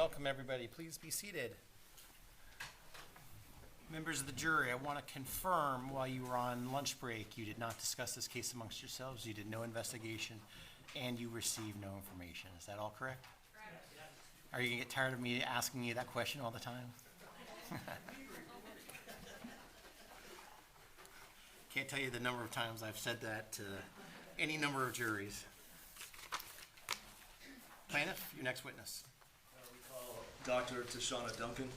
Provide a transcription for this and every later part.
welcome everybody. Please be seated. Members of the jury, I want to confirm while you were on lunch break, you did not discuss this case amongst yourselves, you did no investigation, and you received no information. Is that all correct? Correct. Are you going to get tired of me asking you that question all the time? Can't tell you the number of times I've said that to any number of juries. Plaintiff, your next witness. We call Dr. Tashana Duncan.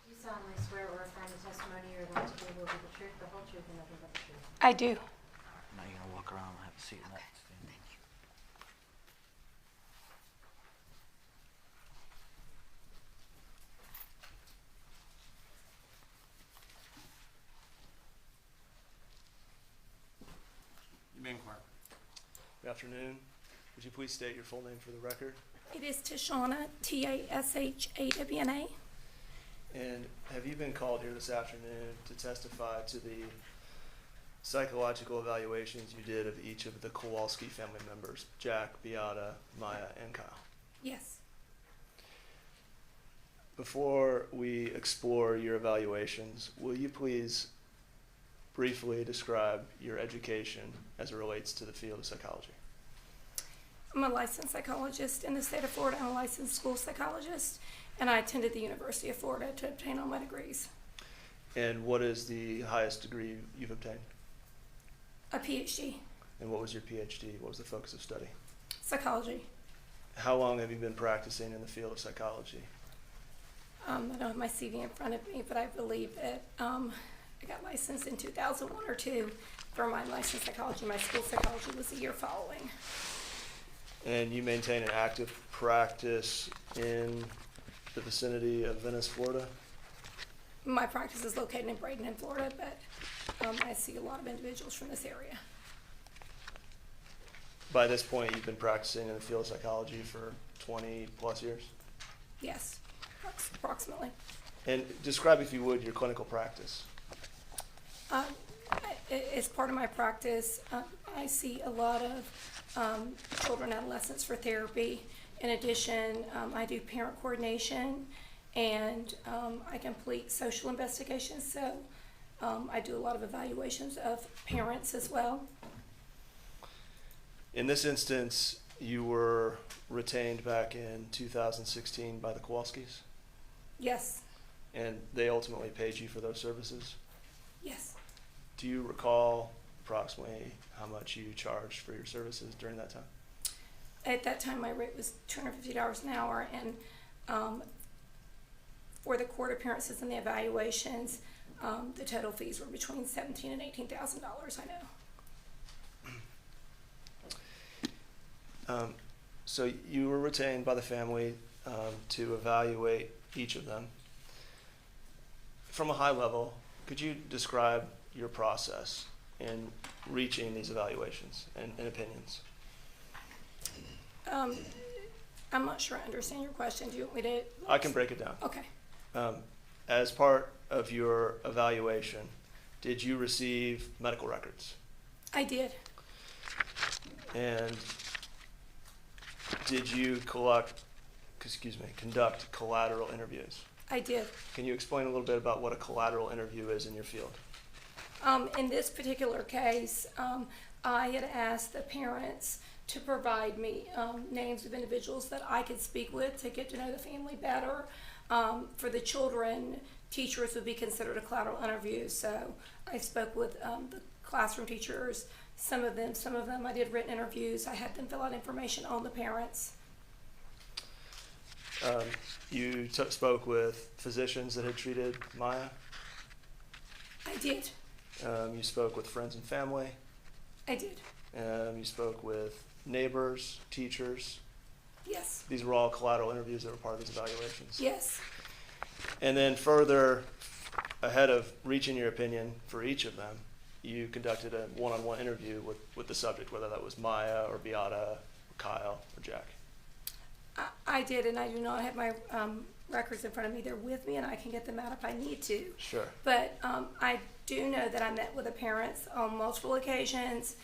You solemnly swear or affirm the testimony you're about to give will be the truth, the whole truth, and nothing but the truth. I do. Now you're gonna walk around and have a seat in that stand. Thank you. You may inquire. Good afternoon. Would you please state your full name for the record? It is Tashana, T-A-S-H-A-W-N-A. And have you been called here this afternoon to testify to the psychological evaluations you did of each of the Kowalski family members, Jack, Beata, Maya, and Kyle? Yes. Before we explore your evaluations, will you please briefly describe your education as it relates to the field of psychology? I'm a licensed psychologist in the state of Florida. I'm a licensed school psychologist, and I attended the University of Florida to obtain all my degrees. And what is the highest degree you've obtained? A PhD, And what was your PhD? What was the focus of study? psychology. How long have you been practicing in the field of psychology? I don't have my CV in front of me, but I believe that I got licensed in 2001 or 2 for my licensed psychology. My school psychology was the year following. And you maintain an active practice in the vicinity of Venice, Florida? My practice is located in Bradenton, Florida, but I see a lot of individuals from this area. By this point, you've been practicing in the field of psychology for 20 plus years? Yes, approximately. And describe, if you would, your clinical practice. As part of my practice, I see a lot of children and adolescents for therapy. In addition, I do parent coordination, and I complete social investigations, so I do a lot of evaluations of parents as well. In this instance, you were retained back in 2016 by the Kowalskis, Yes, and they ultimately paid you for those services. yes. Do you recall approximately how much you charged for your services during that time? At that time, my rate was $250 an hour, and for the court appearances and the evaluations, the total fees were between $17,000 and $18,000, I know. So you were retained by the family to evaluate each of them. From a high level, could you describe your process in reaching these evaluations and opinions? I'm not sure I understand your question. Do you want me to? I can break it down. Okay. As part of your evaluation, did you receive medical records? I did. And did you conduct collateral interviews? I did. Can you explain a little bit about what a collateral interview is in your field? In this particular case, I had asked the parents to provide me names of individuals that I could speak with to get to know the family better. For the children, teachers would be considered a collateral interview, so I spoke with the classroom teachers. Some of them I did written interviews. I had them fill out information on the parents. You spoke with physicians that had treated Maya. I did. You spoke with friends and family. I did. You spoke with neighbors, teachers. Yes. These were all collateral interviews that were part of these evaluations. Yes. And then further, ahead of reaching your opinion for each of them, you conducted a one-on-one interview with the subject, whether that was Maya or Beata, Kyle or Jack. I did, and I do not have my records in front of me. They're with me, and I can get them out if I need to. Sure. But I do know that I met with the parents on multiple occasions.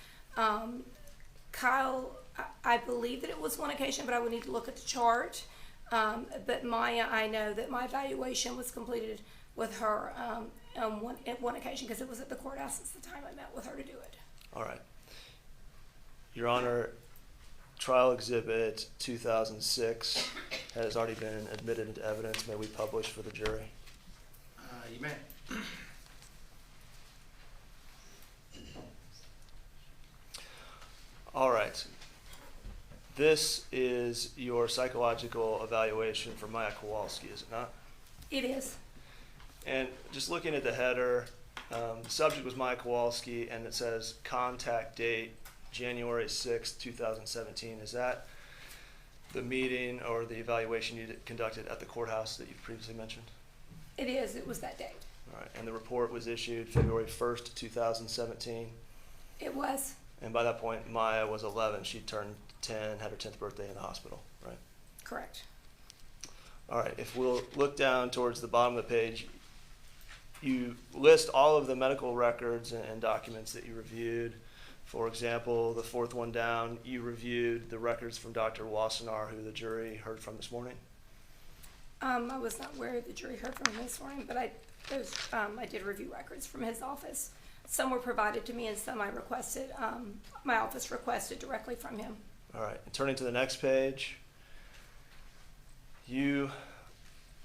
Kyle, I believe that it was one occasion, but I would need to look at the chart. But Maya, I know that my evaluation was completed with her at one occasion because it was at the courthouse. It's the time I met with her to do it. All right. Your Honor, Trial Exhibit 2006 has already been admitted into evidence. May we publish for the jury? You may. All right. This is your psychological evaluation for Maya Kowalski, is it not? It is. And just looking at the header, the subject was Maya Kowalski, and it says contact date January 6th, 2017. Is that the meeting or the evaluation you conducted at the courthouse that you previously mentioned? It is. It was that date. All right. And the report was issued February 1st, 2017. It was. And by that point, Maya was 11. She turned 10, had her 10th birthday in the hospital, right? Correct. All right. If we'll look down towards the bottom of the page, you list all of the medical records and documents that you reviewed. For example, the fourth one down, you reviewed the records from Dr. Wassenaar, who the jury heard from this morning. I was not aware the jury heard from him this morning, but I did review records from his office. Some were provided to me, and some I requested. My office requested directly from him. All right. And turning to the next page, you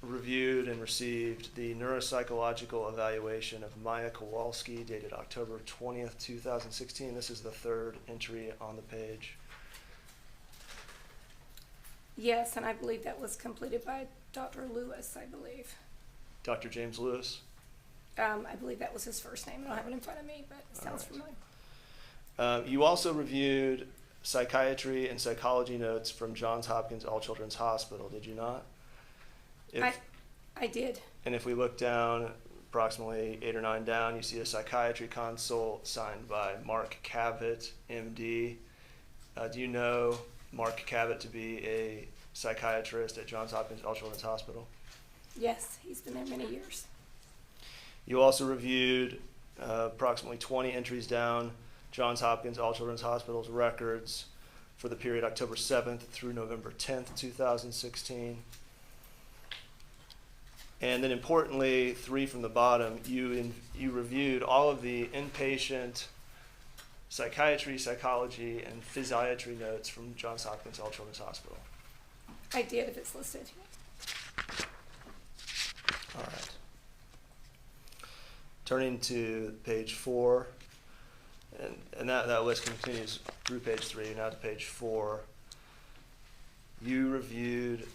reviewed and received the neuropsychological evaluation of Maya Kowalski dated October 20th, 2016. This is the third entry on the page. Yes, and I believe that was completed by Dr. Lewis, I believe. Dr. James Lewis. I believe that was his first name. I don't have it in front of me, but it sounds All right. familiar. You also reviewed psychiatry and psychology notes from Johns Hopkins All Children's Hospital, did you not? I did. And if we look down, approximately 8 or 9 down, you see a psychiatry consult signed by Mark Cavett, MD. Do you know Mark Cavett to be a psychiatrist at Johns Hopkins All Children's Hospital? Yes, he's been there many years. You also reviewed approximately 20 entries down Johns Hopkins All Children's Hospital's records for the period October 7th through November 10th, 2016. And then importantly, 3 from the bottom, you reviewed all of the inpatient psychiatry, psychology, and physiatry notes from Johns Hopkins All Children's Hospital. I did, if it's listed. All right. Turning to page 4, and that list continues through page 3, now to page 4. You reviewed,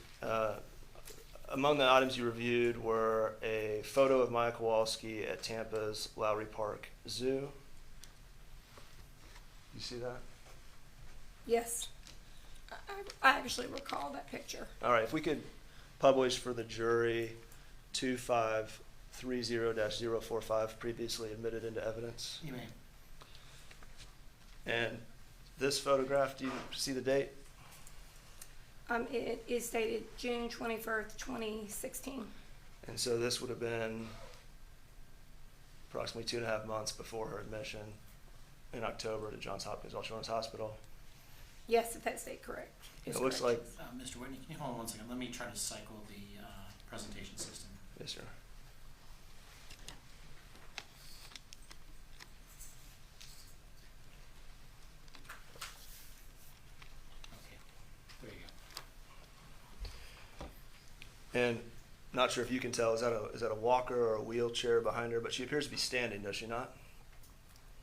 among the items you reviewed were a photo of Maya Kowalski at Tampa's Lowry Park Zoo. You see that? Yes. I actually recall that picture. All right, if we could publish for the jury 2530-045, previously admitted into evidence. You may. And this photograph, do you see the date? It is dated June 21st, 2016. And so this would have been approximately 2.5 months before her admission in October to Johns Hopkins All Children's Hospital. Yes, if that's date correct. It looks like, Mr. Whitney, can you hold on one second? Let me try to cycle the presentation system. yes, sir. Okay, there you go. And not sure if you can tell, is that a walker or a wheelchair behind her? But she appears to be standing, does she not?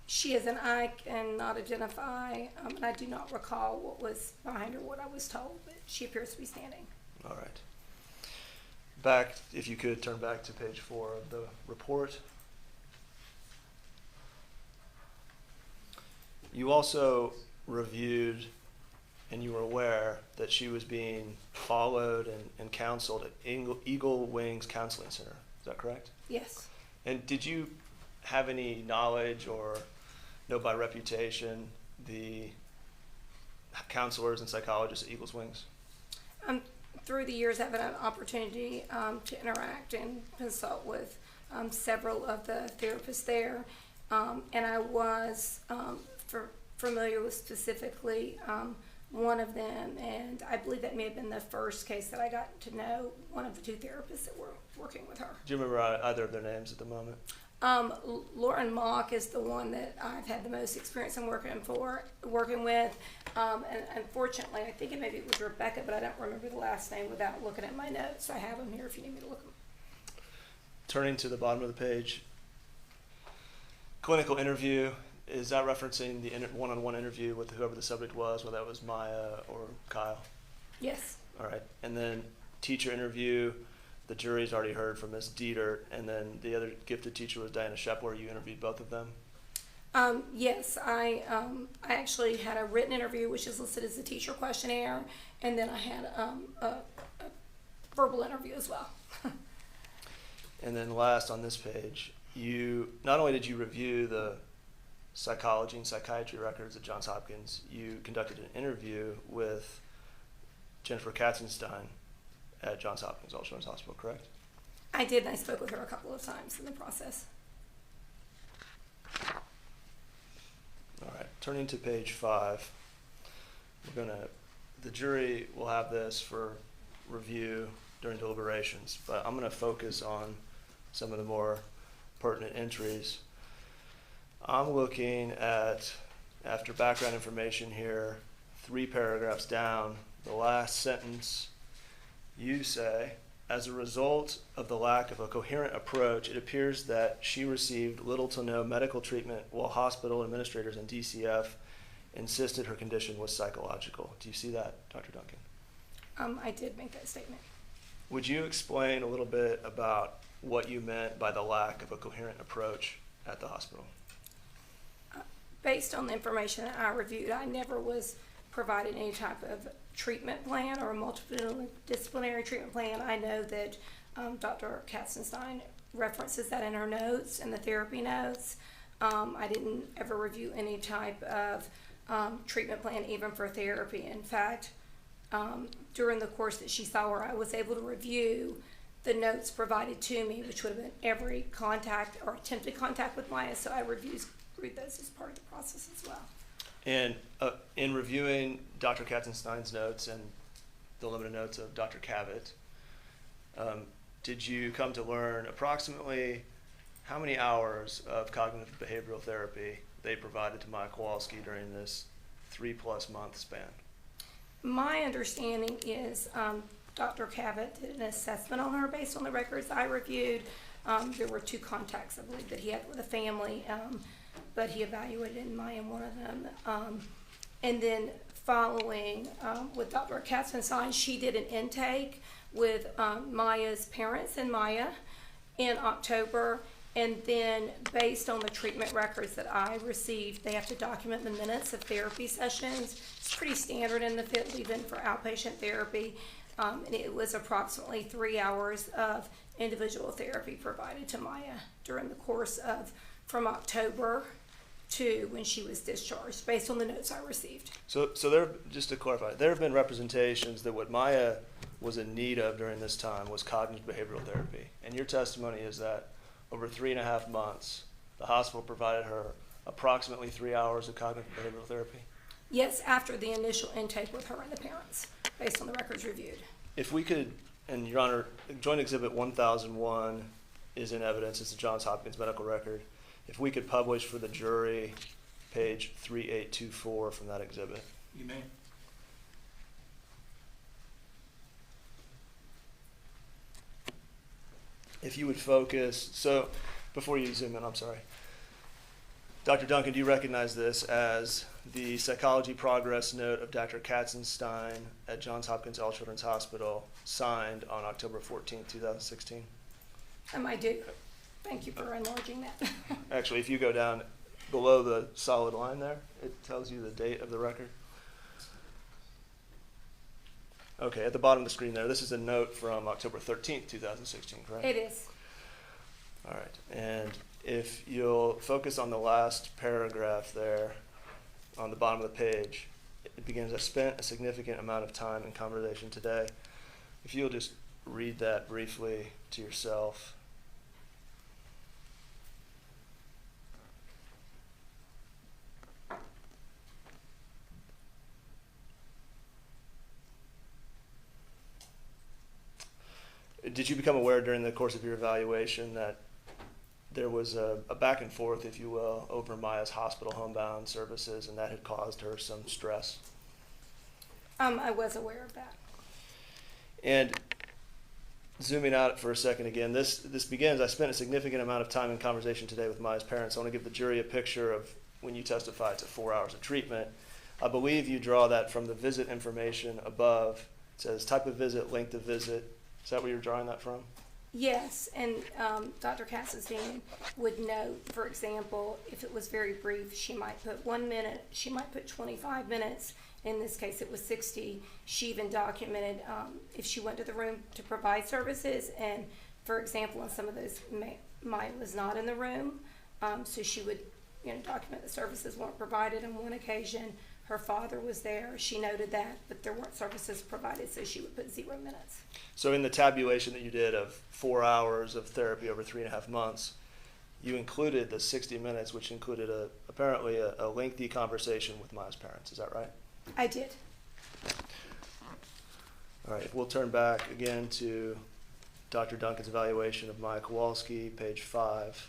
She is, and I cannot identify, and I do not recall what was behind her, what I was told, but she appears to be standing. All right. back, if you could turn back to page 4 of the report. You also reviewed and you were aware that she was being followed and counseled at Eagle Wings Counseling Center. Is that correct? Yes. And did you have any knowledge or know by reputation the counselors and psychologists at Eagle's Wings? Through the years, I've had an opportunity to interact and consult with several of the therapists there, and I was familiar with specifically one of them, and I believe that may have been the first case that I got to know one of the 2 therapists that were working with her. Do you remember either of their names at the moment? Lauren Mock is the one that I've had the most experience in working with. And unfortunately, I think maybe it was Rebecca, but I don't remember the last name without looking at my notes. I have them here if you need me to look them. Turning to the bottom of the page, clinical interview, is that referencing the one-on-one interview with whoever the subject was, whether that was Maya or Kyle? Yes. All right. And then teacher interview, the jury's already heard from Ms. Dietert, and then the other gifted teacher was Diana Shepler. You interviewed both of them? Yes, I actually had a written interview, which is listed as the teacher questionnaire, and then I had a verbal interview as well. And then last on this page, you not only did you review the psychology and psychiatry records at Johns Hopkins, you conducted an interview with Jennifer Katzenstein at Johns Hopkins All Children's Hospital, correct? I did, and I spoke with her a couple of times in the process. All right, turning to page 5, the jury will have this for review during deliberations, but I'm gonna focus on some of the more pertinent entries. I'm looking at, after background information here, 3 paragraphs down, the last sentence, you say, as a result of the lack of a coherent approach, it appears that she received little to no medical treatment while hospital administrators and DCF insisted her condition was psychological. Do you see that, Dr. Duncan? I did make that statement. Would you explain a little bit about what you meant by the lack of a coherent approach at the hospital? Based on the information that I reviewed, I never was provided any type of treatment plan or a multidisciplinary treatment plan. I know that Dr. Katzenstein references that in her notes and the therapy notes. I didn't ever review any type of treatment plan, even for therapy. In fact, during the course that she saw her, I was able to review the notes provided to me, which would have been every contact or attempted contact with Maya, so I reviewed those as part of the process as well. And in reviewing Dr. Katzenstein's notes and the limited notes of Dr. Cavett, did you come to learn approximately how many hours of cognitive behavioral therapy they provided to Maya Kowalski during this 3+ month span? My understanding is Dr. Cavett did an assessment on her based on the records I reviewed. There were 2 contacts, I believe, that he had with a family, but he evaluated Maya in one of them. And then following with Dr. Katzenstein, she did an intake with Maya's parents and Maya in October. And then based on the treatment records that I received, they have to document the minutes of therapy sessions. It's pretty standard in the field, even for outpatient therapy. And it was approximately 3 hours of individual therapy provided to Maya during the course of from October to when she was discharged, based on the notes I received. So there, just to clarify, there have been representations that what Maya was in need of during this time was cognitive behavioral therapy. And your testimony is that over 3.5 months, the hospital provided her approximately 3 hours of cognitive behavioral therapy? Yes, after the initial intake with her and the parents, based on the records reviewed. If we could, and Your Honor, Joint Exhibit 1001 is in evidence. It's the Johns Hopkins medical record. If we could publish for the jury page 3824 from that exhibit. You may. If you would focus, so before you zoom in, I'm sorry. Dr. Duncan, do you recognize this as the psychology progress note of Dr. Katzenstein at Johns Hopkins All Children's Hospital, signed on October 14th, 2016? I do. Thank you for enlarging that. Actually, if you go down below the solid line there, it tells you the date of the record. Okay, at the bottom of the screen there, this is a note from October 13th, 2016, correct? It is. All right, and if you'll focus on the last paragraph there on the bottom of the page, it begins, I spent a significant amount of time in conversation today. If you'll just read that briefly to yourself. Did you become aware during the course of your evaluation that there was a back and forth, if you will, over Maya's hospital homebound services, and that had caused her some stress? I was aware of that. And zooming out for a second again, this begins, I spent a significant amount of time in conversation today with Maya's parents. I want to give the jury a picture of when you testified to 4 hours of treatment. I believe you draw that from the visit information above. It says type of visit, length of visit. Is that where you're drawing that from? Yes, and Dr. Kassenstein would note, for example, if it was very brief, she might put 1 minute, she might put 25 minutes. In this case, it was 60. She even documented if she went to the room to provide services, and for example, in some of those, Maya was not in the room, so she would, document the services weren't provided. On one occasion, her father was there. She noted that, but there weren't services provided, so she would put 0 minutes. So in the tabulation that you did of 4 hours of therapy over 3.5 months, you included the 60 minutes, which included apparently a lengthy conversation with Maya's parents. Is that right? I did. All right, we'll turn back again to Dr. Duncan's evaluation of Maya Kowalski, page 5.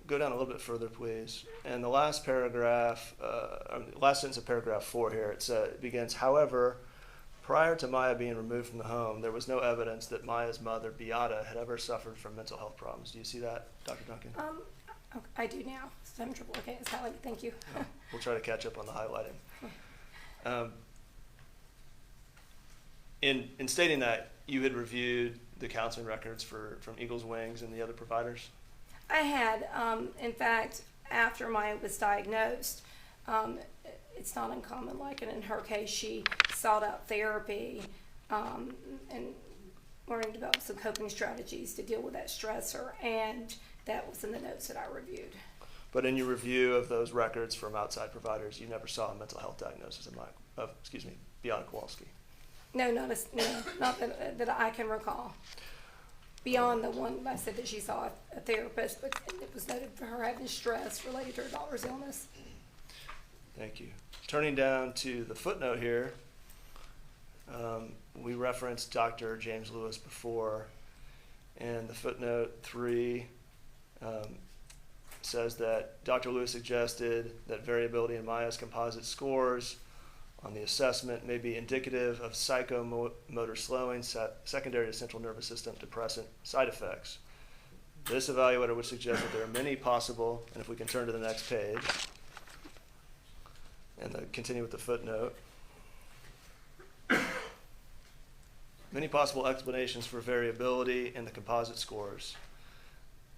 Go down a little bit further, please. And the last paragraph, last sentence of paragraph 4 here, it begins, however, prior to Maya being removed from the home, there was no evidence that Maya's mother, Beata, had ever suffered from mental health problems. Do you see that, Dr. Duncan? I do now. So I'm triple okay. Sally, thank you. We'll try to catch up on the highlighting. In stating that, you had reviewed the counseling records from Eagles Wings and the other providers? I had, in fact, after Maya was diagnosed, it's not uncommon, like in her case, she sought out therapy and learning to develop some coping strategies to deal with that stressor, and that was in the notes that I reviewed. But in your review of those records from outside providers, you never saw a mental health diagnosis of Beata Kowalski? No, not that I can recall. Beyond the one I said that she saw a therapist, but it was noted for her having stress related to her daughter's illness. Thank you. Turning down to the footnote here, we referenced Dr. James Lewis before, and the footnote 3 says that Dr. Lewis suggested that variability in Maya's composite scores on the assessment may be indicative of psychomotor slowing secondary to central nervous system depressant side effects. This evaluator would suggest that there are many possible, and if we can turn to the next page, and then continue with the footnote, many possible explanations for variability in the composite scores.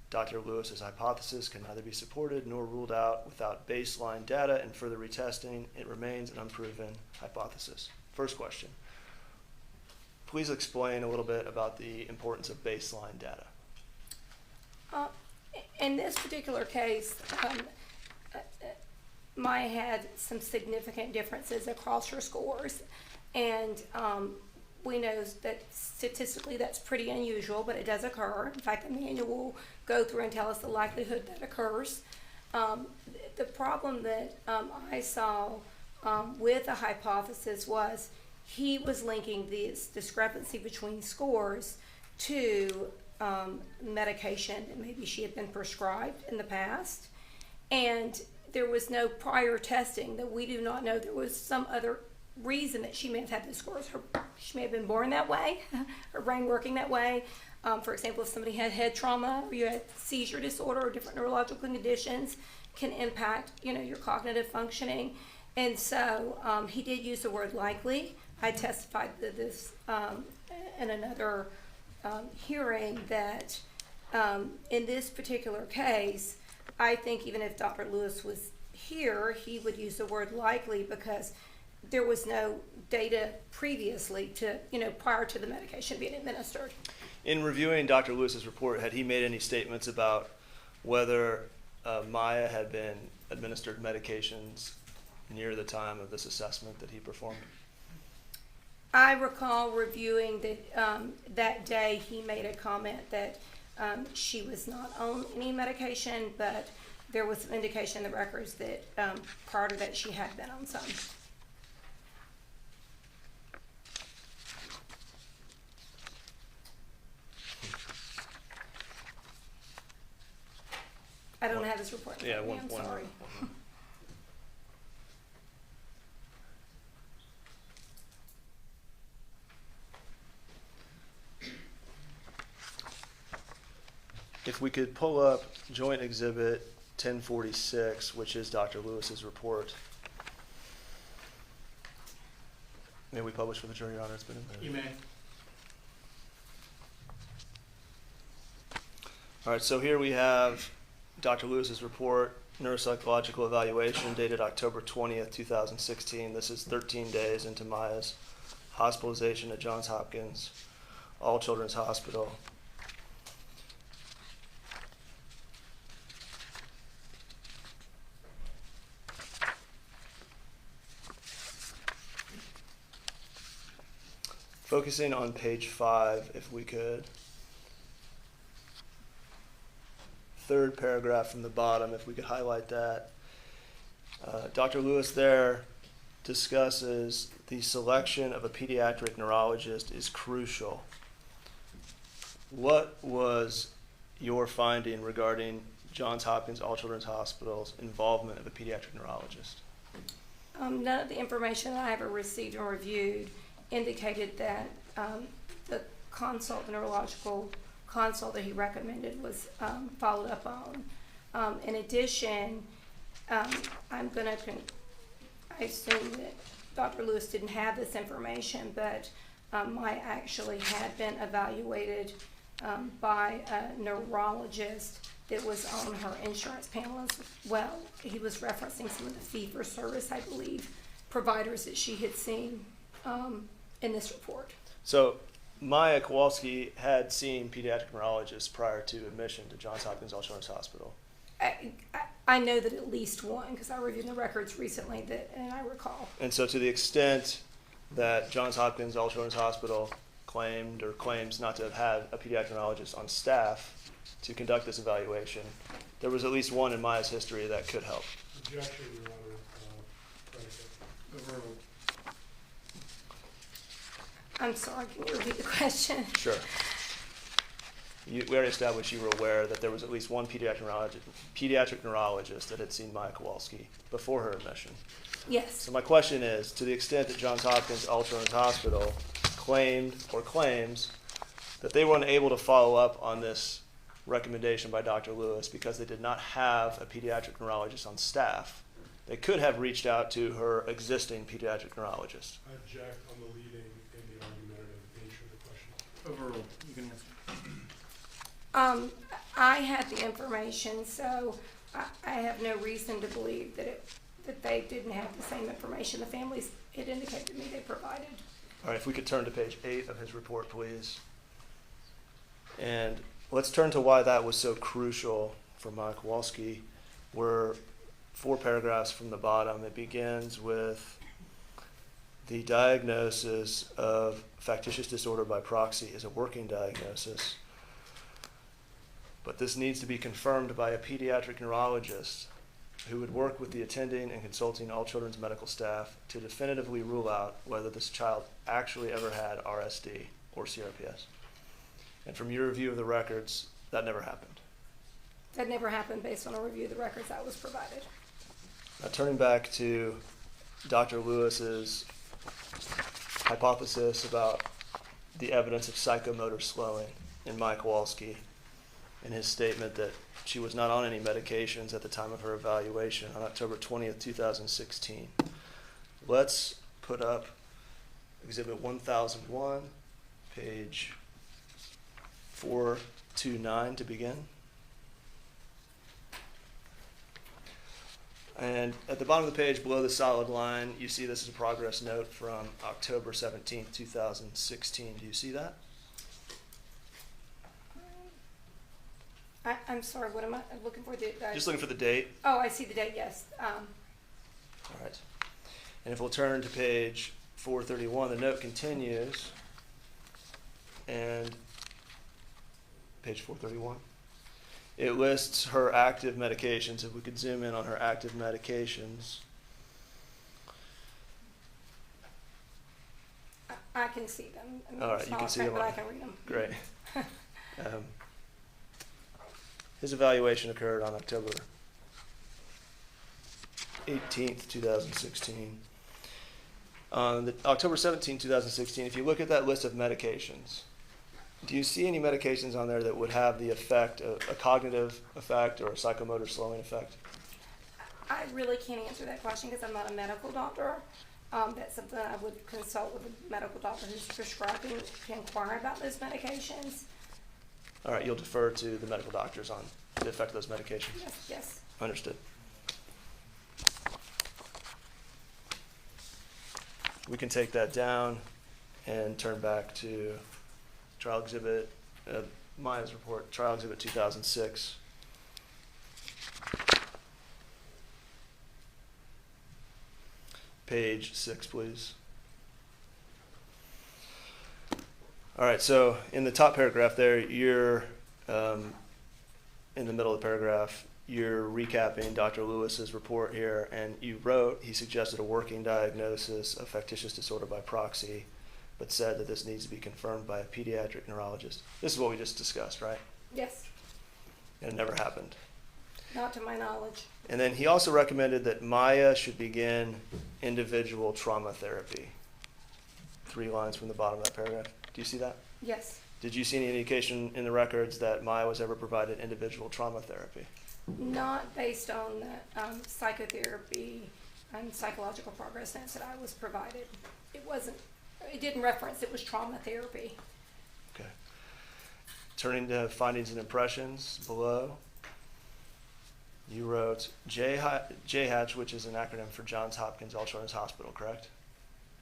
Dr. Lewis's hypothesis can neither be supported nor ruled out without baseline data and further retesting. It remains an unproven hypothesis. First question. Please explain a little bit about the importance of baseline data. In this particular case, Maya had some significant differences across her scores, and we know that statistically that's pretty unusual, but it does occur. In fact, the manual will go through and tell us the likelihood that occurs. The problem that I saw with the hypothesis was he was linking this discrepancy between scores to medication that maybe she had been prescribed in the past, and there was no prior testing that we do not know there was some other reason that she may have had those scores. She may have been born that way, her brain working that way. For example, if somebody had head trauma or you had seizure disorder or different neurological conditions can impact, your cognitive functioning. And so he did use the word likely. I testified to this in another hearing that in this particular case, I think even if Dr. Lewis was here, he would use the word likely because there was no data previously to, prior to the medication being administered. In reviewing Dr. Lewis's report, had he made any statements about whether Maya had been administered medications near the time of this assessment that he performed? I recall reviewing that that day he made a comment that she was not on any medication, but there was an indication in the records that prior to that she had been on some. I don't have his report. Yeah, I'm one. sorry. If we could pull up Joint Exhibit 1046, which is Dr. Lewis's report. May we publish for the jury, Your Honor? It's been a minute. You may. All right, so here we have Dr. Lewis's report, neuropsychological evaluation dated October 20th, 2016. This is 13 days into Maya's hospitalization at Johns Hopkins All Children's Hospital. Focusing on page 5, if we could. Third paragraph from the bottom, if we could highlight that. Dr. Lewis there discusses the selection of a pediatric neurologist is crucial. What was your finding regarding Johns Hopkins All Children's Hospital's involvement of a pediatric neurologist? None of the information that I ever received or reviewed indicated that the consult, the neurological consult that he recommended was followed up on. In addition, I assume that Dr. Lewis didn't have this information, but Maya actually had been evaluated by a neurologist that was on her insurance panel as well. He was referencing some of the fee-for-service, I believe, providers that she had seen in this report. So Maya Kowalski had seen pediatric neurologists prior to admission to Johns Hopkins All Children's Hospital. I know that at least one, because I reviewed the records recently and I recall. And so to the extent that Johns Hopkins All Children's Hospital claimed or claims not to have had a pediatric neurologist on staff to conduct this evaluation, there was at least one in Maya's history that could help. Objection, Your Honor. Predicate. I'm sorry, can you repeat the question? Sure. We already established you were aware that there was at least one pediatric neurologist that had seen Maya Kowalski before her admission. Yes. So my question is, to the extent that Johns Hopkins All Children's Hospital claimed or claims that they were unable to follow up on this recommendation by Dr. Lewis because they did not have a pediatric neurologist on staff, they could have reached out to her existing pediatric neurologist. I object on the leading and the argumentative nature of the question. Overruled. You can answer. I had the information, so I have no reason to believe that they didn't have the same information. The families, it indicated to me they provided. All right, if we could turn to page 8 of his report, please. And let's turn to why that was so crucial for Maya Kowalski. We're 4 paragraphs from the bottom. It begins with the diagnosis of factitious disorder by proxy is a working diagnosis, but this needs to be confirmed by a pediatric neurologist who would work with the attending and consulting all children's medical staff to definitively rule out whether this child actually ever had RSD or CRPS. And from your review of the records, that never happened. That never happened based on a review of the records that was provided. Now turning back to Dr. Lewis's hypothesis about the evidence of psychomotor slowing in Maya Kowalski in his statement that she was not on any medications at the time of her evaluation on October 20th, 2016. Let's put up Exhibit 1001, page 429 to begin. And at the bottom of the page, below the solid line, you see this is a progress note from October 17th, 2016. Do you see that? I'm sorry, what am I looking for? Just looking for the date. Oh, I see the date, yes. All right. And if we'll turn to page 431, the note continues. And page 431. It lists her active medications. If we could zoom in on her active medications. I can see them. I mean, All right, it's you can not see print, them but on- I can read them. Great. His evaluation occurred on October 18th, 2016. On the October 17th, 2016, if you look at that list of medications, do you see any medications on there that would have the effect, a cognitive effect or a psychomotor slowing effect? I really can't answer that question because I'm not a medical doctor. That's something I would consult with a medical doctor who's prescribing to inquire about those medications. All right, you'll defer to the medical doctors on the effect of those medications. Yes, yes. Understood. We can take that down and turn back to trial exhibit, Maya's report, trial exhibit 2006. Page 6, please. All right, so in the top paragraph there, you're, in the middle of the paragraph, you're recapping Dr. Lewis's report here, and you wrote he suggested a working diagnosis of factitious disorder by proxy, but said that this needs to be confirmed by a pediatric neurologist. This is what we just discussed, right? Yes, And it never happened. not to my knowledge. And then he also recommended that Maya should begin individual trauma therapy. 3 lines from the bottom of that paragraph. Do you see that? Yes, Did you see any indication in the records that Maya was ever provided individual trauma therapy? not based on the psychotherapy and psychological progress notes that I was provided. It didn't reference, it was trauma therapy. Okay. Turning to findings and impressions below, you wrote JHATCH, which is an acronym for Johns Hopkins All Children's Hospital, correct?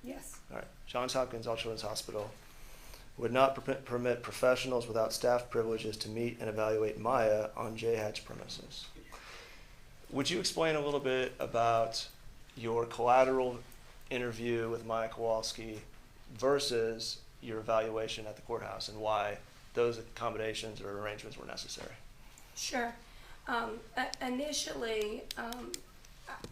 Yes, All right. Johns Hopkins All Children's Hospital would not permit professionals without staff privileges to meet and evaluate Maya on JHATCH premises. Would you explain a little bit about your collateral interview with Maya Kowalski versus your evaluation at the courthouse and why those accommodations or arrangements were necessary? sure. Initially,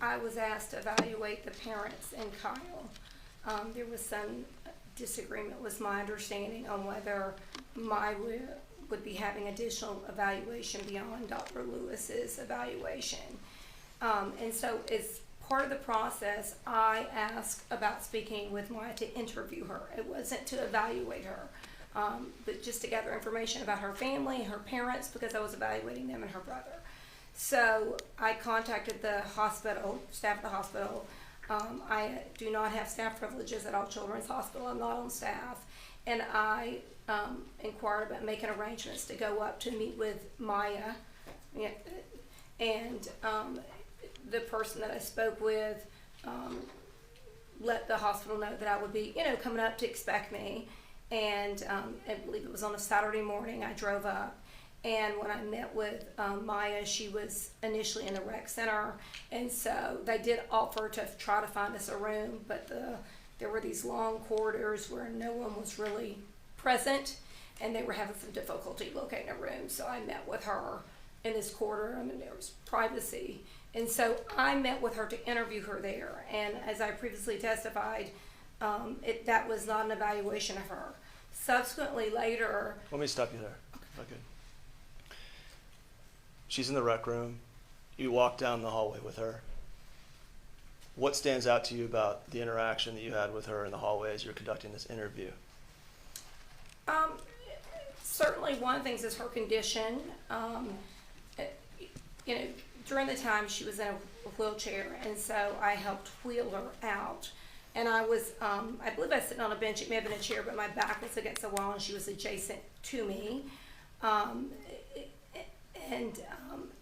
I was asked to evaluate the parents and Kyle. There was some disagreement, was my understanding, on whether Maya would be having additional evaluation beyond Dr. Lewis's evaluation. And so as part of the process, I asked about speaking with Maya to interview her. It wasn't to evaluate her, but just to gather information about her family, her parents, because I was evaluating them and her brother. So I contacted the hospital, staff at the hospital. I do not have staff privileges at All Children's Hospital. I'm not on staff. And I inquired about making arrangements to go up to meet with Maya. Yeah, and the person that I spoke with let the hospital know that I would be, coming up to expect me. And I believe it was on a Saturday morning. I drove up. And when I met with Maya, she was initially in the rec center, and so they did offer to try to find us a room, but there were these long corridors where no one was really present, and they were having some difficulty locating a room. So I met with her in this corridor. I mean, there was privacy, and so I met with her to interview her there. And as I previously testified, that was not an evaluation of her. Subsequently, later. Let me stop you there. Okay. She's in the rec room. You walk down the hallway with her. What stands out to you about the interaction that you had with her in the hallway as you're conducting this interview? Certainly, one of the things is her condition. You know, during the time she was in a wheelchair, and so I helped wheel her out. And I was, I believe I was sitting on a bench. It may have been a chair, but my back was against the wall, and she was adjacent to me.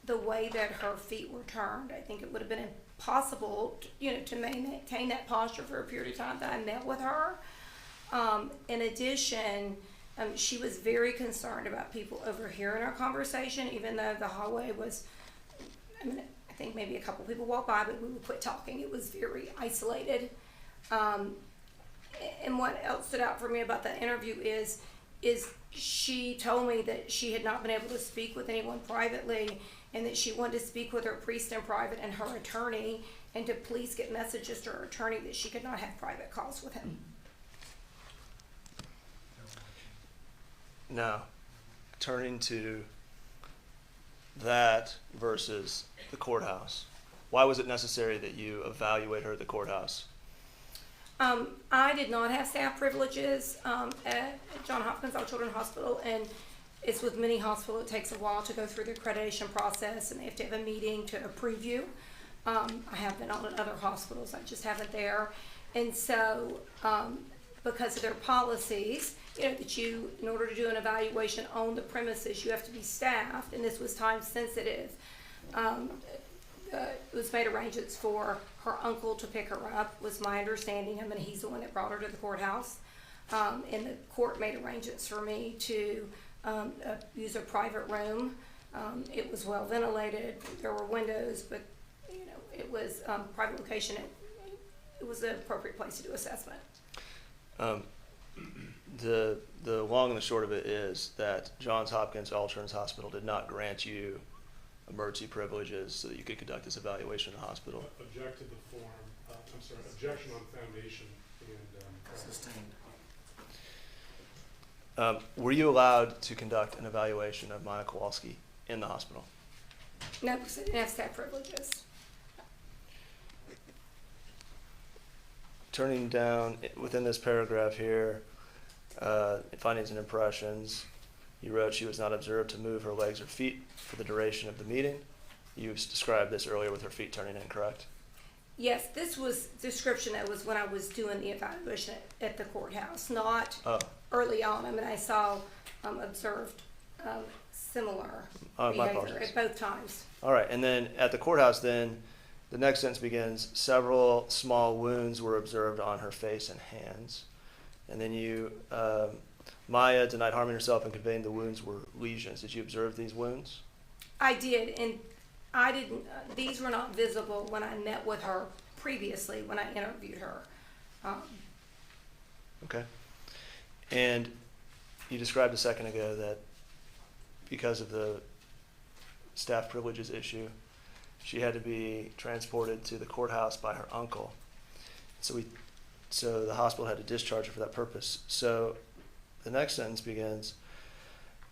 The way that her feet were turned, I think it would have been impossible, to maintain that posture for a period of time that I met with her. In addition, she was very concerned about people overhearing our conversation, even though the hallway was, I think maybe a couple people walked by, but we would quit talking. It was very isolated. And what else stood out for me about that interview is she told me that she had not been able to speak with anyone privately, and that she wanted to speak with her priest in private and her attorney, and to please get messages to her attorney that she could not have private calls with him. Now, turning to that versus the courthouse, why was it necessary that you evaluate her at the courthouse? I did not have staff privileges at Johns Hopkins Children's Hospital, and it's with many hospitals, it takes a while to go through the accreditation process, and they have to have a meeting to approve you. I have been on at other hospitals, I just haven't there. And so, because of their policies, that you, in order to do an evaluation on the premises, you have to be staffed, and this was time sensitive. It was made arrangements for her uncle to pick her up, was my understanding. He's the one that brought her to the courthouse. And the court made arrangements for me to use a private room. It was well ventilated. There were windows, but it was private location. It was the appropriate place to do assessment. The long and the short of it is that Johns Hopkins Children's Hospital did not grant you emergency privileges so that you could conduct this evaluation in the hospital. Objected the form, objection on foundation and, Sustained. Were you allowed to conduct an evaluation of Maya Kowalski in the hospital? No, because I didn't have staff privileges. Turning down within this paragraph here, findings and impressions, you wrote she was not observed to move her legs or feet for the duration of the meeting. You described this earlier with her feet turning in, correct? Yes, this was description that was when I was doing the evaluation at the courthouse, not early on. I saw observed similar My behavior apologies. at both times. All right, and then at the courthouse then, the next sentence begins, several small wounds were observed on her face and hands. And then you, Maya denied harming herself and conveying the wounds were lesions. Did you observe these wounds? I did, and I didn't, these were not visible when I met with her previously, when I interviewed her. Okay. And you described a second ago that because of the staff privileges issue, she had to be transported to the courthouse by her uncle. So the hospital had to discharge her for that purpose. So the next sentence begins,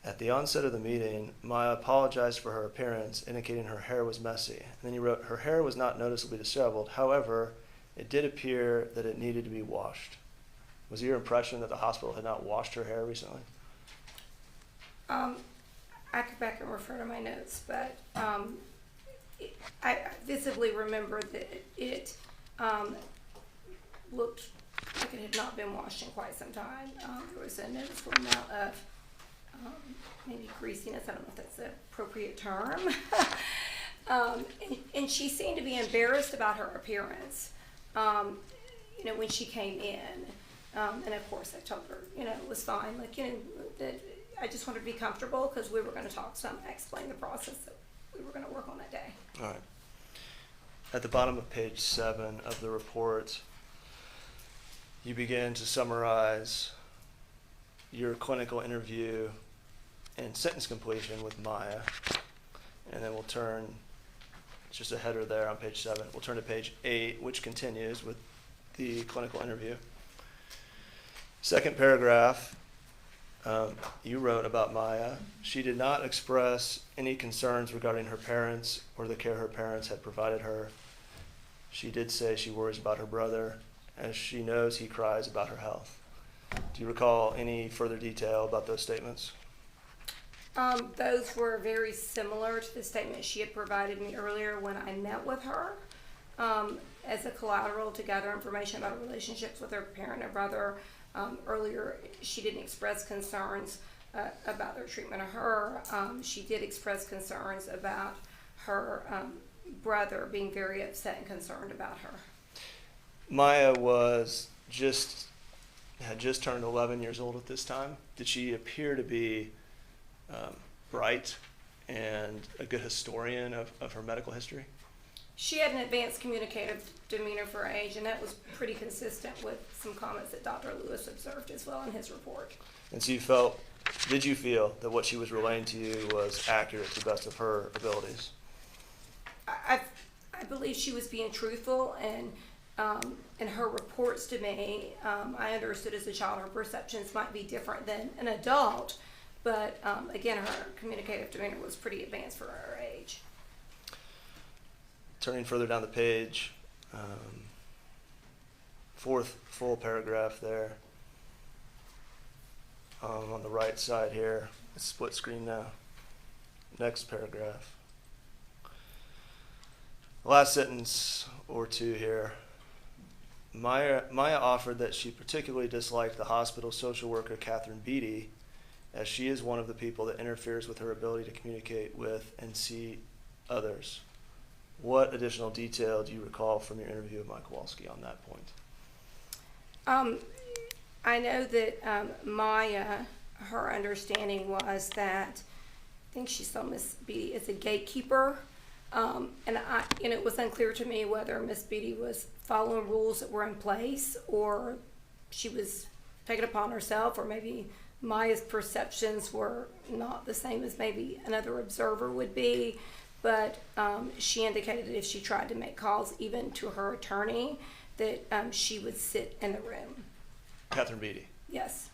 at the onset of the meeting, Maya apologized for her appearance, indicating her hair was messy. And then you wrote, her hair was not noticeably disheveled. However, it did appear that it needed to be washed. Was it your impression that the hospital had not washed her hair recently? I could back and refer to my notes, but I visibly remember that it looked like it had not been washed in quite some time. There was a noticeable amount of maybe greasiness. I don't know if that's the appropriate term. And she seemed to be embarrassed about her appearance, when she came in. And of course I told her, it was fine. That I just wanted to be comfortable because we were going to talk some. I explained the process that we were going to work on that day. All right. At the bottom of page 7 of the report, you begin to summarize your clinical interview and sentence completion with Maya. And then we'll turn, it's just a header there on page 7. We'll turn to page 8, which continues with the clinical interview. Second paragraph, you wrote about Maya. She did not express any concerns regarding her parents or the care her parents had provided her. She did say she worries about her brother, as she knows he cries about her health. Do you recall any further detail about those statements? Those were very similar to the statement she had provided me earlier when I met with her, as a collateral to gather information about relationships with her parent and brother. Earlier, she didn't express concerns about their treatment of her. She did express concerns about her brother being very upset and concerned about her. Maya had just turned 11 years old at this time. Did she appear to be bright and a good historian of her medical history? She had an advanced communicative demeanor for her age, and that was pretty consistent with some comments that Dr. Lewis observed as well in his report. And so did you feel that what she was relaying to you was accurate to the best of her abilities? I believe she was being truthful, and in her reports to me, I understood as a child her perceptions might be different than an adult, but again, her communicative demeanor was pretty advanced for her age. Turning further down the page, fourth full paragraph there. On the right side here, it's split screen now. Next paragraph. Last sentence or two here. Maya offered that she particularly disliked the hospital social worker Catherine Beatty, as she is one of the people that interferes with her ability to communicate with and see others. What additional detail do you recall from your interview with Mike Kowalski on that point? I know that Maya, her understanding was that I think she saw Miss Beatty as a gatekeeper, and it was unclear to me whether Miss Beatty was following rules that were in place, or she was taking it upon herself, or maybe Maya's perceptions were not the same as maybe another observer would be. But she indicated that if she tried to make calls, even to her attorney, that she would sit in the room. Catherine Beatty. Yes.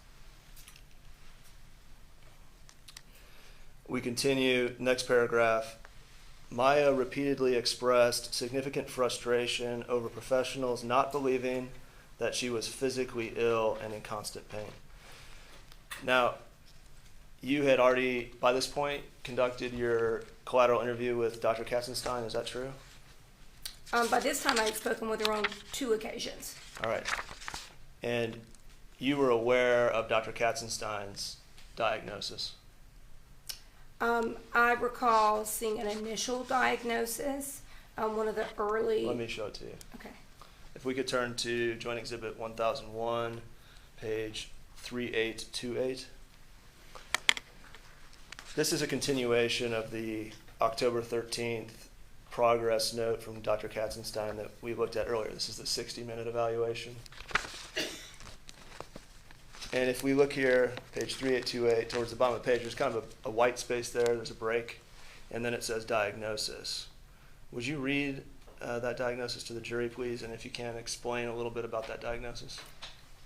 We continue, next paragraph. Maya repeatedly expressed significant frustration over professionals not believing that she was physically ill and in constant pain. Now, you had already, by this point, conducted your collateral interview with Dr. Katzenstein, is that true? By this time, I had spoken with her on 2 occasions. All right. And you were aware of Dr. Katzenstein's diagnosis? I recall seeing an initial diagnosis, one of the early... Let me show it to you. Okay. If we could turn to Joint Exhibit 1001, page 3828. This is a continuation of the October 13th progress note from Dr. Katzenstein that we looked at earlier. This is the 60-minute evaluation. And if we look here, page 3828, towards the bottom of the page, there's kind of a white space there. There's a break. And then it says diagnosis. Would you read that diagnosis to the jury, please? And if you can, explain a little bit about that diagnosis.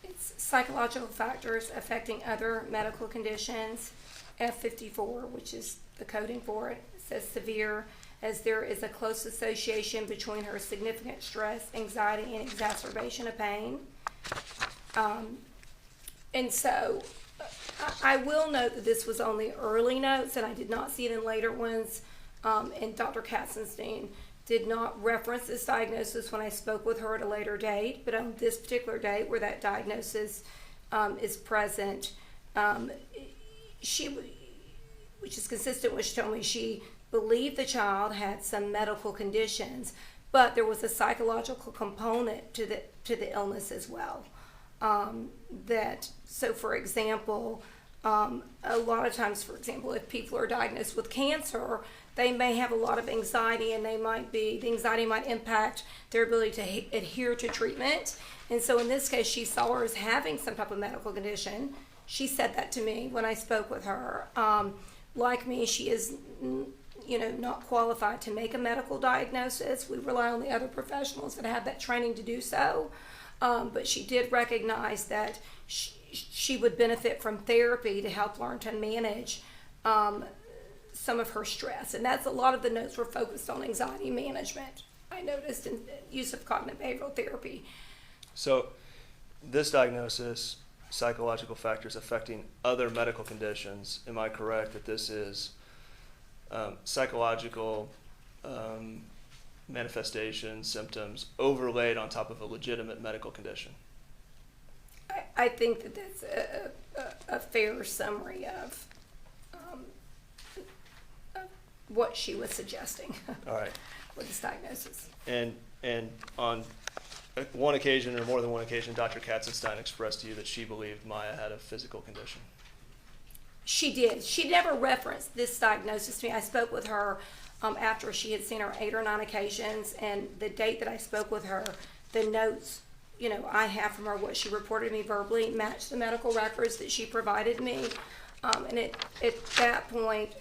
It's psychological factors affecting other medical conditions. F54, which is the coding for it, says severe, as there is a close association between her significant stress, anxiety, and exacerbation of pain. And so I will note that this was only early notes, and I did not see it in later ones. And Dr. Katzenstein did not reference this diagnosis when I spoke with her at a later date, but on this particular date where that diagnosis is present, which is consistent with, she told me she believed the child had some medical conditions, but there was a psychological component to the illness as well. So for example, a lot of times, for example, if people are diagnosed with cancer, they may have a lot of anxiety, and the anxiety might impact their ability to adhere to treatment. And so in this case, she saw her as having some type of medical condition. She said that to me when I spoke with her. Like me, she is, not qualified to make a medical diagnosis. We rely on the other professionals that have that training to do so. But she did recognize that she would benefit from therapy to help learn to manage some of her stress. And that's a lot of the notes were focused on anxiety management. I noticed in use of cognitive behavioral therapy. So, this diagnosis, psychological factors affecting other medical conditions, am I correct that this is psychological manifestations, symptoms overlaid on top of a legitimate medical condition? I think that that's a fair summary of what she was suggesting All right. with this diagnosis. And on one occasion or more than one occasion, Dr. Katzenstein expressed to you that she believed Maya had a physical condition. She did. She never referenced this diagnosis to me. I spoke with her after she had seen her 8 or 9 occasions, and the date that I spoke with her, the notes, I have from her, what she reported to me verbally, matched the medical records that she provided me. And at that point,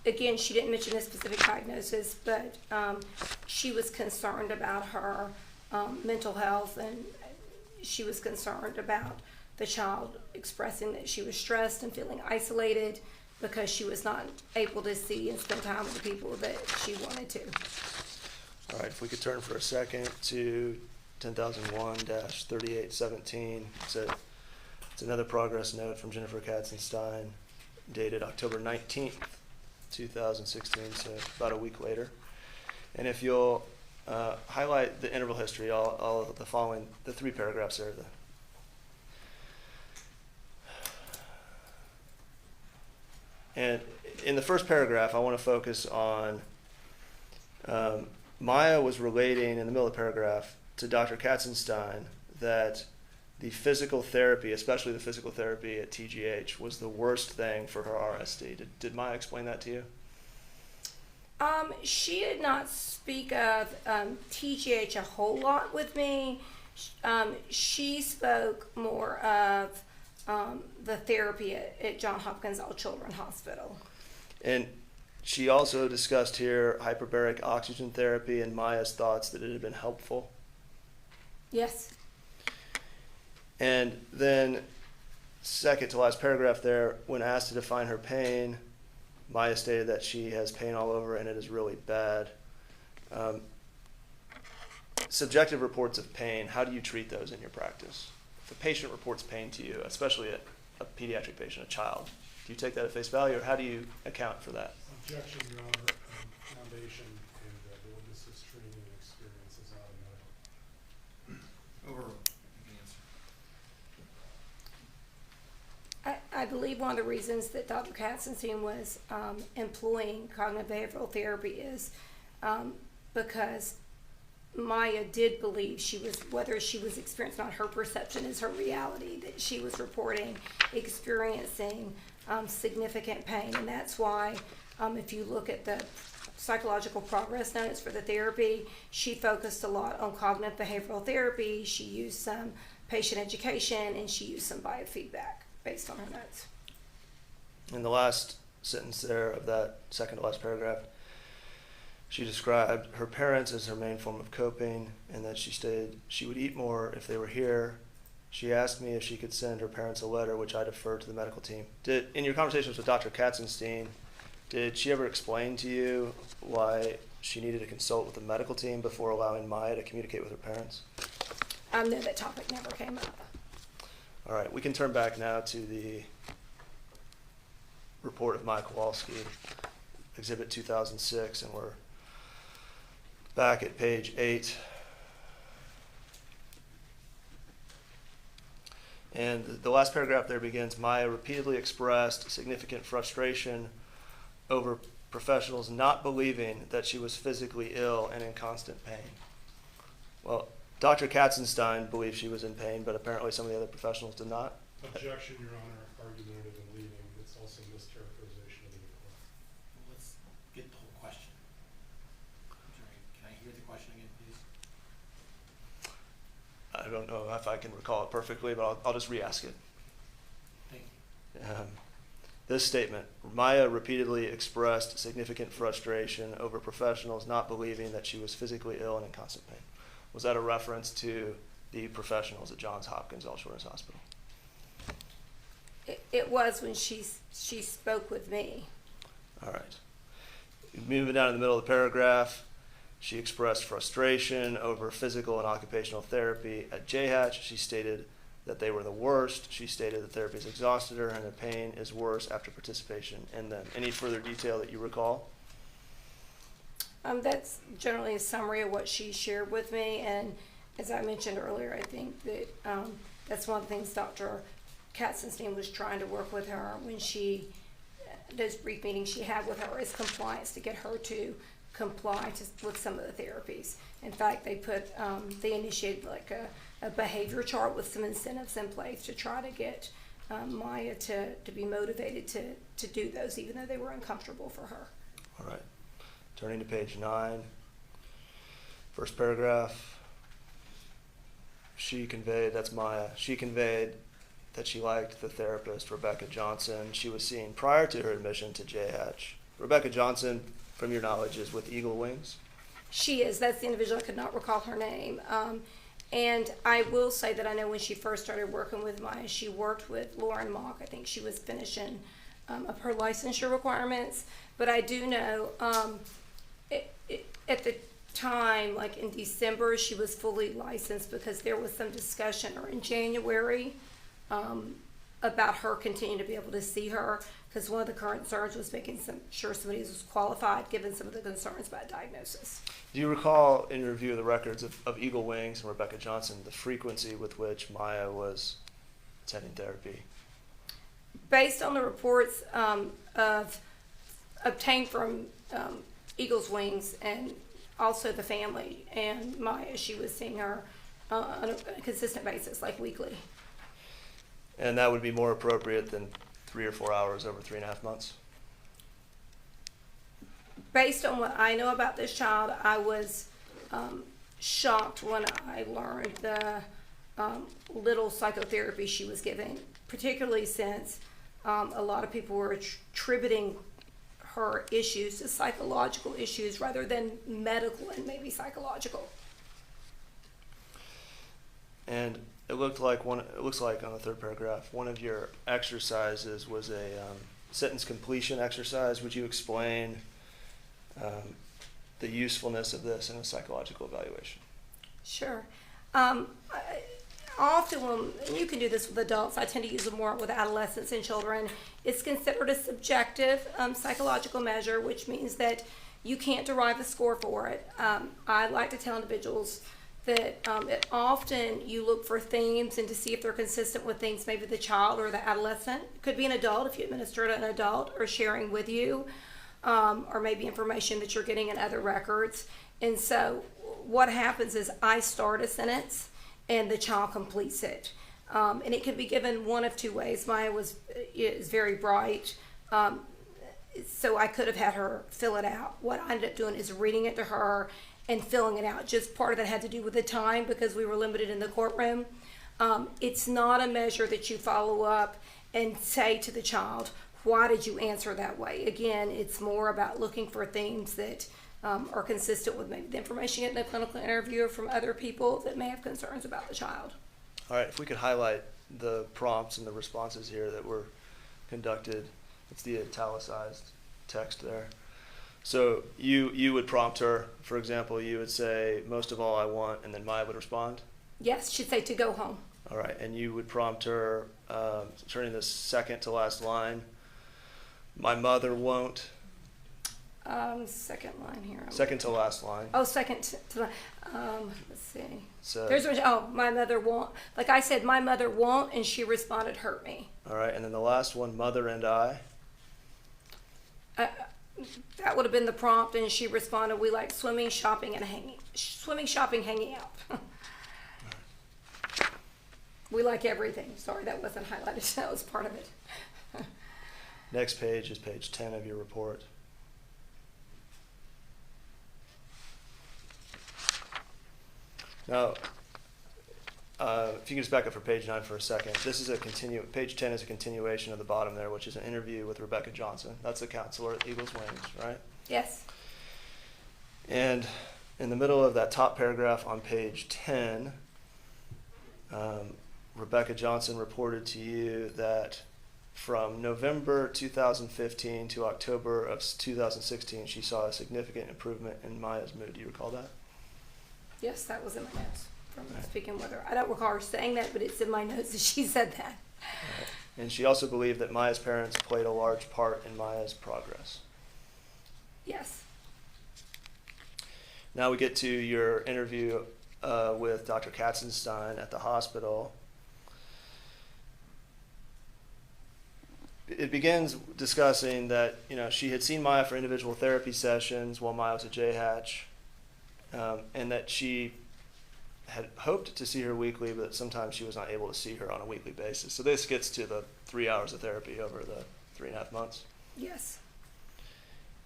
again, she didn't mention this specific diagnosis, but she was concerned about her mental health, and she was concerned about the child expressing that she was stressed and feeling isolated because she was not able to see and spend time with the people that she wanted to. All right, if we could turn for a second to 10,001-3817. It's another progress note from Jennifer Katzenstein, dated October 19th, 2016, so about a week later. And if you'll highlight the interval history, all of the following, the 3 paragraphs there. And in the first paragraph, I want to focus on Maya was relating in the middle of the paragraph to Dr. Katzenstein that the physical therapy, especially the physical therapy at TGH, was the worst thing for her RSD. Did Maya explain that to you? She did not speak of TGH a whole lot with me. She spoke more of the therapy at Johns Hopkins All Children Hospital. And she also discussed here hyperbaric oxygen therapy and Maya's thoughts that it had been helpful. Yes. And then, second to last paragraph there, when asked to define her pain, Maya stated that she has pain all over and it is really bad. Subjective reports of pain, how do you treat those in your practice? If a patient reports pain to you, especially a pediatric patient, a child, do you take that at face value, or how do you account for that? Objection, Your Honor. Foundation and the witness's training and experience is not a medical. Overruled. You can answer. I believe one of the reasons that Dr. Katzenstein was employing cognitive behavioral therapy is because Maya did believe she was, whether she was experiencing, not her perception is her reality, that she was reporting experiencing significant pain. And that's why if you look at the psychological progress notes for the therapy, she focused a lot on cognitive behavioral therapy. She used some patient education, and she used some biofeedback based on her notes. In the last sentence there of that second to last paragraph, she described her parents as her main form of coping, and that she stated she would eat more if they were here. She asked me if she could send her parents a letter, which I deferred to the medical team. In your conversations with Dr. Katzenstein, did she ever explain to you why she needed to consult with the medical team before allowing Maya to communicate with her parents? No, that topic never came up. All right, we can turn back now to the report of Maya Kowalski, Exhibit 2006, and we're back at page 8. And the last paragraph there begins, Maya repeatedly expressed significant frustration over professionals not believing that she was physically ill and in constant pain. Well, Dr. Katzenstein believed she was in pain, but apparently some of the other professionals did not. Objection, Your Honor. Argumentative and leading. It's also mischaracterization of the report. Well, let's get the whole question. I'm sorry, can I hear the question again, please? I don't know if I can recall it perfectly, but I'll just re-ask it. Thank you. This statement, Maya repeatedly expressed significant frustration over professionals not believing that she was physically ill and in constant pain. Was that a reference to the professionals at Johns Hopkins All Children's Hospital? It was when she spoke with me. All right. Moving down in the middle of the paragraph, She expressed frustration over physical and occupational therapy at JHATCH. She stated that they were the worst. She stated that therapy has exhausted her and the pain is worse after participation in them. Any further detail that you recall? That's generally a summary of what she shared with me, and as I mentioned earlier, I think that that's one of the things Dr. Katzenstein was trying to work with her when she, those brief meetings she had with her, is compliance, to get her to comply with some of the therapies. In fact, they initiated like a behavior chart with some incentives in place to try to get Maya to be motivated to do those, even though they were uncomfortable for her. All right. Turning to page 9, first paragraph. She conveyed, that's Maya, she conveyed that she liked the therapist, Rebecca Johnson, she was seeing prior to her admission to JHATCH. Rebecca Johnson, from your knowledge, is with Eagle Wings? She is. That's the individual. I could not recall her name. And I will say that I know when she first started working with Maya, she worked with Lauren Mock. I think she was finishing up her licensure requirements. But I do know at the time, like in December, she was fully licensed because there was some discussion, or in January, about her continuing to be able to see her, because one of the current concerns was making sure somebody was qualified, given some of the concerns about diagnosis. Do you recall, in your review of the records of Eagle Wings and Rebecca Johnson, the frequency with which Maya was attending therapy? Based on the reports obtained from Eagle's Wings and also the family and Maya, she was seeing her on a consistent basis, like weekly. And that would be more appropriate than 3 or 4 hours over 3.5 months? Based on what I know about this child, I was shocked when I learned the little psychotherapy she was giving, particularly since a lot of people were attributing her issues to psychological issues rather than medical and maybe psychological. And it looks like on the third paragraph, one of your exercises was a sentence completion exercise. Would you explain the usefulness of this in a psychological evaluation? Sure. Often when, and you can do this with adults, I tend to use it more with adolescents and children, it's considered a subjective psychological measure, which means that you can't derive a score for it. I like to tell individuals that often you look for themes and to see if they're consistent with things maybe the child or the adolescent. It could be an adult if you administer to an adult or sharing with you, or maybe information that you're getting in other records. And so what happens is I start a sentence and the child completes it. And it can be given one of two ways. Maya is very bright, so I could have had her fill it out. What I ended up doing is reading it to her and filling it out. Just part of that had to do with the time because we were limited in the courtroom. It's not a measure that you follow up and say to the child, why did you answer that way? Again, it's more about looking for things that are consistent with maybe the information in the clinical interview or from other people that may have concerns about the child. All right, if we could highlight the prompts and the responses here that were conducted. It's the italicized text there. So you would prompt her, for example, you would say, most of all I want, and then Maya would respond? Yes, she'd say to go home. All right, and you would prompt her, turning the second to last line, my mother won't. Second line here. Second to last line. Oh, second to let's see. So, There's my mother won't. Like I said, my mother won't, and she responded, hurt me. all right, and then the last one, mother and I. That would have been the prompt, and she responded, we like swimming, shopping, and hanging out. We like everything. Sorry, that wasn't highlighted. That was part of it. Next page is page 10 of your report. Now, if you can just back up for page 9 for a second. This is page 10 is a continuation of the bottom there, which is an interview with Rebecca Johnson. That's the counselor at Eagles Wings, right? Yes. And in the middle of that top paragraph on page 10, Rebecca Johnson reported to you that from November 2015 to October of 2016, she saw a significant improvement in Maya's mood. Do you recall that? Yes, that was in my notes from speaking with her. I don't recall her saying that, but it's in my notes that she said that. And she also believed that Maya's parents played a large part in Maya's progress. Yes. Now we get to your interview with Dr. Katzenstein at the hospital. It begins discussing that, you know, she had seen Maya for individual therapy sessions while Maya was at JHatch, and that she had hoped to see her weekly, but sometimes she was not able to see her on a weekly basis. So this gets to the 3 hours of therapy over the 3.5 months. Yes.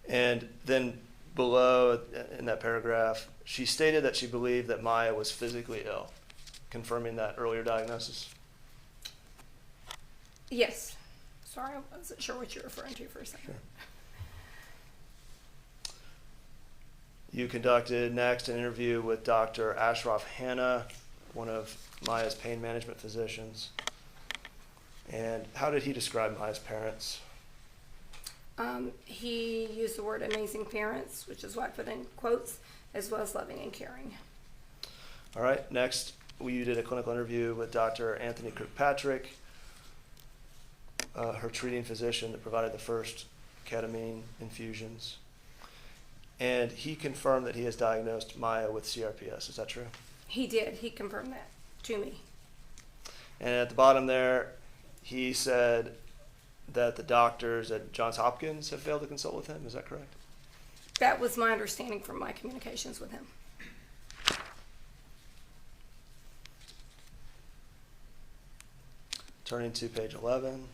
And then below in that paragraph, she stated that she believed that Maya was physically ill, confirming that earlier diagnosis. Yes. Sorry, I wasn't sure what you're referring to for a second. Sure. You conducted next an interview with Dr. Ashraf Hanna, one of Maya's pain management physicians. And how did he describe Maya's parents? He used the word amazing parents, which is why I put in quotes, as well as loving and caring. All right, next you did a clinical interview with Dr. Anthony Kirkpatrick, her treating physician that provided the first ketamine infusions. And he confirmed that he has diagnosed Maya with CRPS. Is that true? He did. He confirmed that to me. And at the bottom there, he said that the doctors at Johns Hopkins have failed to consult with him. Is that correct? That was my understanding from my communications with him. Turning to page 11.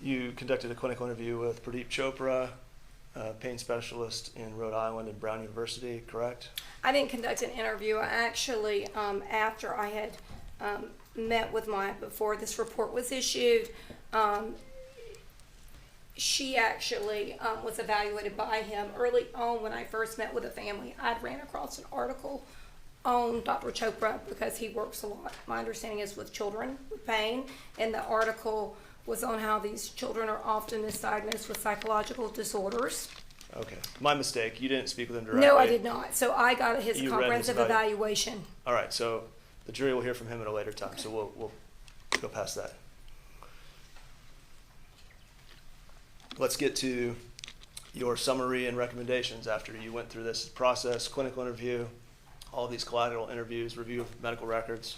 You conducted a clinical interview with Pradeep Chopra, a pain specialist in Rhode Island and Brown University, correct? I didn't conduct an interview. I actually, after I had met with Maya before this report was issued, she actually was evaluated by him early on when I first met with the family. I'd ran across an article on Dr. Chopra because he works a lot. My understanding is with children with pain, and the article was on how these children are often misdiagnosed with psychological disorders. Okay, my mistake. You didn't speak with him directly. No, I did not. So I got his You read his comprehensive evaluation. All right, so the jury will hear from him at a later time, so we'll go past that. Let's get to your summary and recommendations after you went through this process, clinical interview, all of these collateral interviews, review of medical records.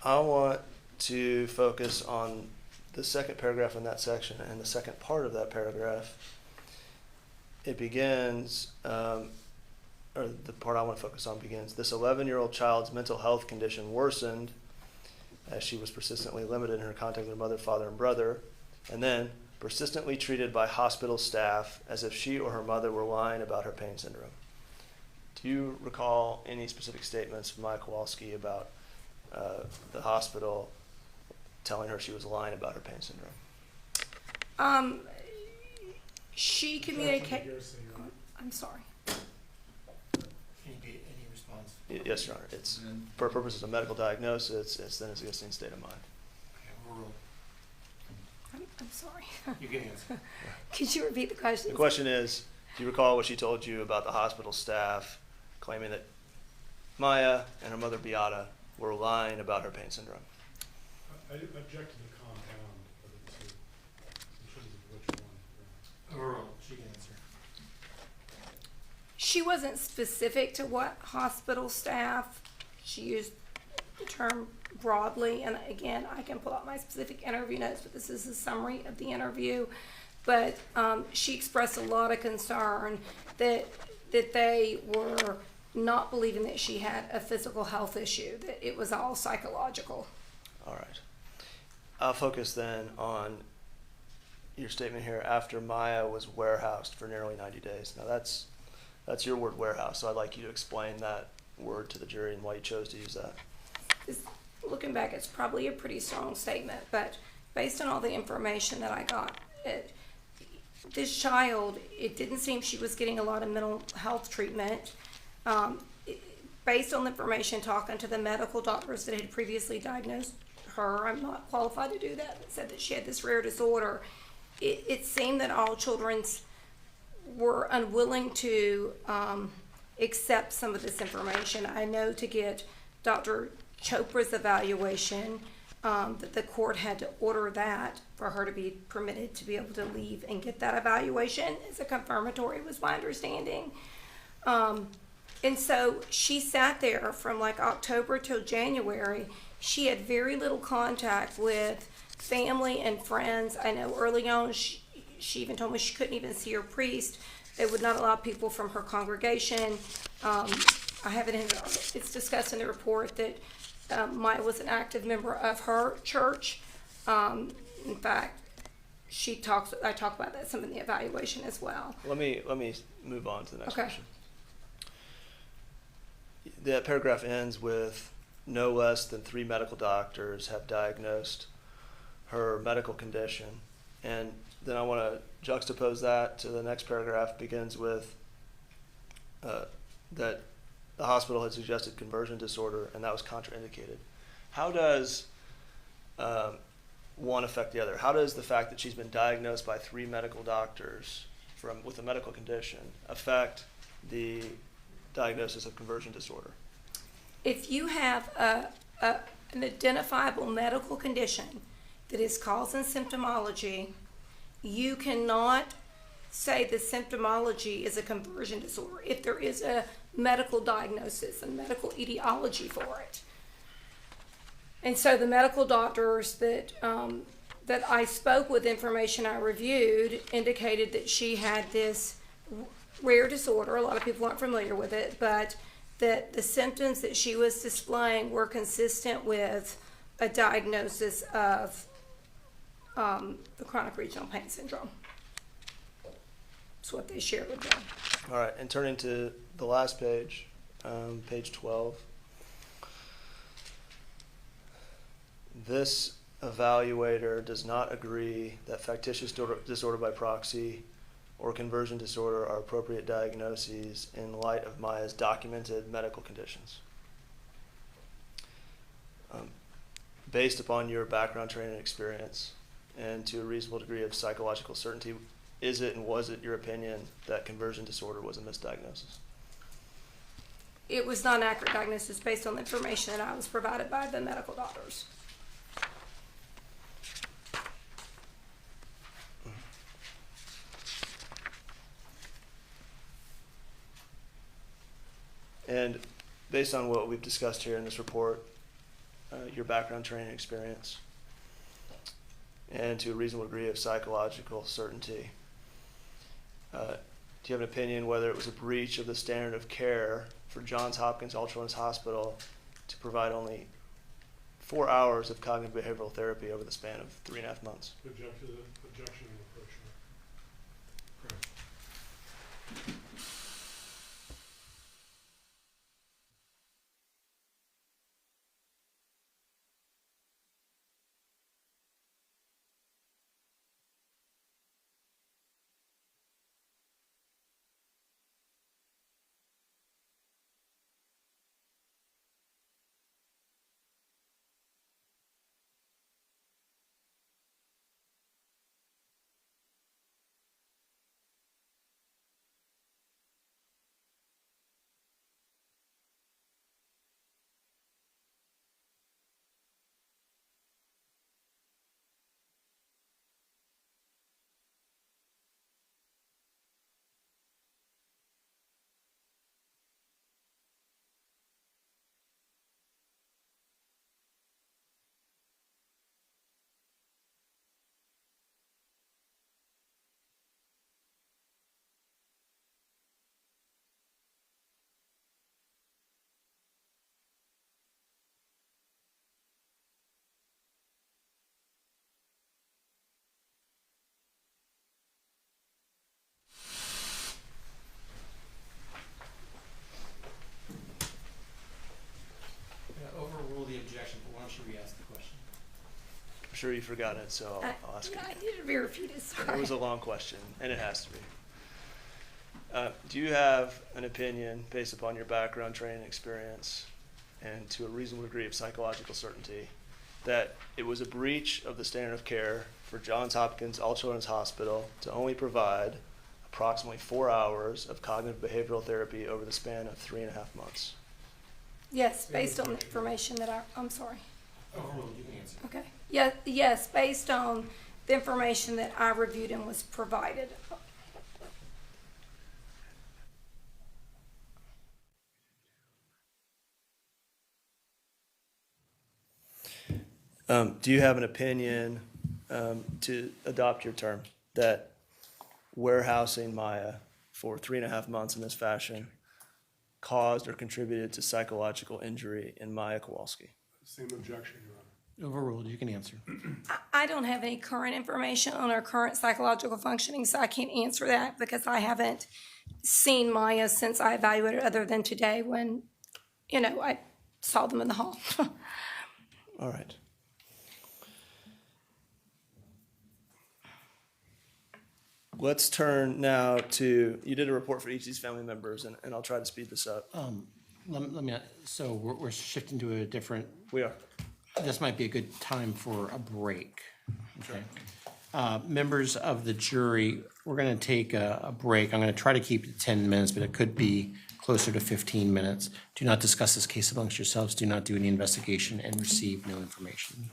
I want to focus on the second paragraph in that section and the second part of that paragraph. It begins, or the part I want to focus on begins, this 11-year-old child's mental health condition worsened as she was persistently limited in her contact with her mother, father, and brother, and then persistently treated by hospital staff as if she or her mother were lying about her pain syndrome. Do you recall any specific statements from Maya Kowalski about the hospital telling her she was lying about her pain syndrome? She Judge, communicated. hearsay, Your Honor. I'm sorry. Any response? Yes, Your Honor. It's for purposes of medical diagnosis. It's then existing state of mind. Okay, overruled. I'm sorry. You can answer. Could you repeat the question? The question is, do you recall what she told you about the hospital staff claiming that Maya and her mother Beata were lying about her pain syndrome? I object to the compound of the two, in terms of which one. Overruled. She can answer. She wasn't specific to what hospital staff. She used the term broadly, and again, I can pull out my specific interview notes, but this is a summary of the interview. But she expressed a lot of concern that they were not believing that she had a physical health issue, that it was all psychological. All right. I'll focus then on your statement here after Maya was warehoused for nearly 90 days. Now that's your word, warehouse, so I'd like you to explain that word to the jury and why you chose to use that. Looking back, it's probably a pretty strong statement, but based on all the information that I got, this child, it didn't seem she was getting a lot of mental health treatment. based on the information talking to the medical doctors that had previously diagnosed her, I'm not qualified to do that, but said that she had this rare disorder, it seemed that all children's were unwilling to accept some of this information. I know to get Dr. Chopra's evaluation, that the court had to order that for her to be permitted to be able to leave and get that evaluation as a confirmatory, was my understanding. And so she sat there from like October till January. She had very little contact with family and friends. I know early on she even told me she couldn't even see her priest. They would not allow people from her congregation. I have it in, it's discussed in the report that Maya was an active member of her church. In fact, I talk about that some in the evaluation as well. Let me move on to the next Okay. question. That paragraph ends with no less than 3 medical doctors have diagnosed her medical condition. And then I want to juxtapose that to the next paragraph, begins with that the hospital had suggested conversion disorder and that was contraindicated. How does one affect the other? How does the fact that she's been diagnosed by 3 medical doctors with a medical condition affect the diagnosis of conversion disorder? If you have an identifiable medical condition that is cause and symptomology, you cannot say the symptomology is a conversion disorder if there is a medical diagnosis and medical etiology for it. And so the medical doctors that I spoke with, information I reviewed, indicated that she had this rare disorder. A lot of people aren't familiar with it, but that the symptoms that she was displaying were consistent with a diagnosis of the chronic regional pain syndrome. That's what they shared with them. All right, and turning to the last page, page 12. This evaluator does not agree that factitious disorder by proxy or conversion disorder are appropriate diagnoses in light of Maya's documented medical conditions. Based upon your background, training, and experience, and to a reasonable degree of psychological certainty, is it and was it your opinion that conversion disorder was a misdiagnosis? It was not an accurate diagnosis based on the information that I was provided by the medical doctors. And based on what we've discussed here in this report, your background, training, experience, and to a reasonable degree of psychological certainty, do you have an opinion whether it was a breach of the standard of care for Johns Hopkins All Children's Hospital to provide only 4 hours of cognitive behavioral therapy over the span of 3.5 months? Objection and approach. Correct. Overrule the objection, but why don't you re-ask the question? I'm sure you forgot it, so I'll ask it I again. did it very few days. It was a long question, and it has to be. Do you have an opinion based upon your background, training, experience, and to a reasonable degree of psychological certainty that it was a breach of the standard of care for Johns Hopkins All Children's Hospital to only provide approximately 4 hours of cognitive behavioral therapy over the span of 3.5 months? Yes, based on the information that I'm sorry. Overruled, you can answer. Okay. Yeah, yes, based on the information that I reviewed and was provided. Do you have an opinion, to adopt your term, that warehousing Maya for 3.5 months in this fashion caused or contributed to psychological injury in Maya Kowalski? Same objection, Your Honor. Overruled, you can answer. I don't have any current information on her current psychological functioning, so I can't answer that because I haven't seen Maya since I evaluated her, other than today when, I saw them in the hall. All right. Let's turn now to, you did a report for each of these family members, and I'll try to speed this up. Let me, so we're shifting to a different, We are. this might be a good time for a break. Okay. Members of the jury, we're going to take a break. I'm going to try to keep it 10 minutes, but it could be closer to 15 minutes. Do not discuss this case amongst yourselves. Do not do any investigation and receive no information.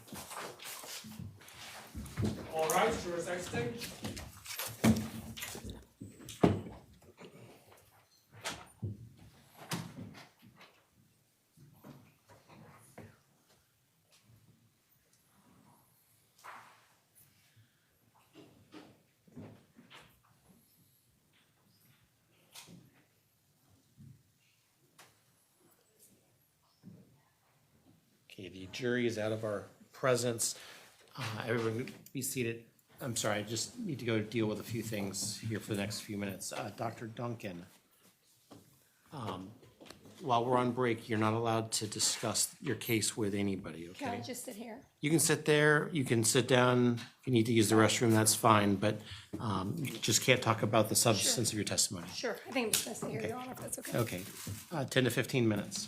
All right, jurors exiting. Okay, the jury is out of our presence. Everyone be seated. I'm sorry, I just need to go deal with a few things here for the next few minutes. Dr. Duncan, while we're on break, you're not allowed to discuss your case with anybody, Can I okay? just sit here? You can sit there, you can sit down. If you need to use the restroom, that's fine, but you just can't talk about the substance of your testimony. Sure. I think I'm just going to sit here, Your Honor, if that's okay. Okay, 10 to 15 minutes.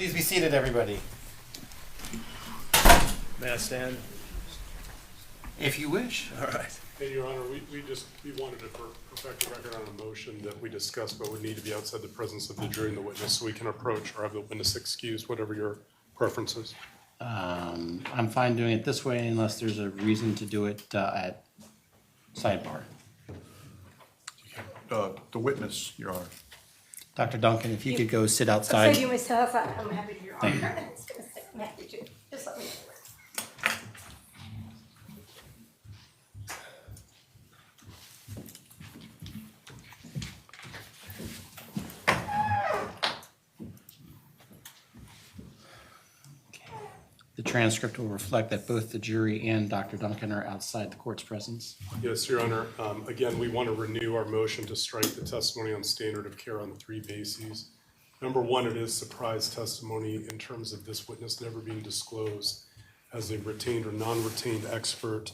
Please be seated, everybody. May I stand? If you wish. All right. And Your Honor, we wanted to perfect the record on a motion that we discussed, but would need to be outside the presence of the jury and the witness, so we can approach or have the witness excused, whatever your preference is. I'm fine doing it this way unless there's a reason to do it at sidebar. The witness, Your Honor. Dr. Duncan, if you could go sit So outside. you must tell us, I'm happy to, Your Thank you. Honor. I'm happy to. Just let me know. The transcript will reflect that both the jury and Dr. Duncan are outside the court's presence. Yes, Your Honor. Again, we want to renew our motion to strike the testimony on standard of care on 3 bases. Number one, it is surprise testimony in terms of this witness never being disclosed as a retained or non-retained expert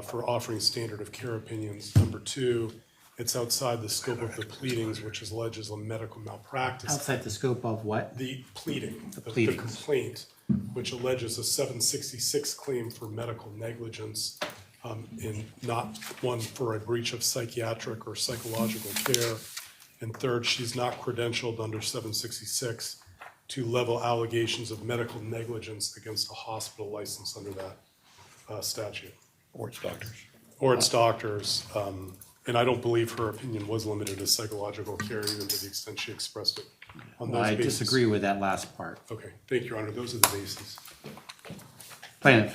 for offering standard of care opinions. Number two, it's outside the scope of the pleadings, which is alleged as a medical malpractice. Outside the scope of what? The pleading, the pleadings. complaint, which alleges a 766 claim for medical negligence, and not one for a breach of psychiatric or psychological care. And third, she's not credentialed under 766 to level allegations of medical negligence against a hospital licensed under that statute. Or its doctors. Or its doctors. And I don't believe her opinion was limited to psychological care, even to the extent she expressed it on those Well, I bases. disagree with that last part. Okay, thank you, Your Honor. Those are the bases. Plaintiff.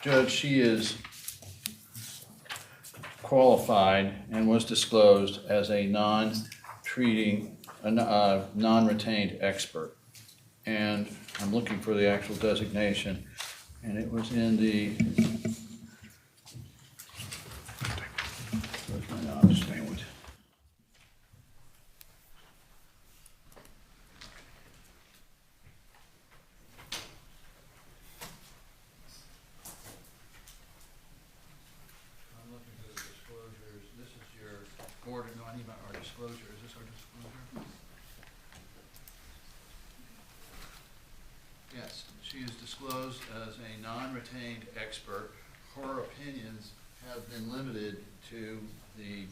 Judge, she is qualified and was disclosed as a non-retained expert. And I'm looking for the actual designation, and it was in the, where's my notes? I'm looking for the disclosures. This is your order. No, I need our disclosure. Is this our disclosure? Yes, she is disclosed as a non-retained expert. Her opinions have been limited to the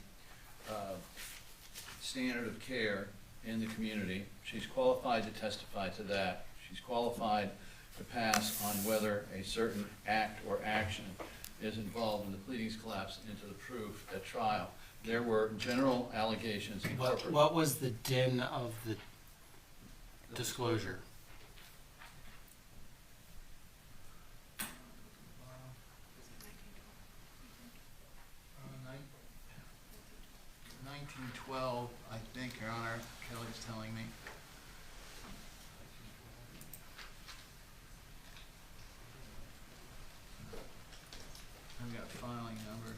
standard of care in the community. She's qualified to testify to that. She's qualified to pass on whether a certain act or action is involved in the pleadings collapse into the proof at trial. There were general allegations incorporated. What was the din of the disclosure? 1912, I think, Your Honor, Kelly's telling me. I've got filing number.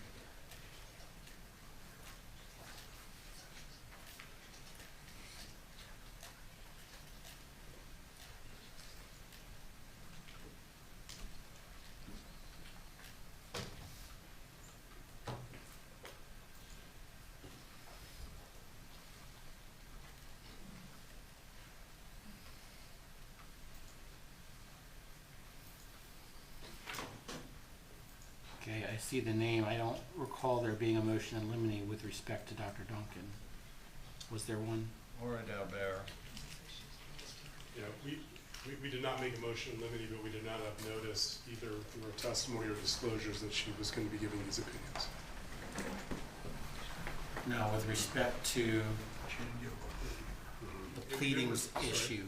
Okay, I see the name. I don't recall there being a motion in limine with respect to Dr. Duncan. Was there one? Ora Dalbert. Yeah, we did not make a motion in limine, but we did not have notice either through her testimony or disclosures that she was going to be giving these opinions. No, with respect to the pleadings issue.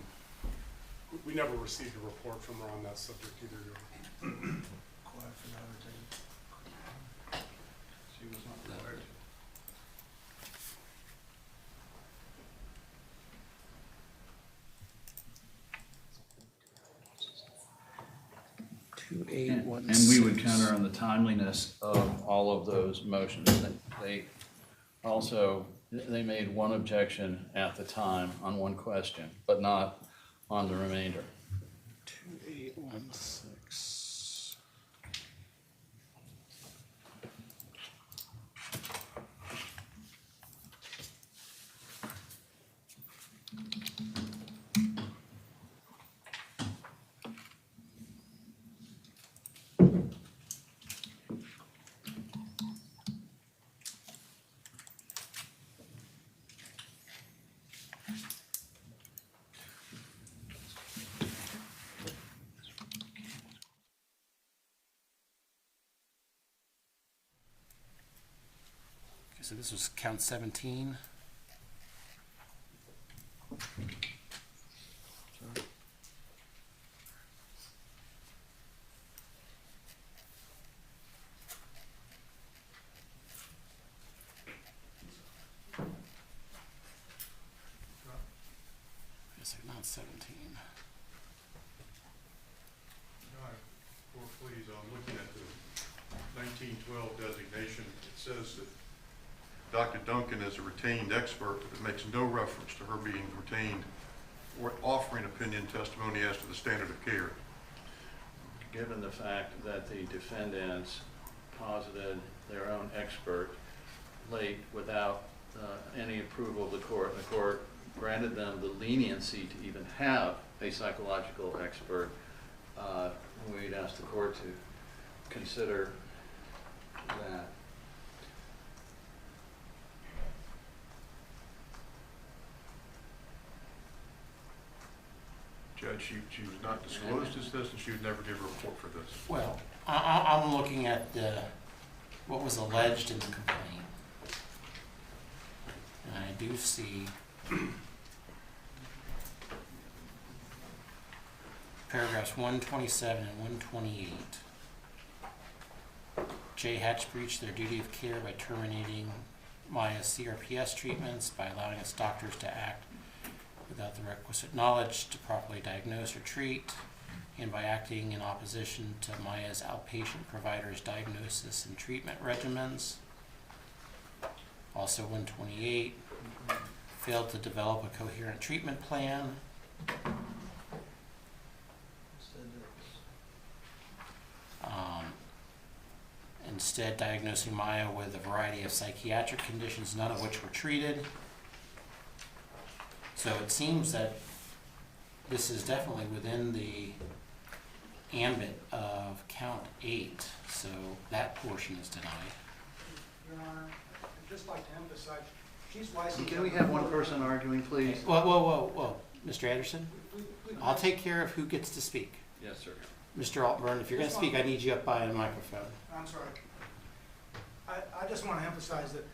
We never received a report from her on that subject either. Your Honor. She was not required. And we would counter on the timeliness of all of those motions. They also, they made one objection at the time on one question, but not on the remainder. 2816. so this was count 17. Yes, not 17. Or please, I'm looking at the 1912 designation. It says that Dr. Duncan is a retained expert, but it makes no reference to her being retained or offering opinion testimony as to the standard of care. Given the fact that the defendants posited their own expert late without any approval of the court, and the court granted them the leniency to even have a psychological expert, we'd ask the court to consider that. Judge, she was not disclosed as this, and she would never give a report for this. Well, I'm looking at what was alleged in the complaint. And I do see paragraphs 127 and 128. J. Hatch breached their duty of care by terminating Maya's CRPS treatments, by allowing its doctors to act without the requisite knowledge to properly diagnose or treat, and by acting in opposition to Maya's outpatient provider's diagnosis and treatment regimens. Also 128, failed to develop a coherent treatment plan. Instead diagnosing Maya with a variety of psychiatric conditions, none of which were treated. So it seems that this is definitely within the ambit of count 8, so that portion is denied. Your Honor, I'd just like to emphasize, she's licensed. Can we have one person arguing, please? Whoa, Mr. Anderson, I'll take care of who gets to speak. Yes, sir. Mr. Altburn, if you're gonna speak, I need you up by a microphone. I'm sorry. I just want to emphasize that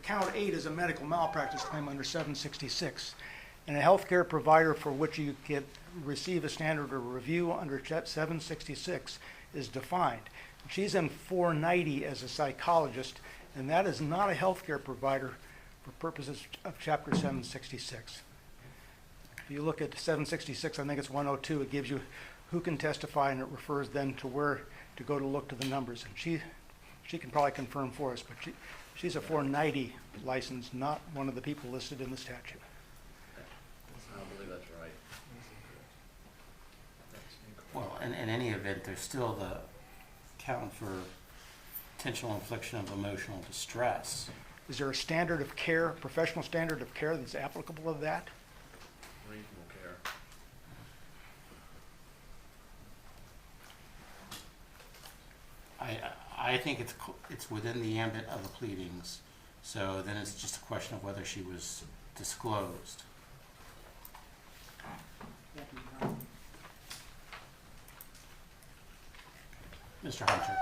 count 8 is a medical malpractice claim under 766. And a healthcare provider for which you receive a standard of review under 766 is defined. She's in 490 as a psychologist, and that is not a healthcare provider for purposes of Chapter 766. If you look at 766, I think it's 102, it gives you who can testify, and it refers then to where to go to look to the numbers. And she can probably confirm for us, but she's a 490 license, not one of the people listed in the statute. I don't believe that's right. Well, in any event, there's still the count for potential infliction of emotional distress. Is there a standard of care, professional standard of care that's applicable to that? Reasonable care. I think it's within the ambit of the pleadings, so then it's just a question of whether she was disclosed. Mr. Hunter.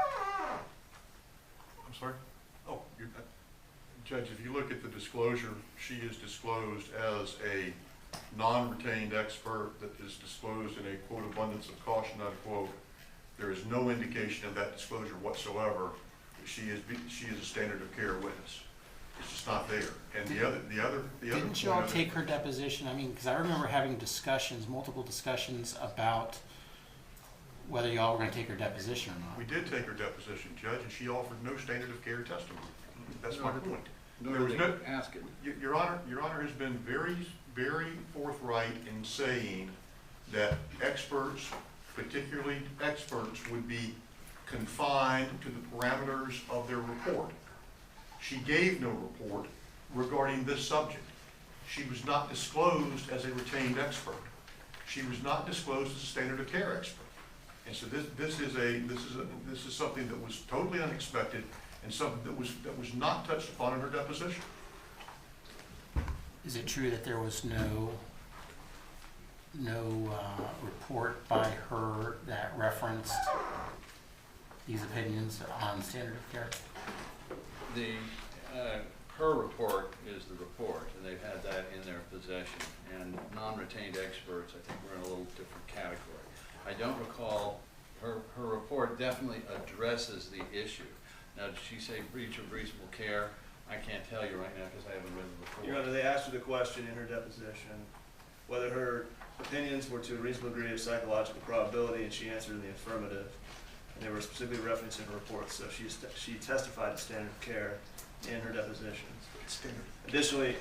I'm sorry? Oh, Judge, if you look at the disclosure, she is disclosed as a non-retained expert that is disclosed in a quote abundance of caution unquote. There is no indication of that disclosure whatsoever that she is a standard of care witness. It's just not there. And the other Didn't you all take her deposition? I mean, because I remember having multiple discussions about whether y'all were going to take her deposition or not. We did take her deposition, Judge, and she offered no standard of care testimony. That's my point. Nor did they ask it. Your Honor has been very, very forthright in saying that experts, particularly experts, would be confined to the parameters of their report. She gave no report regarding this subject. She was not disclosed as a retained expert. She was not disclosed as a standard of care expert. And so this is something that was totally unexpected and something that was not touched upon in her deposition. Is it true that there was no report by her that referenced these opinions on standard of care? The her report is the report, and they've had that in their possession. And non-retained experts, I think we're in a little different category. I don't recall, her report definitely addresses the issue. Now, did she say breach of reasonable care? I can't tell you right now because I haven't read the report. Your Honor, they asked her the question in her deposition, whether her opinions were to a reasonable degree of psychological probability, and she answered in the affirmative. And they were specifically referenced in her report, so she testified to standard of care in her deposition. Additionally,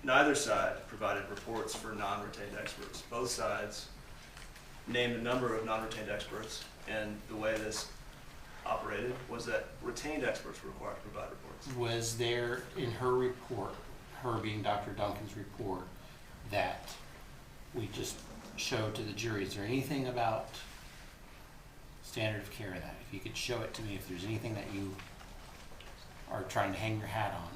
neither side provided reports for non-retained experts. Both sides named a number of non-retained experts, and the way this operated was that retained experts were required to provide reports. Was there in her report, her being Dr. Duncan's report, that we just showed to the jury, is there anything about standard of care in that? If you could show it to me, if there's anything that you are trying to hang your hat on.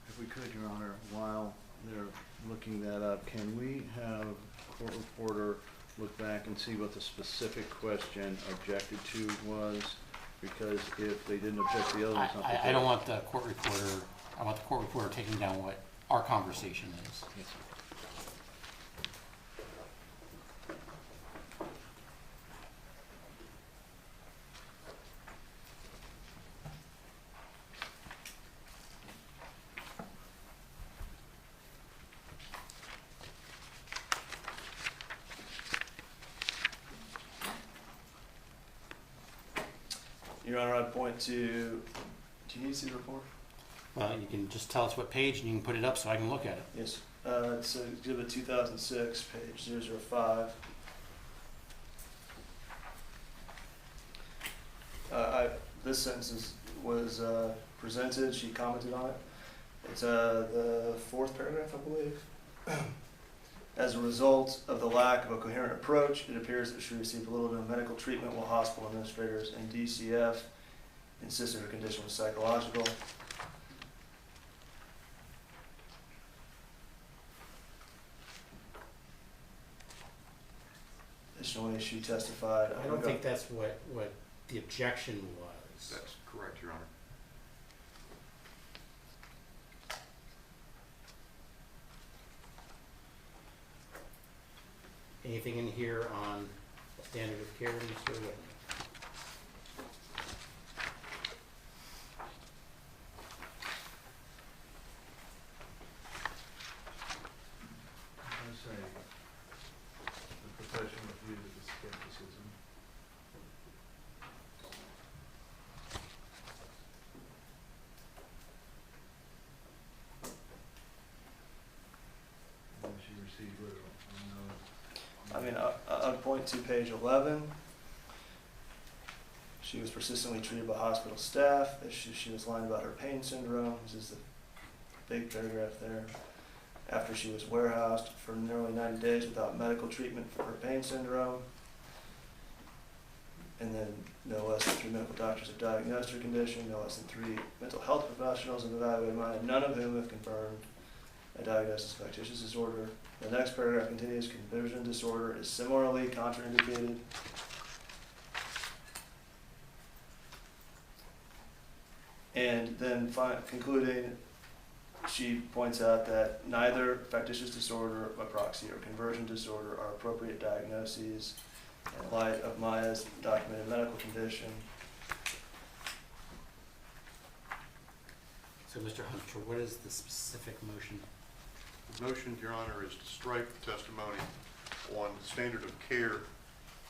If we could, Your Honor, while they're looking that up, can we have court reporter look back and see what the specific question objected to was? Because if they didn't object to the other one, something. I don't want the court reporter, I want the court reporter taking down what our conversation is. Yes, sir. Your Honor, I'd point to, do you need to see the report? Well, you can just tell us what page and you can put it up so I can look at it. Yes. So exhibit 2006, page 005. This sentence was presented, she commented on it. It's the fourth paragraph, I believe. As a result of the lack of a coherent approach, it appears that she received little to no medical treatment while hospital administrators and DCF insisted her condition was psychological. Additionally, she testified. I don't think that's what the objection was. That's correct, Your Honor. Anything in here on standard of care, Mr. Whitney? I say the professional view of skepticism. And she received little, I mean, I'd point to page 11. She was persistently treated by hospital staff. She was lying about her pain syndrome. This is the big paragraph there. After she was warehoused for nearly 90 days without medical treatment for her pain syndrome. And then no less than 3 medical doctors have diagnosed her condition. No less than 3 mental health professionals have evaluated mine, none of whom have confirmed a diagnosis of factitious disorder. The next paragraph continues, conversion disorder is similarly contraindicated. And then concluding, she points out that neither factitious disorder by proxy or conversion disorder are appropriate diagnoses in light of Maya's documented medical condition. So, Mr. Hunter, what is the specific motion? The motion, Your Honor, is to strike the testimony on standard of care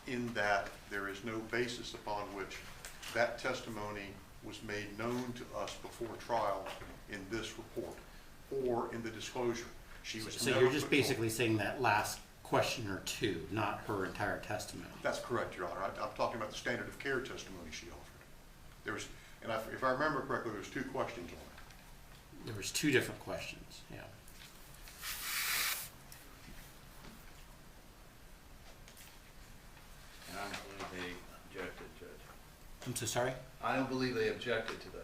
in that there is no basis upon which that testimony was made known to us before trial in this report or in the disclosure. She was So never you're just put forward. basically saying that last question or two, not her entire testimony? That's correct, Your Honor. I'm talking about the standard of care testimony she offered. There was, and if I remember correctly, there was 2 questions on it. There was 2 different questions, yeah. I'm so sorry? I don't believe they objected to those.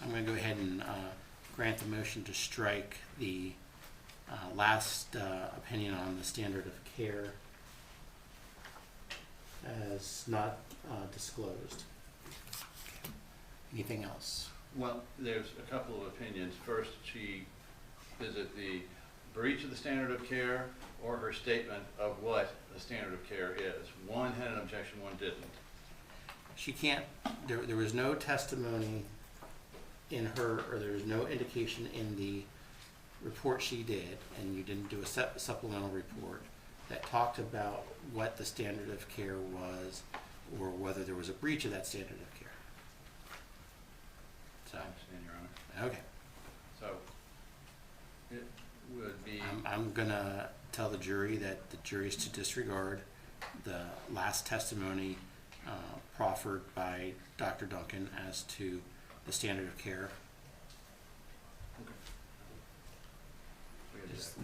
I'm going to go ahead and grant the motion to strike the last opinion on the standard of care as not disclosed. Anything else? Well, there's a couple of opinions. First, is it the breach of the standard of care or her statement of what the standard of care is? One had an objection, one didn't. She can't, there was no testimony in her, or there was no indication in the report she did, and you didn't do a supplemental report that talked about what the standard of care was or whether there was a breach of that standard of care. So, I understand, Your Honor. okay. So, it would be, I'm gonna tell the jury that the jury is to disregard the last testimony proffered by Dr. Duncan as to the standard of care. we object.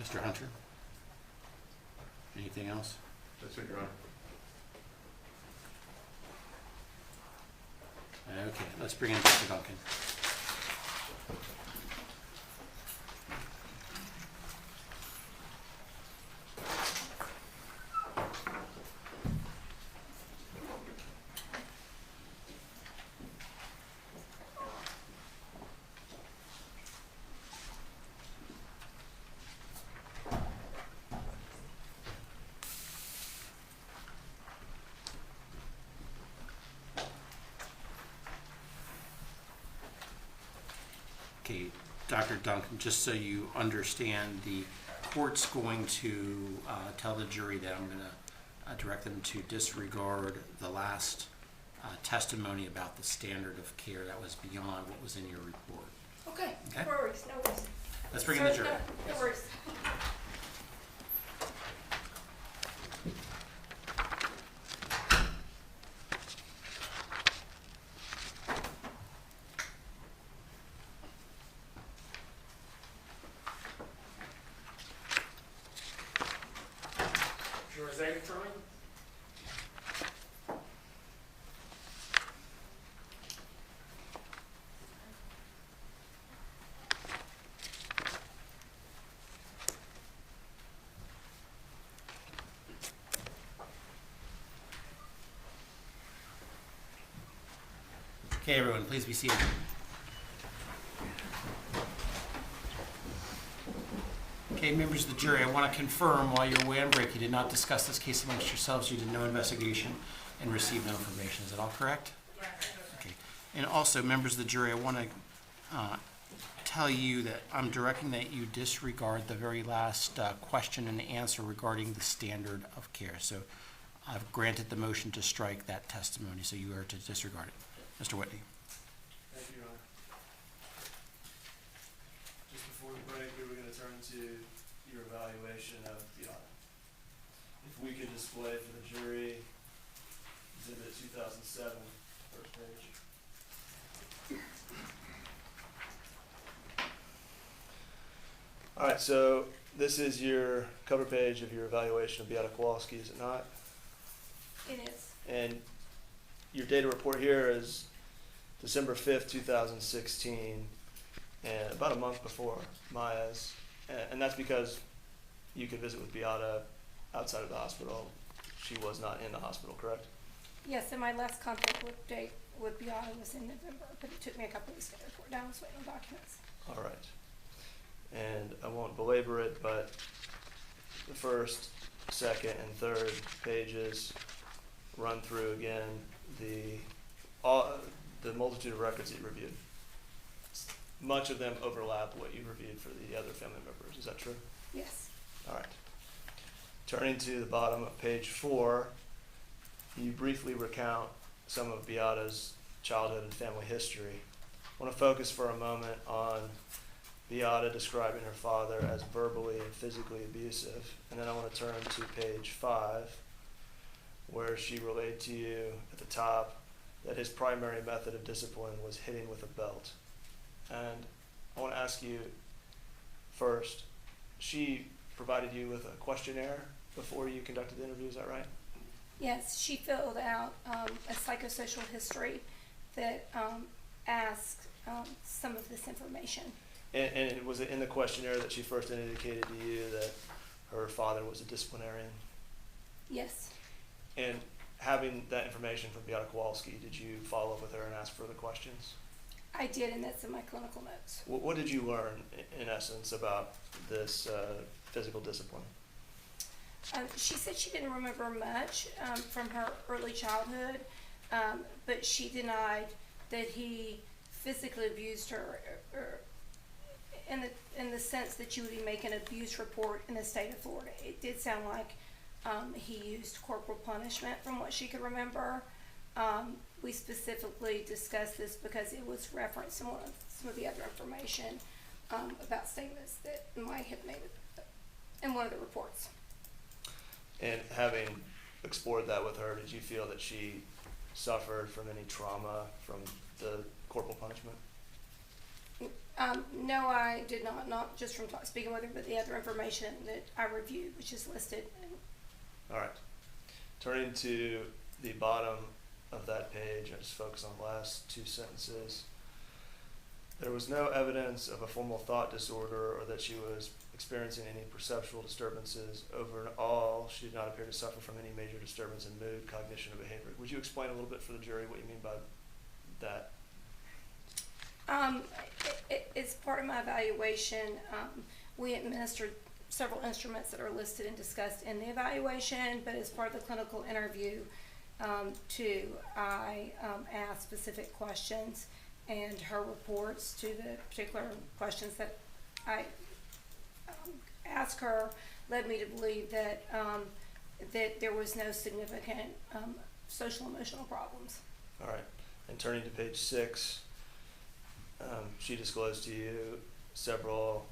Mr. Hunter? Anything else? That's it, Your Honor. Okay, let's bring in Dr. Duncan. Okay, Dr. Duncan, just so you understand, the court's going to tell the jury that I'm going to direct them to disregard the last testimony about the standard of care that was beyond what was in your report. Okay, Okay. no worries, no worries. Let's bring in the Sir, jury. No worries. Okay, everyone, please be seated. Okay, members of the jury, I want to confirm while you're away on break, you did not discuss this case amongst yourselves, you did no investigation and received no information. Is that all correct? Okay. And also, members of the jury, I want to tell you that I'm directing that you disregard the very last question and answer regarding the standard of care. So I've granted the motion to strike that testimony, so you are to disregard it. Mr. Whitney. Thank you, Your Honor. Just before the break, we were going to turn to your evaluation of the audit. If we could display for the jury Exhibit 2007, first page. All right, so this is your cover page of your evaluation of Beata Kowalski, is it not? It is. And your data report here is December 5th, 2016, and about a month before Maya's. And that's because you could visit with Beata outside of the hospital. She was not in the hospital, correct? Yes, and my last contact date with Beata was in November, but it took me a couple weeks to get the report down. I was waiting on documents. All right. And I won't belabor it, but the first, second, and third pages run through again the multitude of records that you reviewed. Much of them overlap what you reviewed for the other family members. Is that true? Yes. All right. Turning to the bottom of page 4, you briefly recount some of Beata's childhood and family history. I want to focus for a moment on Beata describing her father as verbally and physically abusive. And then I want to turn to page 5, where she relayed to you at the top that his primary method of discipline was hitting with a belt. And I want to ask you first, she provided you with a questionnaire before you conducted the interview, is that right? Yes, she filled out a psychosocial history that asked some of this information. And was it in the questionnaire that she first indicated to you that her father was a disciplinarian? Yes. And having that information from Beata Kowalski, did you follow up with her and ask further questions? I did, and that's in my clinical notes. What did you learn, in essence, about this physical discipline? She said she didn't remember much from her early childhood, but she denied that he physically abused her, or in the sense that you would be making an abuse report in the state of Florida. It did sound like he used corporal punishment from what she could remember. We specifically discussed this because it was referenced in some of the other information about statements that might have made it in one of the reports. And having explored that with her, did you feel that she suffered from any trauma from the corporal punishment? No, I did not just from speaking with her, but the other information that I reviewed, which is listed. All right. Turning to the bottom of that page, I just focus on the last two sentences. There was no evidence of a formal thought disorder or that she was experiencing any perceptual disturbances. Overall, she did not appear to suffer from any major disturbance in mood, cognition, or behavior. Would you explain a little bit for the jury what you mean by that? It's part of my evaluation. We administered several instruments that are listed and discussed in the evaluation, but as part of the clinical interview, too, I asked specific questions, and her reports to the particular questions that I asked her led me to believe that that there was no significant social emotional problems. All right. And turning to page 6, she disclosed to you several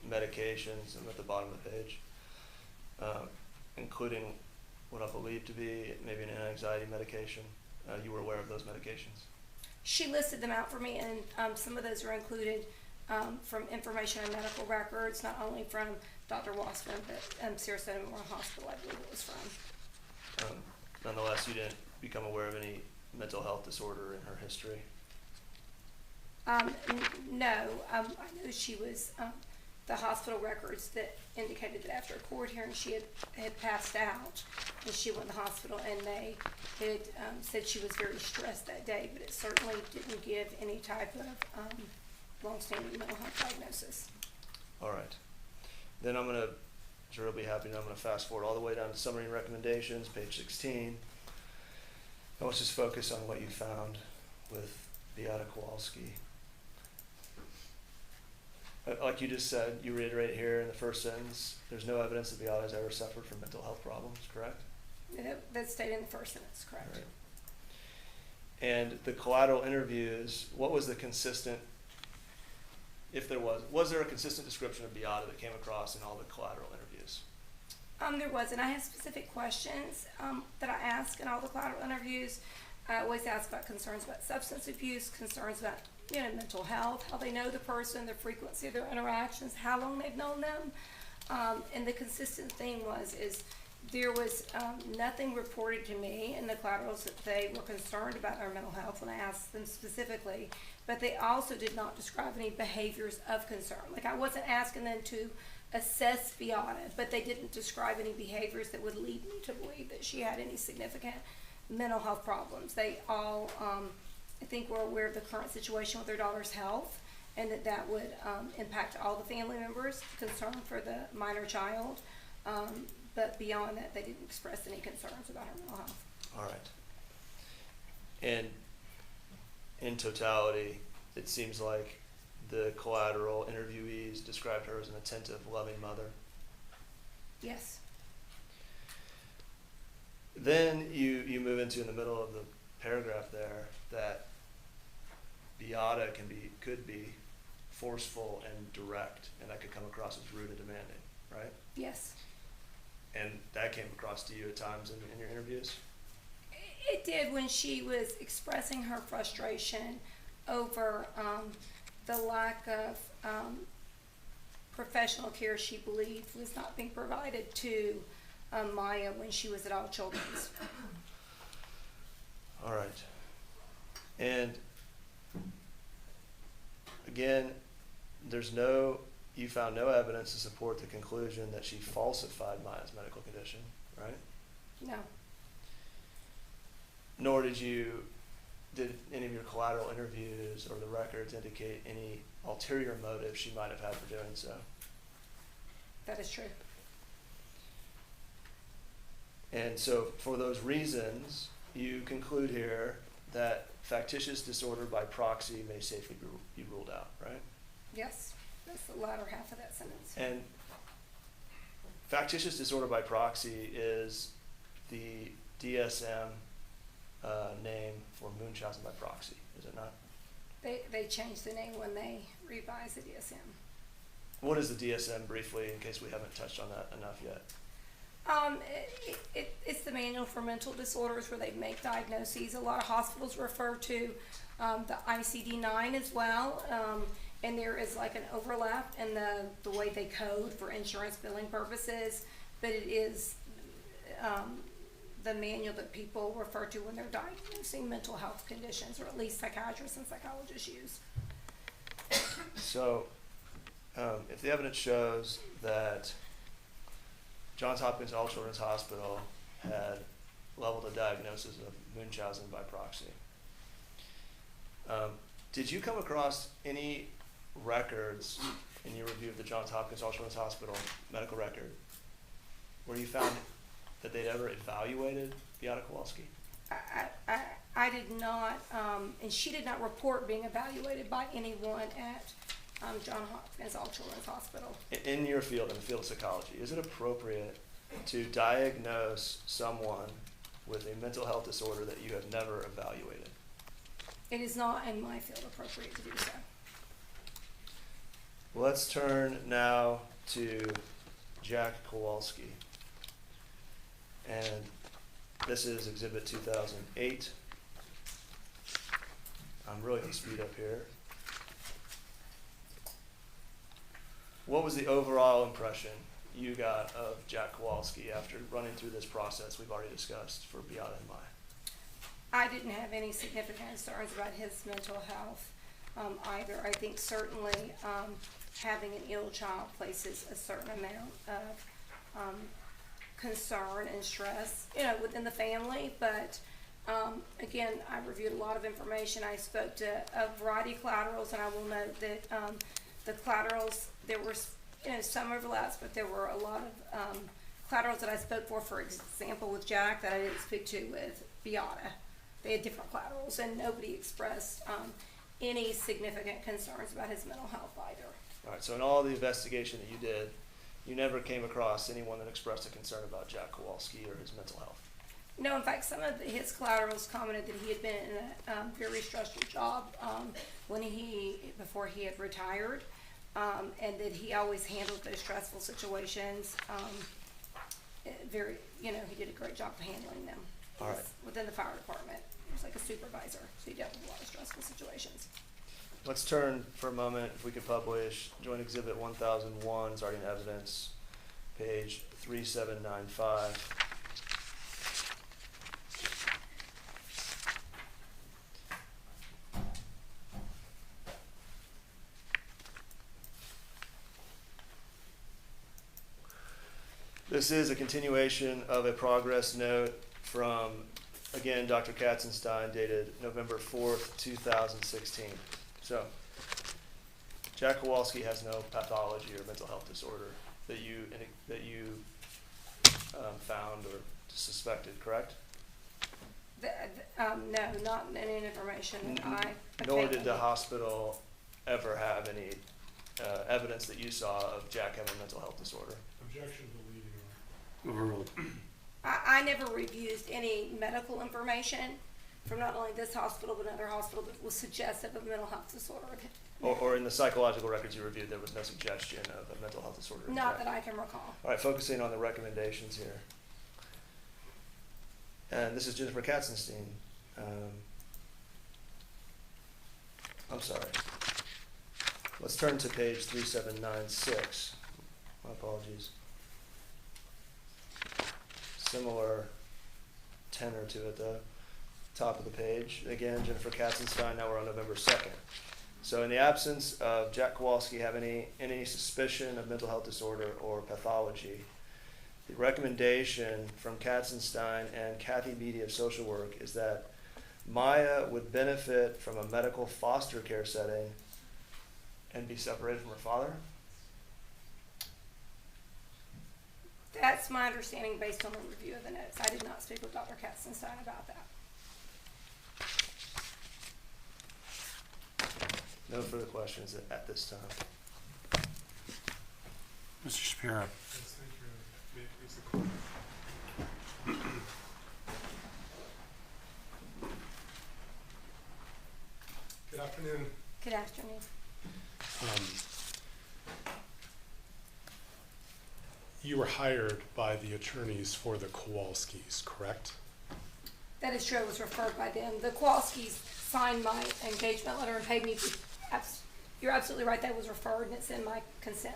medications, and at the bottom of the page, including what I believe to be maybe an anxiety medication. You were aware of those medications? She listed them out for me, and some of those are included from information and medical records, not only from Dr. Wasserman, but Sarasota Memorial Hospital, I believe it was from. Nonetheless, you didn't become aware of any mental health disorder in her history? No, I know she was, the hospital records that indicated that after a court hearing, she had passed out, and she went to the hospital, and they had said she was very stressed that day, but it certainly didn't give any type of longstanding mental health diagnosis. All right. Then I'm going to, sure you'll be happy, and I'm going to fast forward all the way down to summary and recommendations, page 16. And let's just focus on what you found with Beata Kowalski. Like you just said, you reiterate here in the first sentence, there's no evidence that Beata has ever suffered from mental health problems, correct? That's stated in the first sentence, correct. Right. And the collateral interviews, what was the consistent, if there was there a consistent description of Beata that came across in all the collateral interviews? There was, and I had specific questions that I asked in all the collateral interviews. I always ask about concerns about substance abuse, concerns about mental health, how they know the person, the frequency of their interactions, how long they've known them. And the consistent thing is there was nothing reported to me in the collaterals that they were concerned about our mental health when I asked them specifically, but they also did not describe any behaviors of concern. Like, I wasn't asking them to assess Beata, but they didn't describe any behaviors that would lead me to believe that she had any significant mental health problems. They all, I think, were aware of the current situation with their daughter's health, and that would impact all the family members, concern for the minor child. But beyond that, they didn't express any concerns about her mental health. All right. And in totality, it seems like the collateral interviewees described her as an attentive, loving mother. Yes. Then you move into, in the middle of the paragraph there, that Beata could be forceful and direct, and that could come across as rude and demanding, right? Yes. And that came across to you at times in your interviews? It did when she was expressing her frustration over the lack of professional care she believed was not being provided to Maya when she was at All Children's. All right. And again, you found no evidence to support the conclusion that she falsified Maya's medical condition, right? No, Nor did any of your collateral interviews or the records indicate any ulterior motive she might have had for doing so. that is true. And so for those reasons, you conclude here that factitious disorder by proxy may safely be ruled out, right? Yes, that's the latter half of that sentence. And factitious disorder by proxy is the DSM name for Munchausen by proxy, is it not? They changed the name when they revised the DSM. What is the DSM briefly, in case we haven't touched on that enough yet? It's the manual for mental disorders where they make diagnoses. A lot of hospitals refer to the ICD-9 as well, and there is like an overlap in the way they code for insurance billing purposes, but it is the manual that people refer to when they're diagnosing mental health conditions, or at least psychiatrists and psychologists use. So, if the evidence shows that Johns Hopkins All Children's Hospital had leveled a diagnosis of Munchausen by proxy, did you come across any records in your review of the Johns Hopkins All Children's Hospital medical record where you found that they'd ever evaluated Beata Kowalski? I did not, and she did not report being evaluated by anyone at Johns Hopkins All Children's Hospital. In your field, in the field of psychology, is it appropriate to diagnose someone with a mental health disorder that you have never evaluated? It is not in my field appropriate to do so. Let's turn now to Jack Kowalski. And this is Exhibit 2008. I'm really going to speed up here. What was the overall impression you got of Jack Kowalski after running through this process we've already discussed for Beata and Maya? I didn't have any significant concerns about his mental health either. I think certainly having an ill child places a certain amount of concern and stress, within the family. But again, I reviewed a lot of information. I spoke to a variety of collaterals, and I will note that the collaterals, there were some overlaps, but there were a lot of collaterals that I spoke for example, with Jack, that I didn't speak to with Beata. They had different collaterals, and nobody expressed any significant concerns about his mental health either. All right, so in all the investigation that you did, you never came across anyone that expressed a concern about Jack Kowalski or his mental health? No, in fact, some of his collaterals commented that he had been in a very stressful job before he had retired, and that he always handled those stressful situations he did a great job of handling them. All right. Within the fire department. He was like a supervisor, so he dealt with a lot of stressful situations. Let's turn for a moment, if we could publish Joint Exhibit 1001, Starting Evidence, page 3795. This is a continuation of a progress note from, again, Dr. Katzenstein, dated November 4th, 2016. So, Jack Kowalski has no pathology or mental health disorder that you found or suspected, correct? No, not any information that I obtained. Nor did the hospital ever have any evidence that you saw of Jack having a mental health disorder? Objection to leading. Overruled. I never reviewed any medical information from not only this hospital but another hospital that was suggestive of mental health disorder. Or in the psychological records you reviewed, there was no suggestion of a mental health disorder? in Not Jack? that I can recall. All right, focusing on the recommendations here. And this is Jennifer Katzenstein. I'm sorry. Let's turn to page 3796. My apologies. Similar tenor to at the top of the page. Again, Jennifer Katzenstein, now we're on November 2nd. So in the absence of Jack Kowalski having any suspicion of mental health disorder or pathology, the recommendation from Katzenstein and Kathy Beatty of social work is that Maya would benefit from a medical foster care setting and be separated from her father? That's my understanding based on the review of the notes. I did not speak with Dr. Katzenstein about that. No further questions at this time. Mr. Shapiro. Yes, thank you. May it please the court. Good afternoon. Good afternoon. You were hired by the attorneys for the Kowalskis, correct? That is true. I was referred by them. The Kowalskis signed my engagement letter and paid me. You're absolutely right. That was referred and it's in my consent.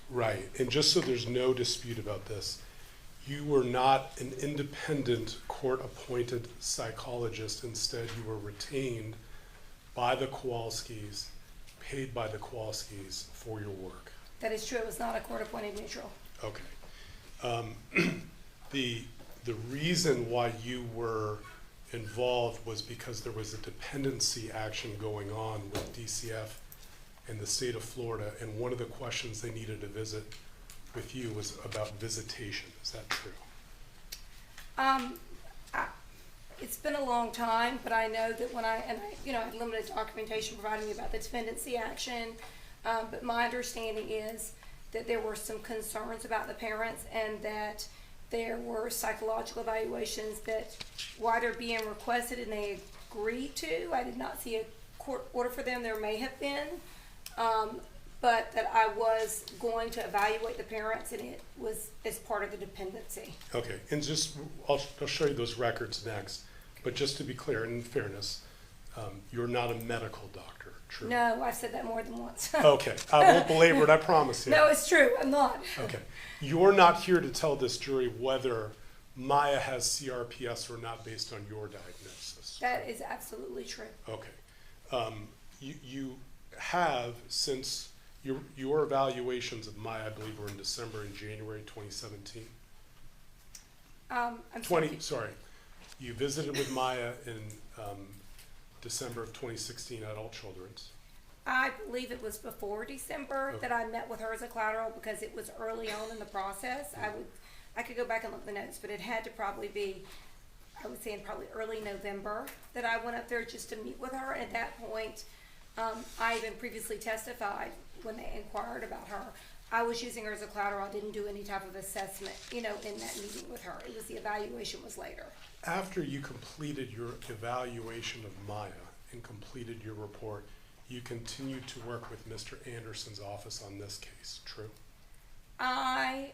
Right, and just so there's no dispute about this, you were not an independent court-appointed psychologist. Instead, you were retained by the Kowalskis, paid by the Kowalskis for your work. That is true. It was not a court-appointed neutral. Okay. The reason why you were involved was because there was a dependency action going on with DCF in the state of Florida, and one of the questions they needed to visit with you was about visitation. Is that true? It's been a long time, but I know that when I had limited documentation providing me about the dependency action, but my understanding is that there were some concerns about the parents and that there were psychological evaluations that while they're being requested and they agreed to, I did not see a court order for them. There may have been, but that I was going to evaluate the parents and it was as part of the dependency. Okay, and just, I'll show you those records next, but just to be clear, in fairness, you're not a medical doctor, true? No, I've said that more than once. Okay, I won't belabor it, I promise you. No, it's true. I'm not. Okay, you're not here to tell this jury whether Maya has CRPS or not based on your diagnosis. That is absolutely true. Okay. You have, since your evaluations of Maya, I believe, were in December and January 2017? You visited with Maya in December of 2016 Adult Children's. I believe it was before December that I met with her as a collateral because it was early on in the process. I could go back and look at the notes, but it had to probably be, I would say in probably early November that I went up there just to meet with her. At that point, I even previously testified when they inquired about her. I was using her as a collateral. I didn't do any type of assessment, in that meeting with her. It was the evaluation was later. After you completed your evaluation of Maya and completed your report, you continued to work with Mr. Anderson's office on this case, true? I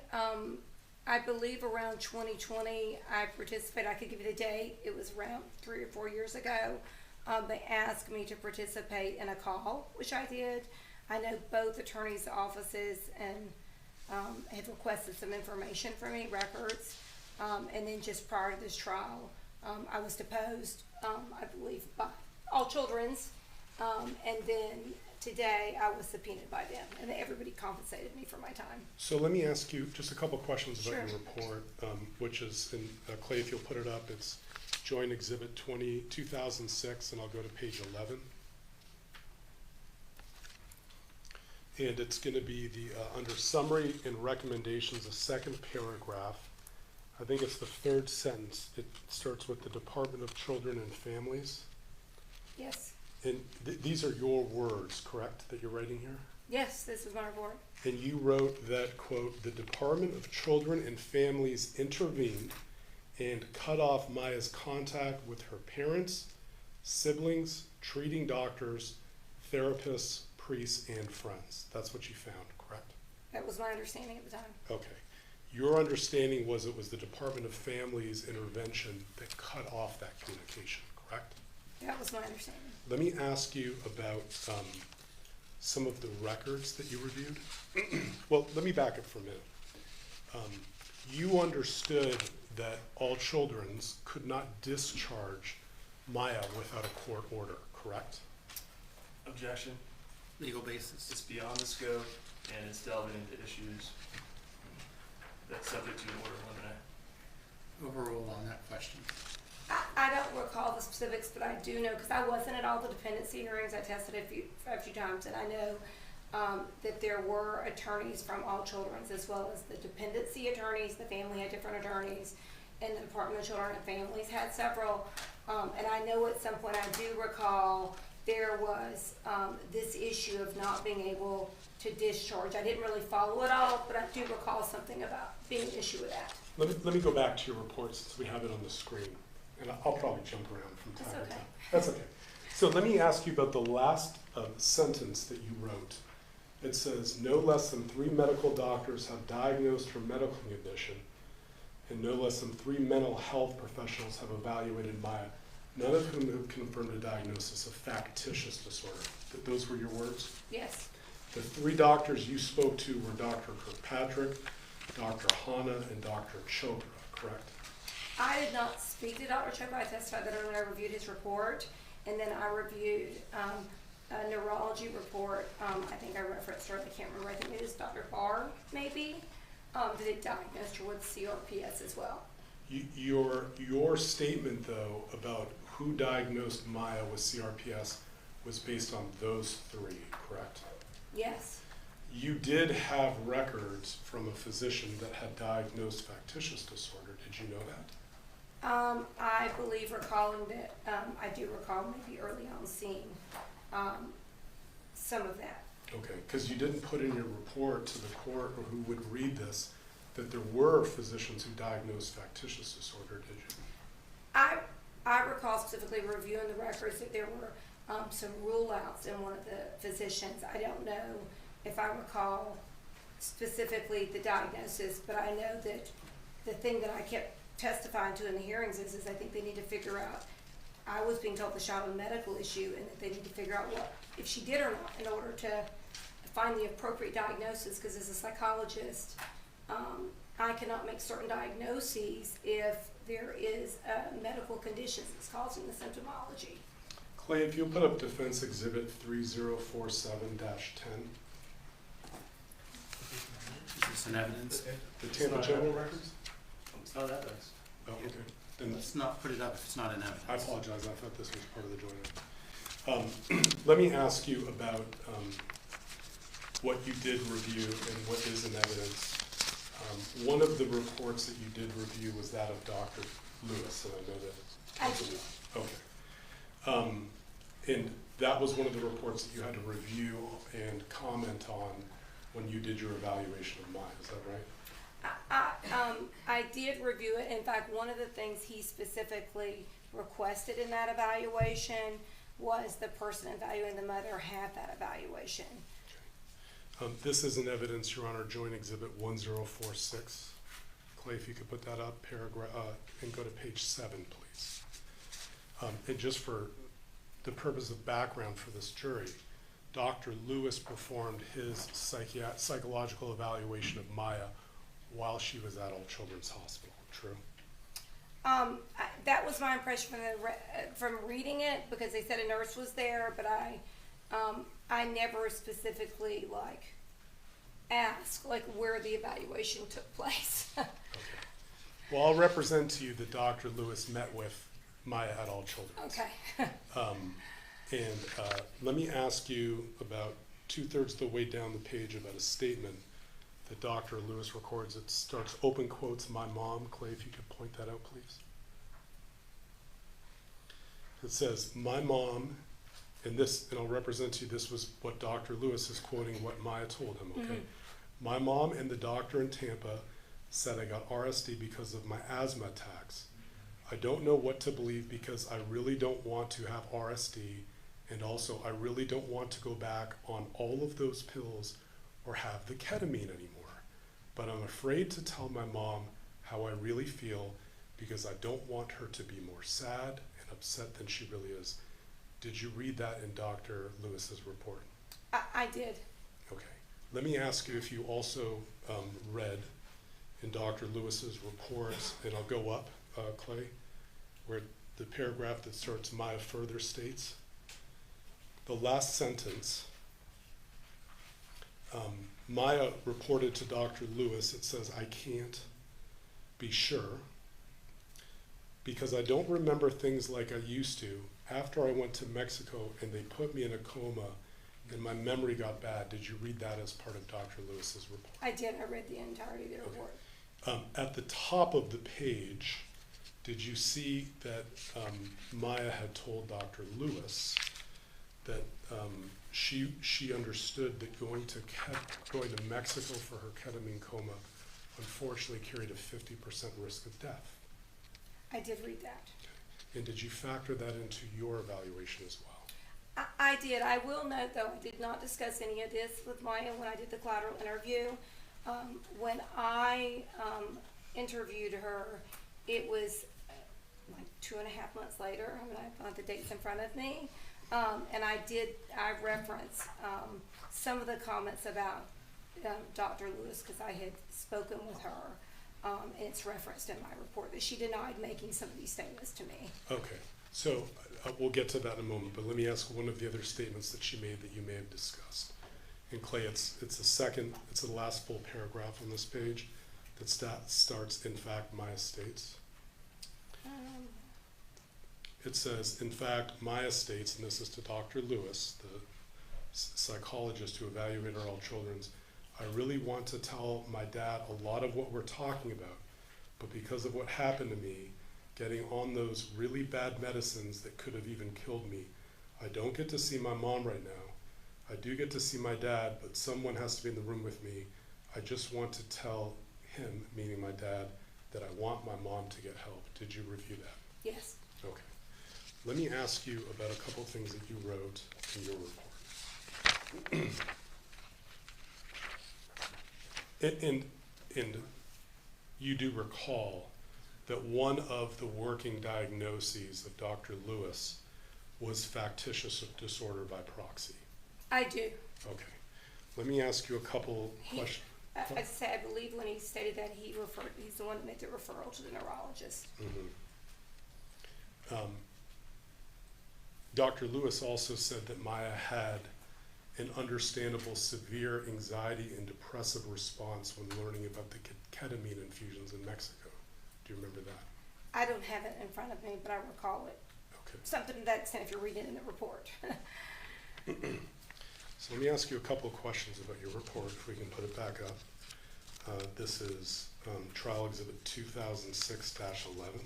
believe around 2020, I participated. I could give you the date. It was around 3 or 4 years ago. They asked me to participate in a call, which I did. I know both attorneys' offices and have requested some information from me, records. And then just prior to this trial, I was deposed, I believe, by All Children's. And then today I was subpoenaed by them, and everybody compensated me for my time. So let me ask you just a couple questions about Sure. your report, which is, in Clay, if you'll put it up, it's Joint Exhibit 2006, and I'll go to page 11. And it's going to be the under summary and recommendations, the second paragraph. I think it's the third sentence. It starts with the Department of Children and Families. Yes. And these are your words, correct, that you're writing here? Yes, this is my report. And you wrote that, quote, the Department of Children and Families intervened and cut off Maya's contact with her parents, siblings, treating doctors, therapists, priests, and friends. That's what you found, correct? That was my understanding at the time. Okay. Your understanding was it was the Department of Families intervention that cut off that communication, correct? That was my understanding. Let me ask you about some of the records that you reviewed? Well, let me back up for a minute. You understood that All Children's could not discharge Maya without a court order, correct? Objection. Legal basis. It's beyond the scope and it's delving into issues that's subject to an order of limine. Overruled on that question. I don't recall the specifics, but I do know, because I wasn't at all the dependency hearings, I tested a few times, and I know that there were attorneys from All Children's, as well as the dependency attorneys. The family had different attorneys, and the Department of Children and Families had several. And I know at some point, I do recall, there was this issue of not being able to discharge. I didn't really follow it all, but I do recall something about being an issue with that. Let me go back to your report since we have it on the screen. And I'll probably jump around from time That's to okay. time. That's okay. So let me ask you about the last sentence that you wrote. It says, no less than 3 medical doctors have diagnosed her medical condition, and no less than 3 mental health professionals have evaluated Maya, none of whom have confirmed a diagnosis of factitious disorder. Those were your words? Yes. The 3 doctors you spoke to were Dr. Kirkpatrick, Dr. Hanna, and Dr. Chopra, correct? I did not speak to Dr. Chopra. I testified that when I reviewed his report, and then I reviewed a neurology report. I think I referenced her. I can't remember. I think it is Dr. Barr, maybe, that had diagnosed her with CRPS as well. Your statement, though, about who diagnosed Maya with CRPS was based on those 3, correct? Yes. You did have records from a physician that had diagnosed factitious disorder. Did you know that? I believe recalling that, I do recall maybe early on seeing some of that. Okay, because you didn't put in your report to the court or who would read this that there were physicians who diagnosed factitious disorder, did you? I recall specifically reviewing the records that there were some rule outs in one of the physicians. I don't know if I recall specifically the diagnosis, but I know that the thing that I kept testifying to in the hearings is I think they need to figure out, I was being told the child had a medical issue and that they need to figure out what, if she did or not, in order to find the appropriate diagnosis, because as a psychologist, I cannot make certain diagnoses if there is a medical condition that's causing the symptomology. Clay, if you'll put up Defense Exhibit 3047-10. Is this an evidence? The Tampa General records? It's not evidence. Oh, okay. Then Let's not put it up if it's not an evidence. I apologize, I thought this was part of the joint. Let me ask you about what you did review and what is in evidence. One of the reports that you did review was that of Dr. Lewis, and I know that. I do. Okay. And that was one of the reports that you had to review and comment on when you did your evaluation of Maya, is that right? I did review it. In fact, one of the things he specifically requested in that evaluation was the person evaluating the mother have that evaluation. This is in evidence, Your Honor, Joint Exhibit 1046. Clay, if you could put that up, paragraph, and go to page 7, please. And just for the purpose of background for this jury, Dr. Lewis performed his psychological evaluation of Maya while she was at All Children's Hospital, true? That was my impression from reading it, because they said a nurse was there, but I never specifically asked where the evaluation took place. Okay. Well, I'll represent to you that Dr. Lewis met with Maya at All Children's. Okay. And let me ask you about 2/3 of the way down the page about a statement that Dr. Lewis records. It starts open quotes, my mom. Clay, if you could point that out, please. It says, my mom, and I'll represent to you, this was what Dr. Lewis is quoting what Maya told him, okay? Mm-hmm. My mom and the doctor in Tampa said I got RSD because of my asthma attacks. I don't know what to believe because I really don't want to have RSD, and also I really don't want to go back on all of those pills or have the ketamine anymore. But I'm afraid to tell my mom how I really feel because I don't want her to be more sad and upset than she really is. Did you read that in Dr. Lewis's report? I did. Okay. Let me ask you if you also read in Dr. Lewis's report, and I'll go up, Clay, where the paragraph that starts Maya further states, the last sentence, Maya reported to Dr. Lewis, it says, I can't be sure because I don't remember things like I used to. After I went to Mexico and they put me in a coma and my memory got bad, did you read that as part of Dr. Lewis's report? I did. I read the entirety of the report. At the top of the page, did you see that Maya had told Dr. Lewis that she understood that going to Mexico for her ketamine coma unfortunately carried a 50% risk of death? I did read that. And did you factor that into your evaluation as well? I did. I will note, though, I did not discuss any of this with Maya when I did the collateral interview. When I interviewed her, it was like 2.5 months later. I mean, I've got the dates in front of me. And I referenced some of the comments about Dr. Lewis because I had spoken with her. And it's referenced in my report that she denied making some of these statements to me. Okay, so we'll get to that in a moment, but let me ask one of the other statements that she made that you may have discussed. And Clay, it's the last full paragraph on this page that starts, in fact, Maya states. It says, in fact, Maya states, and this is to Dr. Lewis, the psychologist who evaluated all children's, I really want to tell my dad a lot of what we're talking about, but because of what happened to me, getting on those really bad medicines that could have even killed me, I don't get to see my mom right now. I do get to see my dad, but someone has to be in the room with me. I just want to tell him, meaning my dad, that I want my mom to get help. Did you review that? Yes. Okay. Let me ask you about a couple things that you wrote in your report. And you do recall that one of the working diagnoses of Dr. Lewis was factitious disorder by proxy. I do. Okay. Let me ask you a couple questions. I say, I believe when he stated that he's the one that made the referral to the neurologist. Dr. Lewis also said that Maya had an understandable severe anxiety and depressive response when learning about the ketamine infusions in Mexico. Do you remember that? I don't have it in front of me, but I recall it. Okay. Something to that extent if you're reading it in the report. So let me ask you a couple of questions about your report, if we can put it back up. This is Trial Exhibit 2006-11.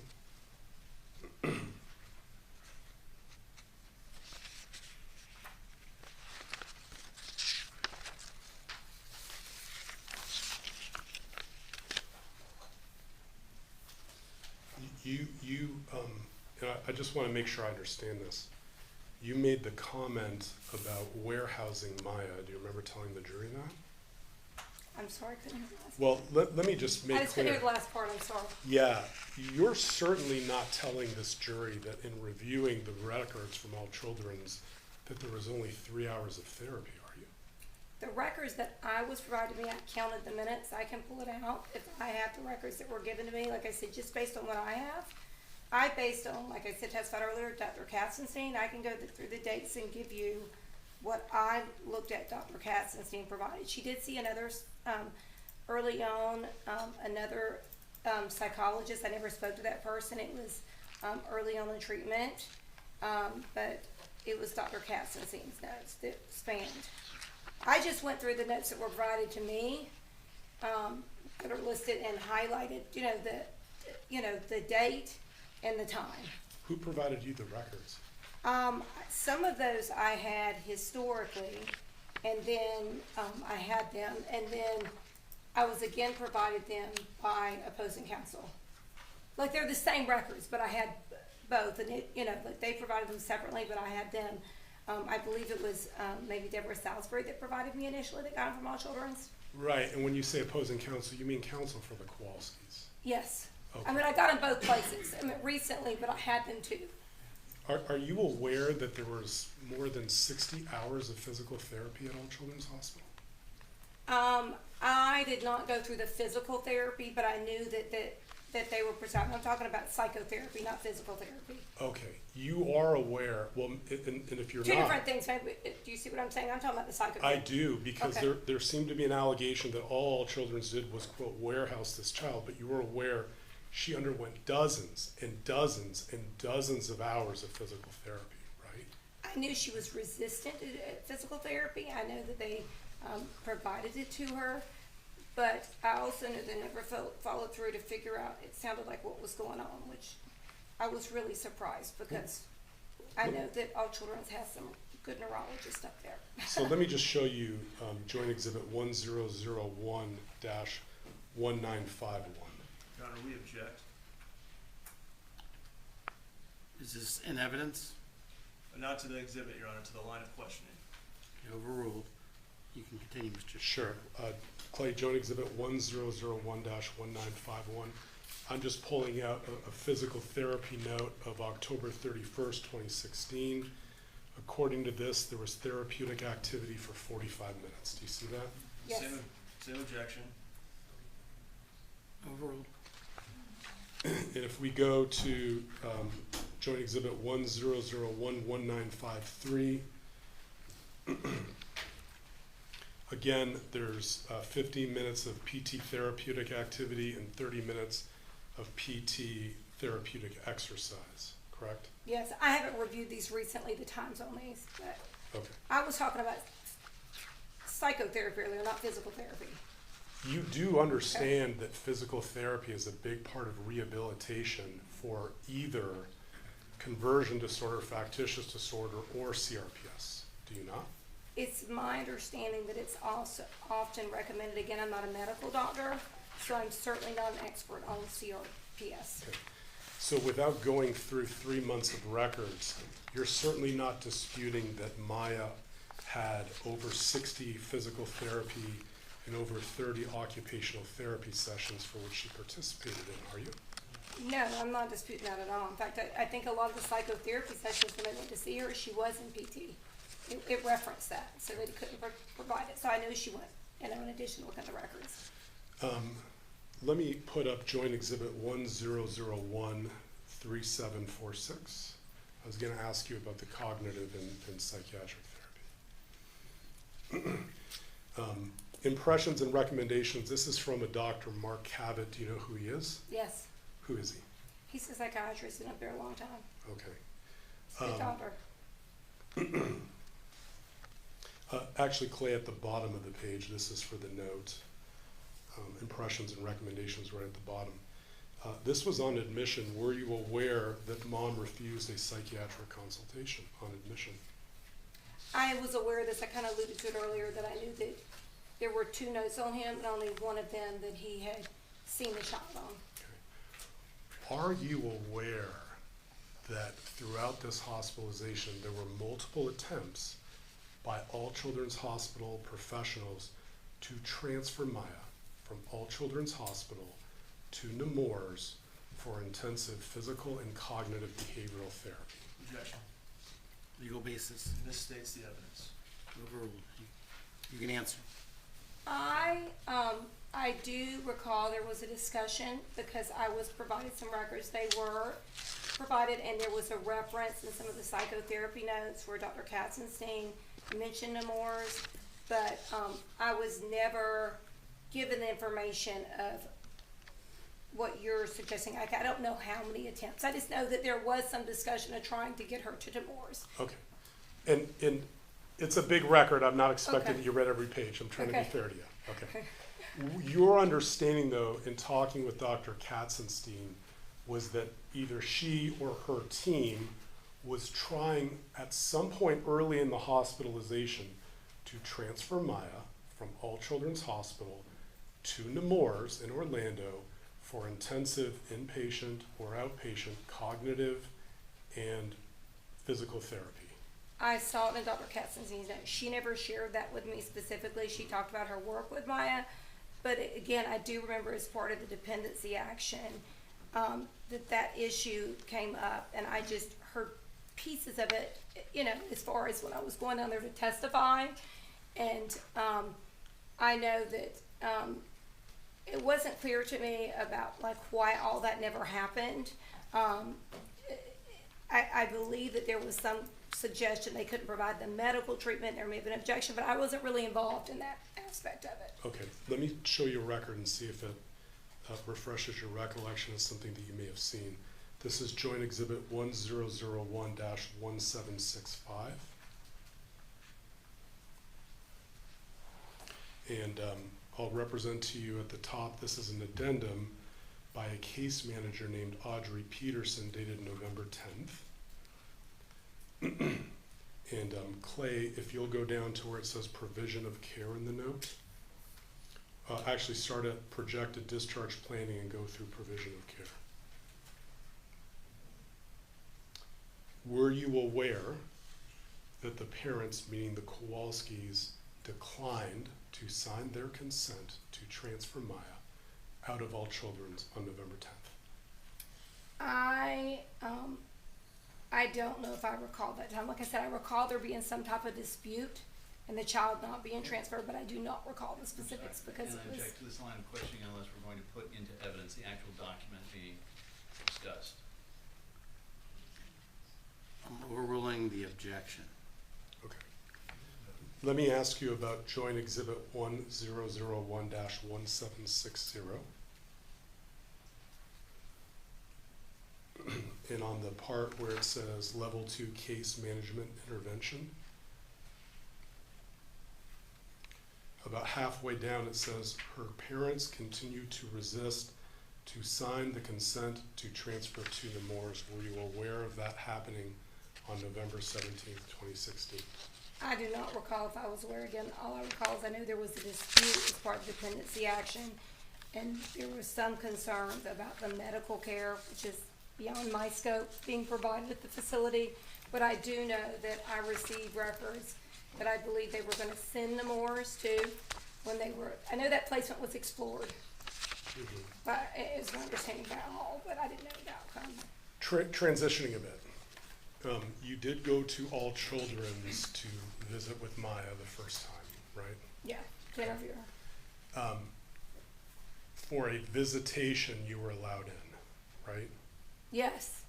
And I just want to make sure I understand this. You made the comment about warehousing Maya. Do you remember telling the jury that? I'm sorry, I couldn't hear the last Well, let me just make I just couldn't clear. hear the last part, I'm sorry. Yeah, you're certainly not telling this jury that in reviewing the records from all children's that there was only 3 hours of therapy, are you? The records that I was provided to me, I counted the minutes, I can pull it out if I have the records that were given to me, like I said, just based on what I have. I based on, like I said, testified earlier, Dr. Katzenstein, I can go through the dates and give you what I looked at Dr. Katzenstein provided. She did see another, early on, another psychologist. I never spoke to that person. It was early on in treatment, but it was Dr. Katzenstein's notes that spanned. I just went through the notes that were provided to me that are listed and highlighted, the date and the time. Who provided you the records? Some of those I had historically, and then I had them, and then I was again provided them by opposing counsel. Like they're the same records, but I had both, and like they provided them separately, but I had them. I believe it was maybe Deborah Salisbury that provided me initially that got them from All Children's. Right, and when you say opposing counsel, you mean counsel for the Kowalskis? Yes. Okay. I mean, I got them both places. I mean, recently, but I had them too. Are you aware that there was more than 60 hours of physical therapy at All Children's Hospital? I did not go through the physical therapy, but I knew that they were prescribing. I'm talking about psychotherapy, not physical therapy. Okay, you are aware, well, and if you're Two not. different things. Maybe, do you see what I'm saying? I'm talking about the psychotherapy. I do, because Okay. there seemed to be an allegation that all Children's did was, quote, warehouse this child, but you were aware she underwent dozens and dozens and dozens of hours of physical therapy, right? I knew she was resistant to physical therapy. I know that they provided it to her, but I also knew they never followed through to figure out, it sounded like what was going on, which I was really surprised because I know that All Children's has some good neurologists up there. So let me just show you Joint Exhibit 1001-1951. Your Honor, we object. Is this in evidence? Not to the exhibit, Your Honor, to the line of questioning. Overruled. You can continue, Mr. Sure. Clay, Joint Exhibit 1001-1951. I'm just pulling out a physical therapy note of October 31st, 2016. According to this, there was therapeutic activity for 45 minutes. Do you see that? Yes. Same objection. Overruled. And if we go to Joint Exhibit 1001-1953, again, there's 15 minutes of PT therapeutic activity and 30 minutes of PT therapeutic exercise, correct? Yes, I haven't reviewed these recently, the times on these, but Okay. I was talking about psychotherapy earlier, not physical therapy. You do understand that physical therapy is a big part of rehabilitation for either conversion disorder, factitious disorder, or CRPS, do you not? It's my understanding that it's also often recommended, again, I'm not a medical doctor, so I'm certainly not an expert on CRPS. Okay. So without going through 3 months of records, you're certainly not disputing that Maya had over 60 physical therapy and over 30 occupational therapy sessions for which she participated in, are you? No, I'm not disputing that at all. In fact, I think a lot of the psychotherapy sessions when I went to see her, she was in PT. It referenced that, so they couldn't provide it. So I knew she went, in addition to looking at the records. Let me put up Joint Exhibit 1001-3746. I was going to ask you about the cognitive and psychiatric therapy. Impressions and recommendations. This is from a Dr. Mark Cabot. Do you know who he is? Yes, Who is he? he's a psychiatrist, been up there a long time. Okay. He's a good doctor. Actually, Clay, at the bottom of the page, this is for the note. Impressions and recommendations right at the bottom. This was on admission. Were you aware that mom refused a psychiatric consultation on admission? I was aware of this, I kind of alluded to it earlier, that I knew that there were 2 notes on him, and only one of them that he had seen the child on. Are you aware that throughout this hospitalization, there were multiple attempts by All Children's Hospital professionals to transfer Maya from All Children's Hospital to Nemours for intensive physical and cognitive behavioral therapy? Objection. Legal basis. Misstates the evidence. Overruled. You can answer. I do recall there was a discussion because I was provided some records. They were provided, and there was a reference in some of the psychotherapy notes where Dr. Katzenstein mentioned Nemours, but I was never given the information of what you're suggesting. I don't know how many attempts. I just know that there was some discussion of trying to get her to Nemours. Okay. And it's a big record. I'm not expecting Okay. that you read every page. I'm trying to be Okay. fair to you. Okay. Your understanding, though, in talking with Dr. Katzenstein, was that either she or her team was trying at some point early in the hospitalization to transfer Maya from All Children's Hospital to Nemours in Orlando for intensive inpatient or outpatient cognitive and physical therapy. I saw it in Dr. Katzenstein's note. She never shared that with me specifically. She talked about her work with Maya. But again, I do remember as part of the dependency action that issue came up, and I just, her pieces of it, you know, as far as when I was going down there to testify. And I know that it wasn't clear to me about like why all that never happened. I believe that there was some suggestion they couldn't provide the medical treatment. There may have been an objection, but I wasn't really involved in that aspect of it. Okay, let me show you a record and see if it refreshes your recollection of something that you may have seen. This is Joint Exhibit 1001-1765. And I'll represent to you at the top, this is an addendum by a case manager named Audrey Peterson dated November 10th. And Clay, if you'll go down to where it says provision of care in the note, actually start at projected discharge planning and go through provision of care. Were you aware that the parents, meaning the Kowalskis, declined to sign their consent to transfer Maya out of All Children's on November 10th? I don't know if I recall that time. Like I said, I recall there being some type of dispute and the child not being transferred, but I do not recall the specifics because And it I was. object to this line of questioning unless we're going to put into evidence the actual document being discussed. I'm overruling the objection. Okay. Let me ask you about Joint Exhibit 1001-1760. And on the part where it says Level 2 Case Management Intervention, about halfway down it says, her parents continue to resist to sign the consent to transfer to the Moores. Were you aware of that happening on November 17th, 2016? I do not recall if I was aware. Again, all I recall is I know there was a dispute as part of dependency action, and there was some concerns about the medical care, which is beyond my scope, being provided at the facility. But I do know that I received records that I believe they were gonna send the Moores to when they were, I know that placement was explored. But it is my understanding by all, but I didn't know the outcome. Transitioning a bit. You did go to All Children's to visit with Maya the first time, right? Yeah, to interview her. For a visitation you were allowed in, right? Yes,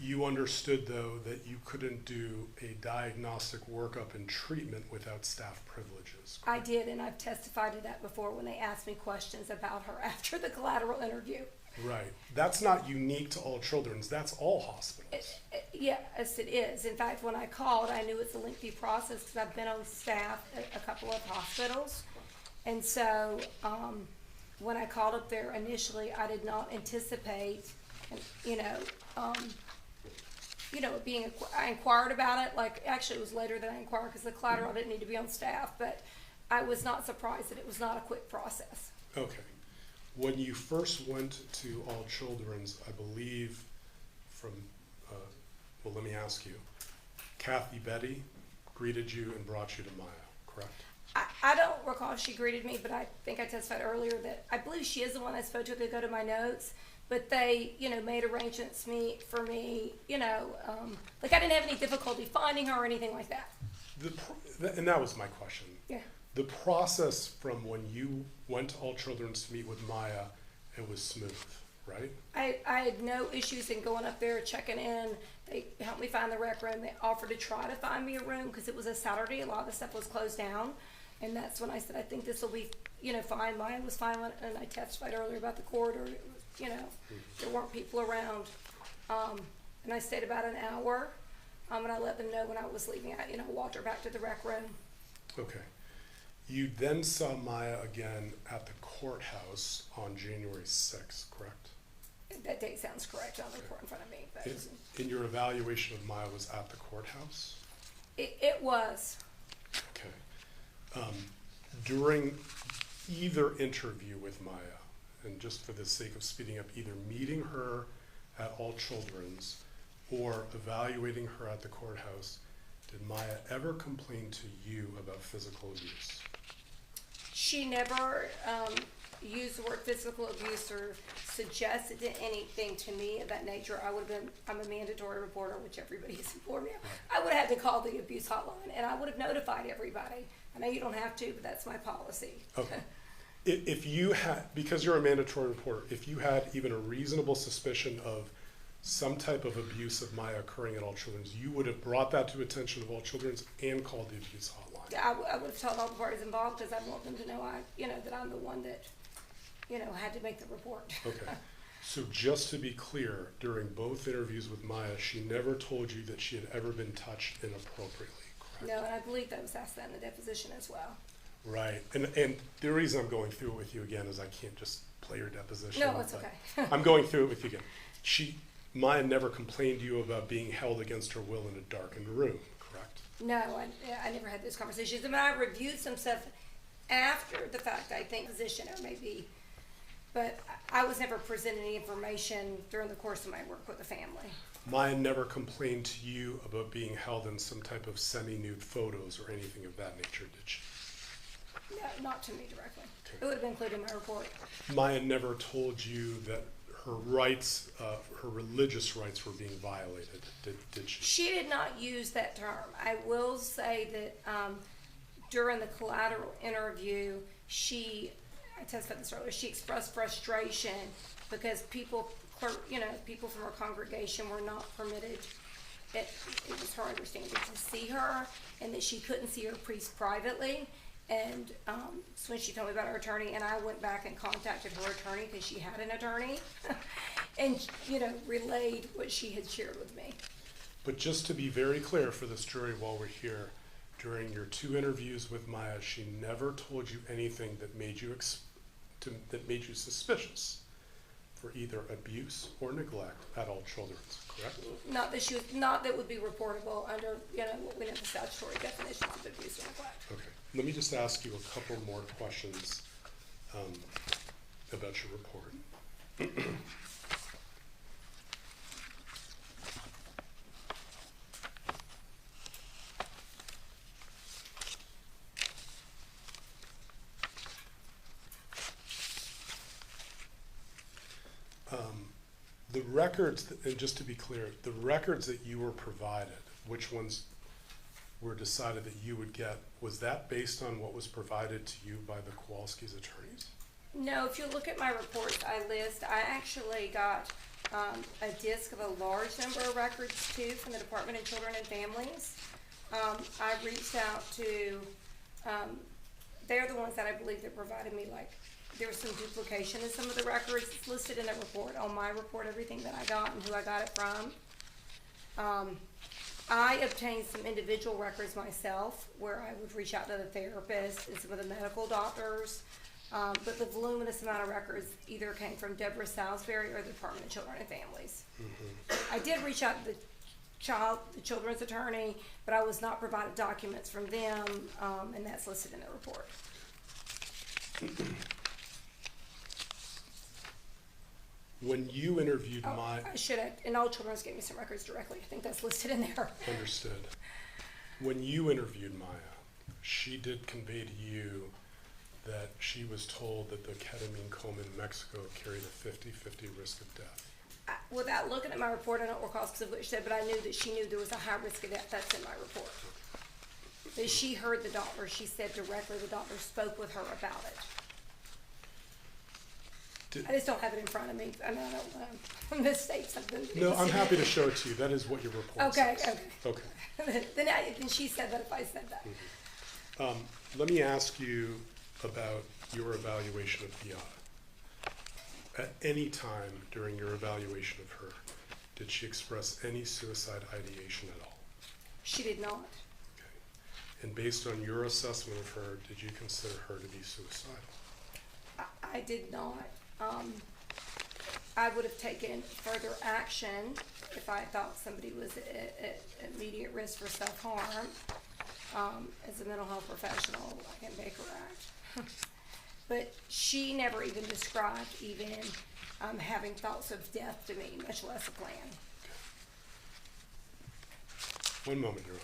You understood, though, that you couldn't do a diagnostic workup and treatment without staff privileges. I did, and I've testified to that before when they asked me questions about her after the collateral interview. Right. That's not unique to All Children's. That's all hospitals. Yes, it is. In fact, when I called, I knew it's a lengthy process because I've been on staff at a couple of hospitals. And so, when I called up there initially, I did not anticipate, I inquired about it, like, actually it was later that I inquired because the collateral didn't need to be on staff, but I was not surprised that it was not a quick process. Okay. When you first went to All Children's, I believe let me ask you, Kathy Betty greeted you and brought you to Maya, correct? I don't recall if she greeted me, but I think I testified earlier that I believe she is the one I spoke to. They go to my notes, but they, made arrangements for me, like I didn't have any difficulty finding her or anything like that. And that was my question. Yeah. The process from when you went to All Children's to meet with Maya, it was smooth, right? I had no issues in going up there, checking in. They helped me find the rec room. They offered to try to find me a room because it was a Saturday. A lot of the stuff was closed down. And that's when I said, I think this will be, fine. Maya was fine, and I testified earlier about the corridor. It was, there weren't people around. And I stayed about an hour, and I let them know when I was leaving. I, walked her back to the rec room. Okay. You then saw Maya again at the courthouse on January 6th, correct? That date sounds correct on the report in front of me. But In your evaluation of Maya was at the courthouse? it was. Okay. During either interview with Maya, and just for the sake of speeding up, either meeting her at All Children's or evaluating her at the courthouse, did Maya ever complain to you about physical abuse? She never used the word physical abuse or suggested anything to me of that nature, I'm a mandatory reporter, which everybody has informed me of. I would have had to call the abuse hotline, and I would have notified everybody. I know you don't have to, but that's my policy. Okay. If you had, because you're a mandatory reporter, if you had even a reasonable suspicion of some type of abuse of Maya occurring at All Children's, you would have brought that to attention of All Children's and called the abuse hotline. I would have told all the parties involved because I want them to know that I'm the one that, had to make the report. Okay. So just to be clear, during both interviews with Maya, she never told you that she had ever been touched inappropriately, correct? No, and I believe that was asked that in the deposition as well. Right. And the reason I'm going through it with you again is I can't just play your deposition. No, it's but okay. I'm going through it with you again. Maya never complained to you about being held against her will in a darkened room, correct? No, I never had those conversations. I mean, I reviewed some stuff after the fact, I think, position or maybe, but I was never presented any information during the course of my work with the family. Maya never complained to you about being held in some type of semi-nude photos or anything of that nature, did she? No, not to me directly. Okay. It would have been included in my report. Maya never told you that her rights, her religious rights were being violated, did she? She did not use that term. I will say that during the collateral interview, I testified this earlier, she expressed frustration because people from her congregation were not permitted. It was her understanding to see her, and that she couldn't see her priest privately. And so when she told me about her attorney, and I went back and contacted her attorney because she had an attorney, and relayed what she had shared with me. But just to be very clear for this jury while we're here, during your 2 interviews with Maya, she never told you anything that made you suspicious for either abuse or neglect at All Children's, correct? Not that would be reportable under what we know the statutory definitions of abuse or neglect. Okay. Let me just ask you a couple more questions about your report. The records, and just to be clear, the records that you were provided, which ones were decided that you would get, was that based on what was provided to you by the Kowalski's attorneys? No, if you look at my reports, I actually got a disc of a large number of records too from the Department of Children and Families. I reached out to, they're the ones that I believe that provided me, like, there was some duplication in some of the records. It's listed in the report, on my report, everything that I got and who I got it from. I obtained some individual records myself where I would reach out to the therapist and some of the medical doctors. But the voluminous amount of records either came from Deborah Salisbury or the Department of Children and Families. Mm-hmm. I did reach out to the children's attorney, but I was not provided documents from them, and that's listed in the report. When you interviewed I should have, and All Children's gave me some records directly. I think that's listed in there. Understood. When you interviewed Maya, she did convey to you that she was told that the ketamine coma in Mexico carried a 50-50 risk of death. Without looking at my report, I don't recall specifically what she said, but I knew that she knew there was a high risk of death. That's in my report. That she heard the doctor. She said directly the doctor spoke with her about it. I just don't have it in front of me. I mean, I don't want to misstate something. No, I'm happy to show it to you. That is what your report says. Okay. Then she said that if I said that. Mm-hmm. Let me ask you about your evaluation of Beata. At any time during your evaluation of her, did she express any suicide ideation at all? She did not. Okay. And based on your assessment of her, did you consider her to be suicidal? I did not. I would have taken further action if I thought somebody was at immediate risk for self-harm. As a mental health professional, I can make her act. But she never even described having thoughts of death to me, much less a plan. One moment, Your Honor.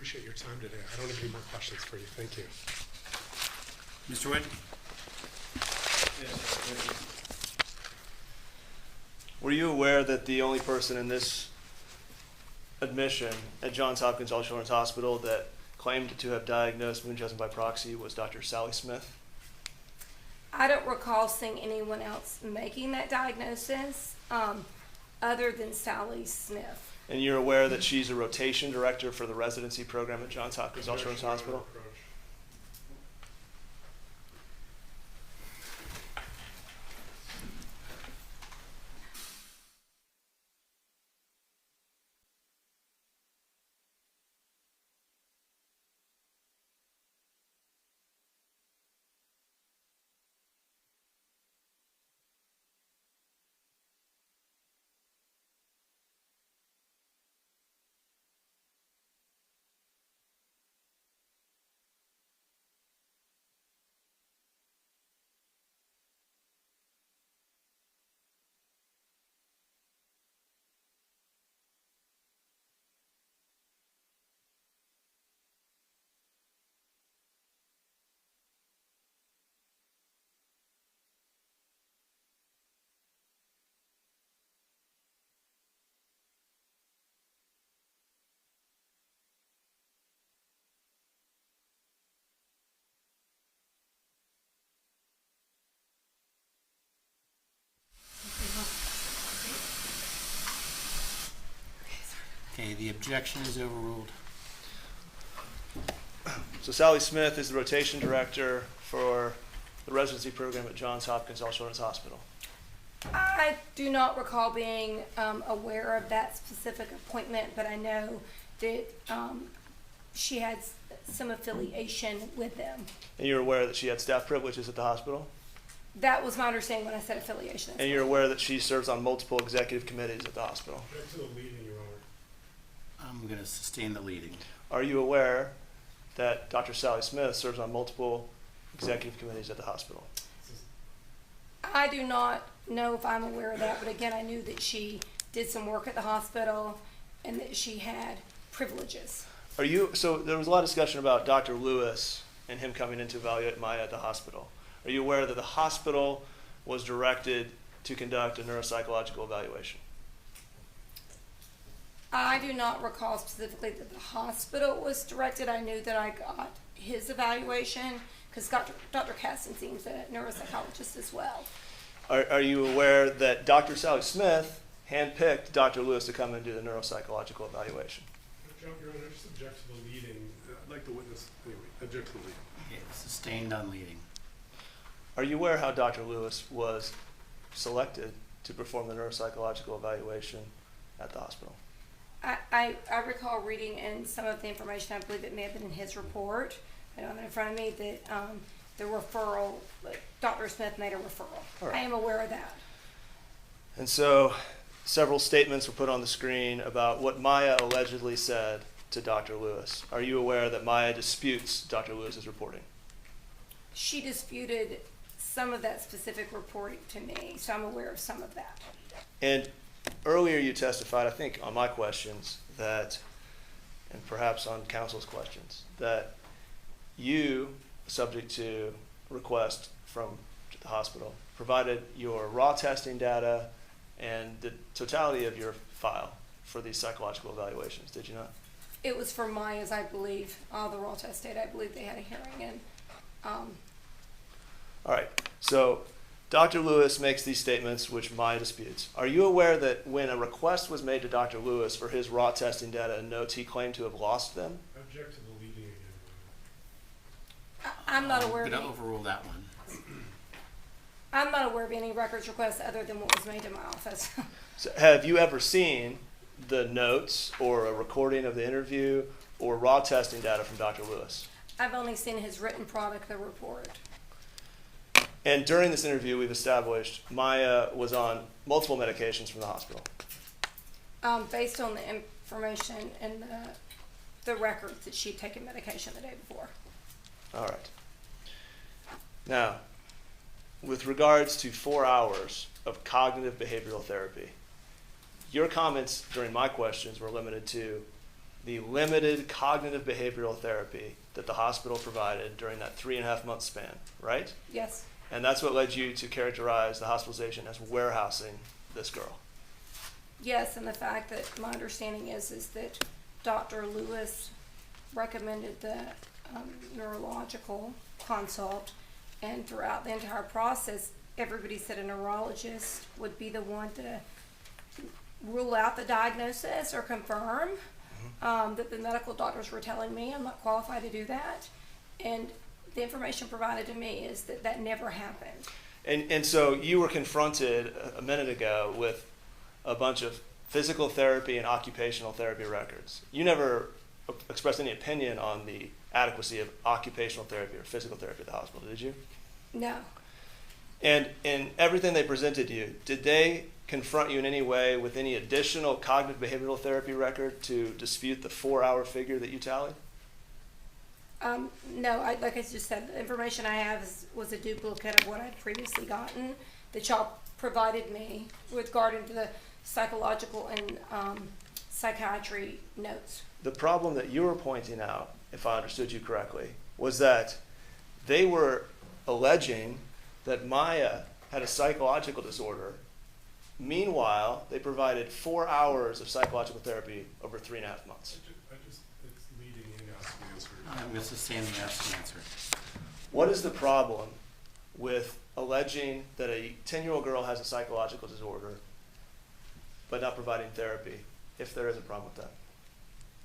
appreciate your time today. I don't have any more questions for you. Thank you. Mr. Wood? Were you aware that the only person in this admission at Johns Hopkins All Children's Hospital that claimed to have diagnosed Munchausen by proxy was Dr. Sally Smith? I don't recall seeing anyone else making that diagnosis, other than Sally Smith. And you're aware that she's a rotation director for the residency program at Johns Hopkins All Children's Hospital? Okay, the objection is overruled. So Sally Smith is the rotation director for the residency program at Johns Hopkins All Children's Hospital. I do not recall being aware of that specific appointment, but I know that she had some affiliation with them. And you're aware that she had staff privileges at the hospital? That was my understanding when I said affiliation. And you're aware that she serves on multiple executive committees at the hospital? Back to the leading, Your Honor. I'm going to sustain the leading. Are you aware that Dr. Sally Smith serves on multiple executive committees at the hospital? I do not know if I'm aware of that, but again, I knew that she did some work at the hospital and that she had privileges. So there was a lot of discussion about Dr. Lewis and him coming in to evaluate Maya at the hospital. Are you aware that the hospital was directed to conduct a neuropsychological evaluation? I do not recall specifically that the hospital was directed. I knew that I got his evaluation because Dr. Caston seems a neuropsychologist as well. Are you aware that Dr. Sally Smith handpicked Dr. Lewis to come and do the neuropsychological evaluation? Your Honor, I just object to the leading. I'd like the witness, anyway, object to the leading. Okay, sustained on leading. Are you aware how Dr. Lewis was selected to perform the neuropsychological evaluation at the hospital? I recall reading in some of the information, I believe it may have been in his report, I don't have it in front of me, that the referral, Dr. Smith made a referral. All right. I am aware of that. And so several statements were put on the screen about what Maya allegedly said to Dr. Lewis. Are you aware that Maya disputes Dr. Lewis's reporting? She disputed some of that specific reporting to me, so I'm aware of some of that. And earlier you testified, I think on my questions, that, and perhaps on counsel's questions, that you, subject to request from the hospital, provided your raw testing data and the totality of your file for these psychological evaluations, did you not? It was for Maya's, I believe, the raw test data. I believe they had a hearing, and All right, so Dr. Lewis makes these statements which Maya disputes. Are you aware that when a request was made to Dr. Lewis for his raw testing data and notes, he claimed to have lost them? Object to the leading again, Your Honor. I'm not aware I'm of going to any, overrule that one. I'm not aware of any records requests other than what was made to my office. So have you ever seen the notes or a recording of the interview or raw testing data from Dr. Lewis? I've only seen his written product, the report. And during this interview, we've established Maya was on multiple medications from the hospital. Based on the information and the records that she'd taken medication the day before. All right. Now, with regards to 4 hours of cognitive behavioral therapy, your comments during my questions were limited to the limited cognitive behavioral therapy that the hospital provided during that 3.5-month span, right? Yes. And that's what led you to characterize the hospitalization as warehousing this girl. Yes, and the fact that my understanding is that Dr. Lewis recommended the neurological consult, and throughout the entire process, everybody said a neurologist would be the one to rule out the diagnosis or confirm that the medical doctors were telling me I'm not qualified to do that. And the information provided to me is that that never happened. And so you were confronted a minute ago with a bunch of physical therapy and occupational therapy records. You never expressed any opinion on the adequacy of occupational therapy or physical therapy at the hospital, did you? No. And in everything they presented you, did they confront you in any way with any additional cognitive behavioral therapy record to dispute the 4-hour figure that you tallied? No, like I just said, the information I have was a duplicate of what I'd previously gotten that y'all provided me with regarding to the psychological and psychiatry notes. The problem that you were pointing out, if I understood you correctly, was that they were alleging that Maya had a psychological disorder. Meanwhile, they provided 4 hours of psychological therapy over 3.5 months. It's leading in, ask and answer. I'm just standing ask and answer. What is the problem with alleging that a 10-year-old girl has a psychological disorder but not providing therapy, if there is a problem with that?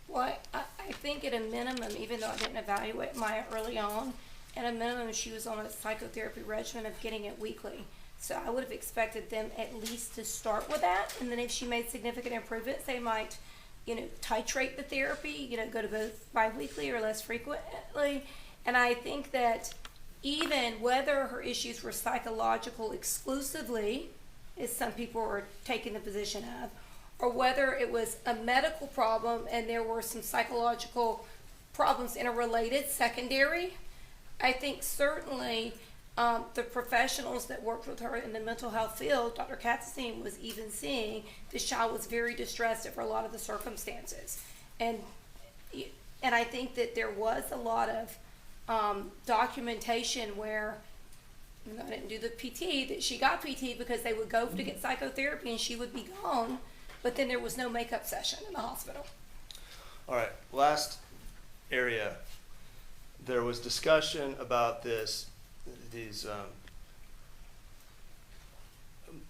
Well, I think at a minimum, even though I didn't evaluate Maya early on, at a minimum she was on a psychotherapy regimen of getting it weekly. So I would have expected them at least to start with that, and then if she made significant improvements, they might, titrate the therapy, go to both bi-weekly or less frequently. And I think that even whether her issues were psychological exclusively, as some people are taking the position of, or whether it was a medical problem and there were some psychological problems interrelated, secondary, I think certainly the professionals that worked with her in the mental health field, Dr. Katzenstein was even seeing this child was very distressed over a lot of the circumstances. And I think that there was a lot of documentation where, I didn't do the PT, that she got PT because they would go to get psychotherapy and she would be gone, but then there was no makeup session in the hospital. All right, last area. There was discussion about these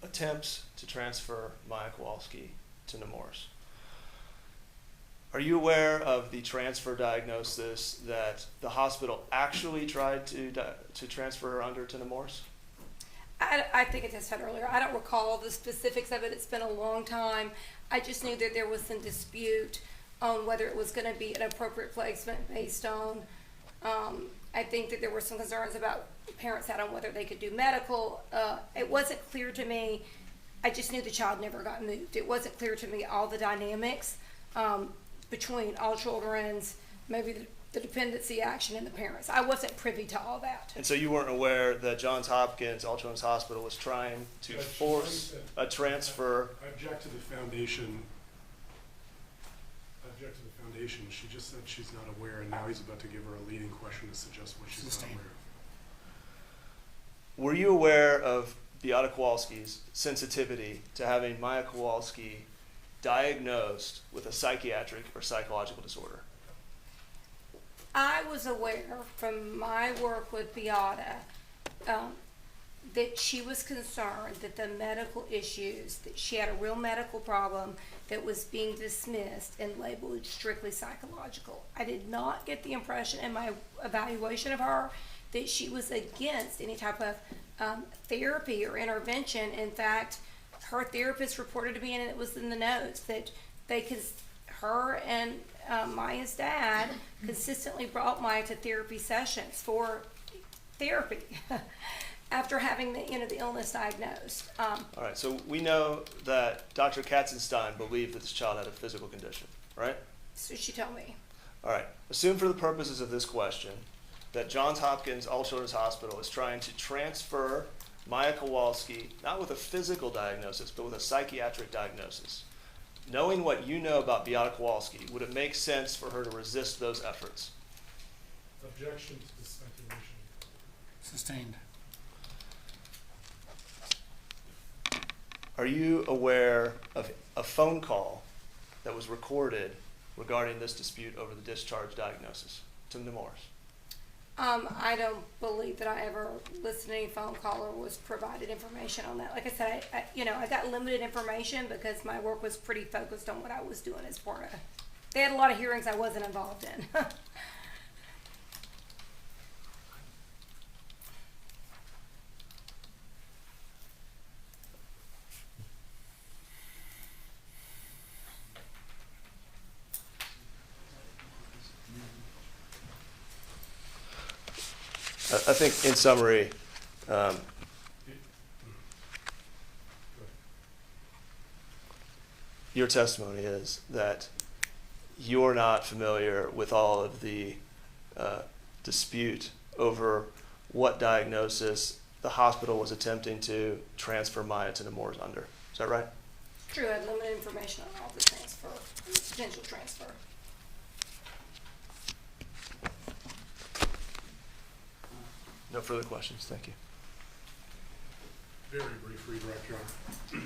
attempts to transfer Maya Kowalski to Nemours. Are you aware of the transfer diagnosis that the hospital actually tried to transfer her under to Nemours? I think I said earlier, I don't recall the specifics of it. It's been a long time. I just knew that there was some dispute on whether it was going to be an appropriate placement based on, I think that there were some concerns about parents had on whether they could do medical. It wasn't clear to me. I just knew the child never got moved. It wasn't clear to me all the dynamics between all children's, maybe the dependency action and the parents. I wasn't privy to all that. And so you weren't aware that Johns Hopkins All Children's Hospital was trying to force a transfer? I object to the foundation. She just said she's not aware, and now he's about to give her a leading question to suggest what she's not aware of. Were you aware of Beata Kowalski's sensitivity to having Maya Kowalski diagnosed with a psychiatric or psychological disorder? I was aware from my work with Beata that she was concerned that the medical issues, that she had a real medical problem that was being dismissed and labeled strictly psychological. I did not get the impression in my evaluation of her that she was against any type of therapy or intervention. In fact, her therapist reported to me, and it was in the notes, that her and Maya's dad consistently brought Maya to therapy sessions for therapy after having the illness diagnosed. All right, so we know that Dr. Katzenstein believed that this child had a physical condition, right? So she told me. All right, assume for the purposes of this question that Johns Hopkins All Children's Hospital is trying to transfer Maya Kowalski, not with a physical diagnosis, but with a psychiatric diagnosis. knowing what you know about Beata Kowalski, would it make sense for her to resist those efforts? Objection to the speculation. Sustained. Are you aware of a phone call that was recorded regarding this dispute over the discharge diagnosis to Nemours? I don't believe that I ever listened to any phone call or was provided information on that. Like I said, I got limited information because my work was pretty focused on what I was doing as part of. They had a lot of hearings I wasn't involved in. I think in summary, your testimony is that you're not familiar with all of the dispute over what diagnosis the hospital was attempting to transfer Maya to Nemours under. Is that right? True, I had limited information on all the transfer, potential transfer. No further questions. Thank you. Very brief redirect, Your Honor.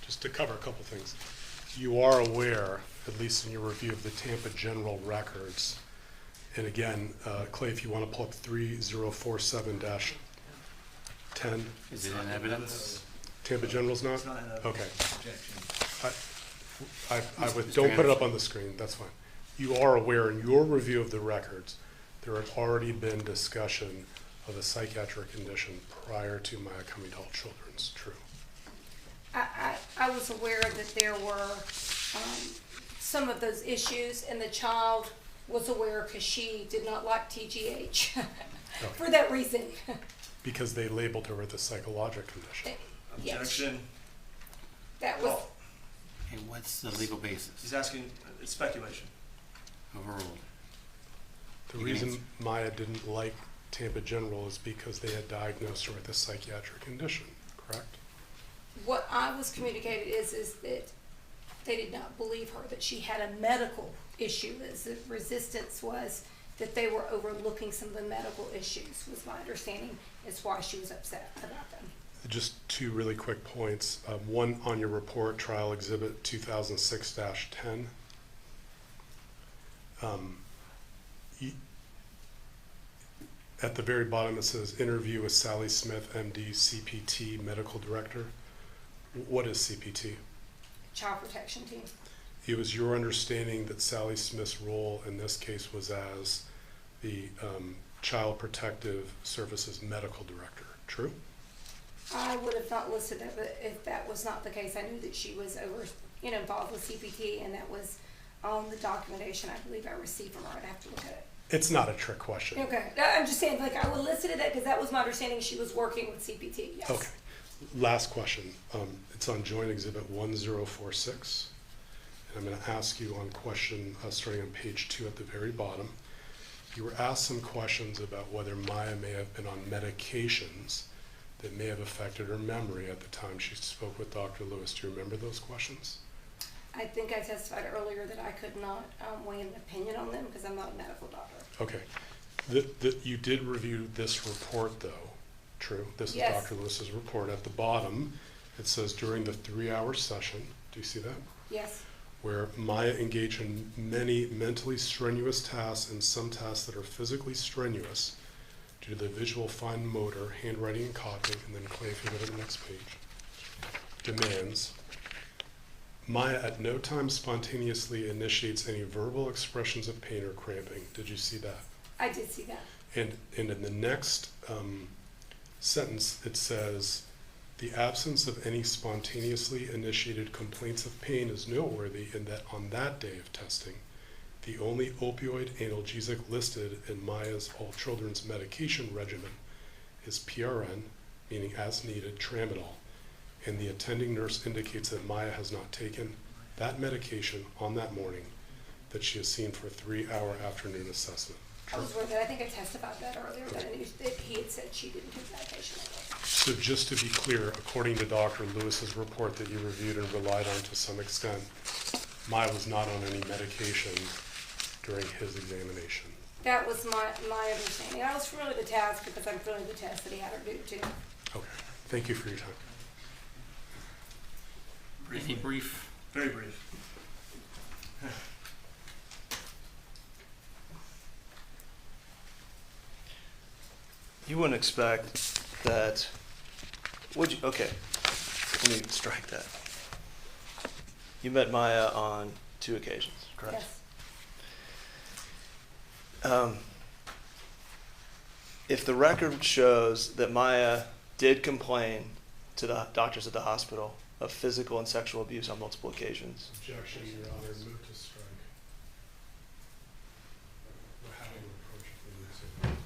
Just to cover a couple things. You are aware, at least in your review of the Tampa General records, and again, Clay, if you want to pull up 3047-10. Is it in evidence? Tampa General's not? It's not in evidence. Okay. Objection. Don't put it up on the screen, that's fine. You are aware in your review of the records, there had already been discussion of a psychiatric condition prior to Maya coming to All Children's, true? I was aware that there were some of those issues, and the child was aware because she did not like TGH for that reason. Because they labeled her with a psychologic condition. Yes. Objection. That was, Okay, what's the legal basis? He's asking, it's speculation. Overruled. The You can reason answer. Maya didn't like Tampa General is because they had diagnosed her with a psychiatric condition, correct? what I was communicated is that they did not believe her, that she had a medical issue, as the resistance was that they were overlooking some of the medical issues, was my understanding, is why she was upset about them. Just two really quick points. One on your report, Trial Exhibit 2006-10. At the very bottom, it says, interview with Sally Smith, MD, CPT, Medical Director. What is CPT? Child protection team. It was your understanding that Sally Smith's role in this case was as the Child Protective Services Medical Director, true? I would have not listed that, but if that was not the case, I knew that she was involved with CPT, and that was on the documentation I believe I received from her. I'd have to look at it. It's not a trick question. Okay, I'm just saying, like, I would list it at that because that was my understanding she was working with CPT, yes. Okay. Last question. It's on Joint Exhibit 1046. And I'm going to ask you on question, starting on page 2 at the very bottom. You were asked some questions about whether Maya may have been on medications that may have affected her memory at the time she spoke with Dr. Lewis. Do you remember those questions? I think I testified earlier that I could not weigh an opinion on them because I'm not a medical doctor. Okay. You did review this report, though, true? This is Yes. Dr. Lewis's report. At the bottom, it says during the 3-hour session, do you see that? Yes, Where Maya engaged in many mentally strenuous tasks and some tasks that are physically strenuous due to the visual fine motor, handwriting and copying, and then Clay, if you go to the next page, demands. Maya at no time spontaneously initiates any verbal expressions of pain or cramping. Did you see that? I did see that. And in the next sentence, it says, the absence of any spontaneously initiated complaints of pain is noteworthy in that on that day of testing, the only opioid analgesic listed in Maya's all children's medication regimen is PRN, meaning as needed, tramadol, and the attending nurse indicates that Maya has not taken that medication on that morning that she has seen for a 3-hour afternoon assessment. I was worried, I think I testified that earlier, that he had said she didn't take medication anymore. So just to be clear, according to Dr. Lewis's report that you reviewed and relied on to some extent, Maya was not on any medication during his examination. That was my understanding. I was familiar with the test because I'm familiar with the test that he had her do too. Okay, thank you for your time. Any brief? Very brief. You wouldn't expect that, would you, okay, let me strike that. You met Maya on 2 occasions, correct? Yes. If the record shows that Maya did complain to the doctors at the hospital of physical and sexual abuse on multiple occasions, Objection, Your Honor, move to strike. We're having an approach if we need to.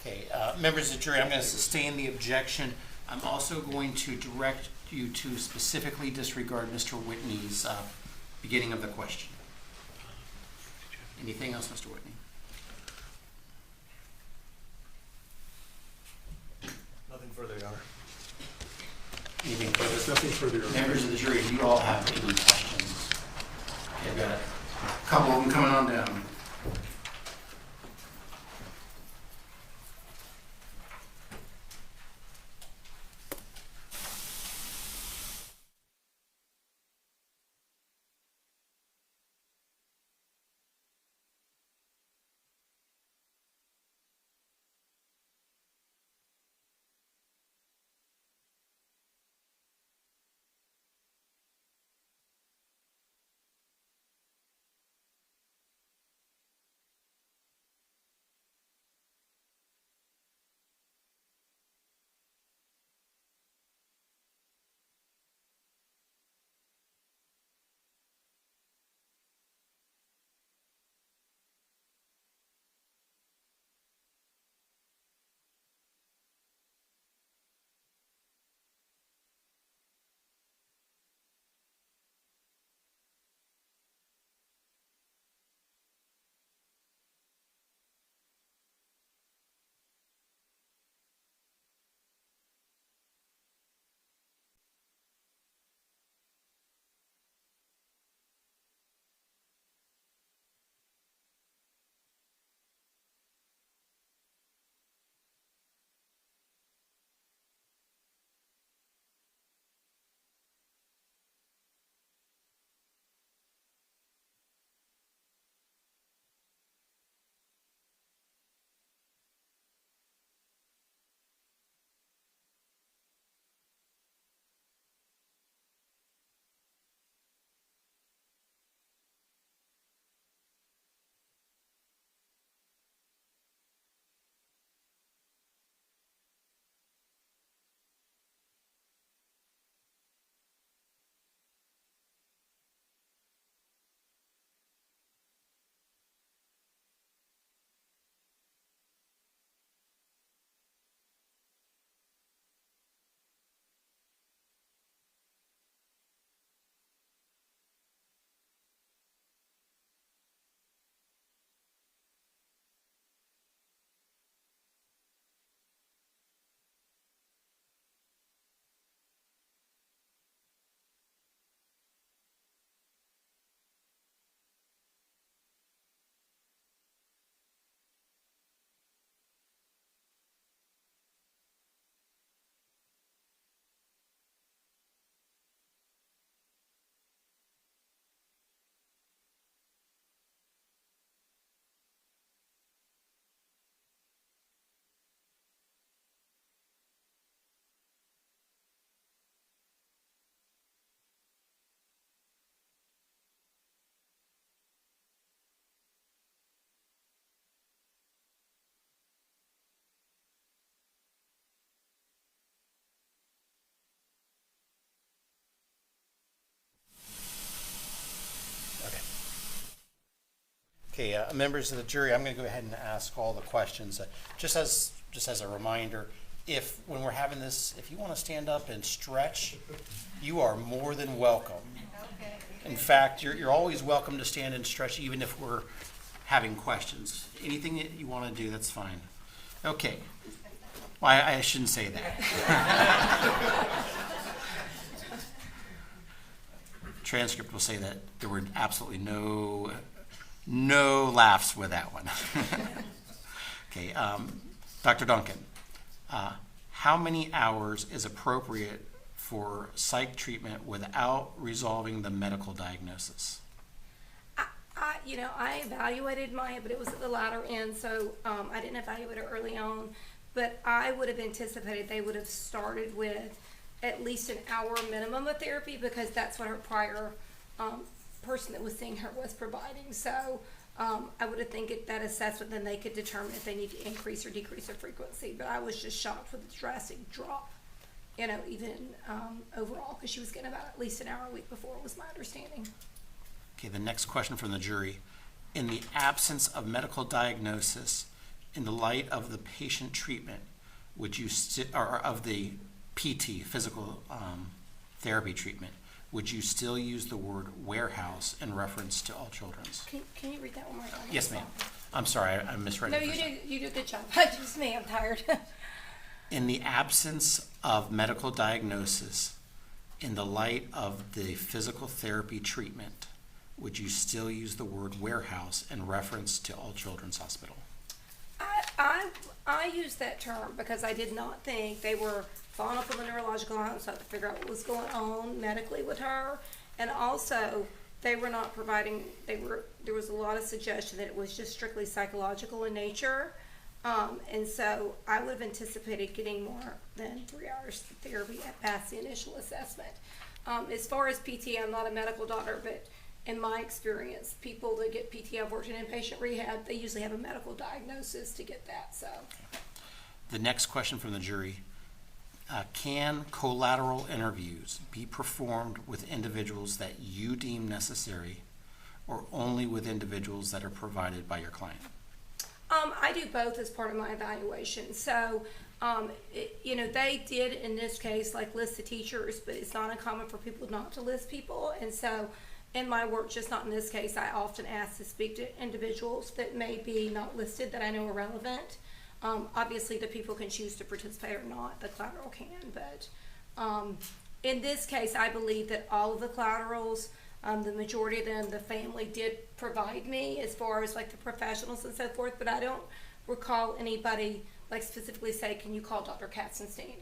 Okay, members of the jury, I'm going to sustain the objection. I'm also going to direct you to specifically disregard Mr. Whitney's beginning of the question. Anything else, Mr. Whitney? nothing further, Your Honor. Anything There's further? nothing further. Your Honor. Members of the jury, do you all have any questions? Okay, I've got a couple of them coming on down. Okay, members of the jury, I'm going to go ahead and ask all the questions. Just as a reminder, when we're having this, if you want to stand up and stretch, you are more than welcome. In fact, you're always welcome to stand and stretch, even if we're having questions. Anything that you want to do, that's fine. Okay. Well, I shouldn't say that. Transcript will say that there were absolutely no laughs with that one. Okay, Dr. Duncan, how many hours is appropriate for psych treatment without resolving the medical diagnosis? I evaluated Maya, but it was at the latter end, so I didn't evaluate her early on. But I would have anticipated they would have started with at least an hour minimum of therapy, because that's what her prior person that was seeing her was providing. So I would have think at that assessment, then they could determine if they need to increase or decrease their frequency. But I was just shocked with the drastic drop, even overall, because she was getting about at least an hour a week before, was my understanding. Okay, the next question from the jury. In the absence of medical diagnosis, in the light of the patient treatment, would you or of the PT, physical therapy treatment, would you still use the word warehouse in reference to All Children's? Can you read that one more time? Yes, ma'am. I'm sorry, I misread No, it. you did a good job. Just me, I'm tired. In the absence of medical diagnosis, in the light of the physical therapy treatment, would you still use the word warehouse in reference to All Children's Hospital? I used that term because I did not think they were following up on the neurological line, so I had to figure out what was going on medically with her. And also, they were not providing, there was a lot of suggestion that it was just strictly psychological in nature. And so I would have anticipated getting more than 3 hours of therapy past the initial assessment. As far as PT, I'm not a medical doctor, but in my experience, people that get PT, I've worked in inpatient rehab, they usually have a medical diagnosis to get that, so. The next question from the jury. Can collateral interviews be performed with individuals that you deem necessary, or only with individuals that are provided by your client? I do both as part of my evaluation. So, they did in this case list the teachers, but it's not uncommon for people not to list people. And so, in my work, just not in this case, I often ask to speak to individuals that may be not listed that I know are relevant. Obviously, the people can choose to participate or not. The collateral can, but in this case, I believe that all of the collaterals, the majority of them, the family did provide me as far as the professionals and so forth. But I don't recall anybody specifically say, "Can you call Dr. Katzenstein?"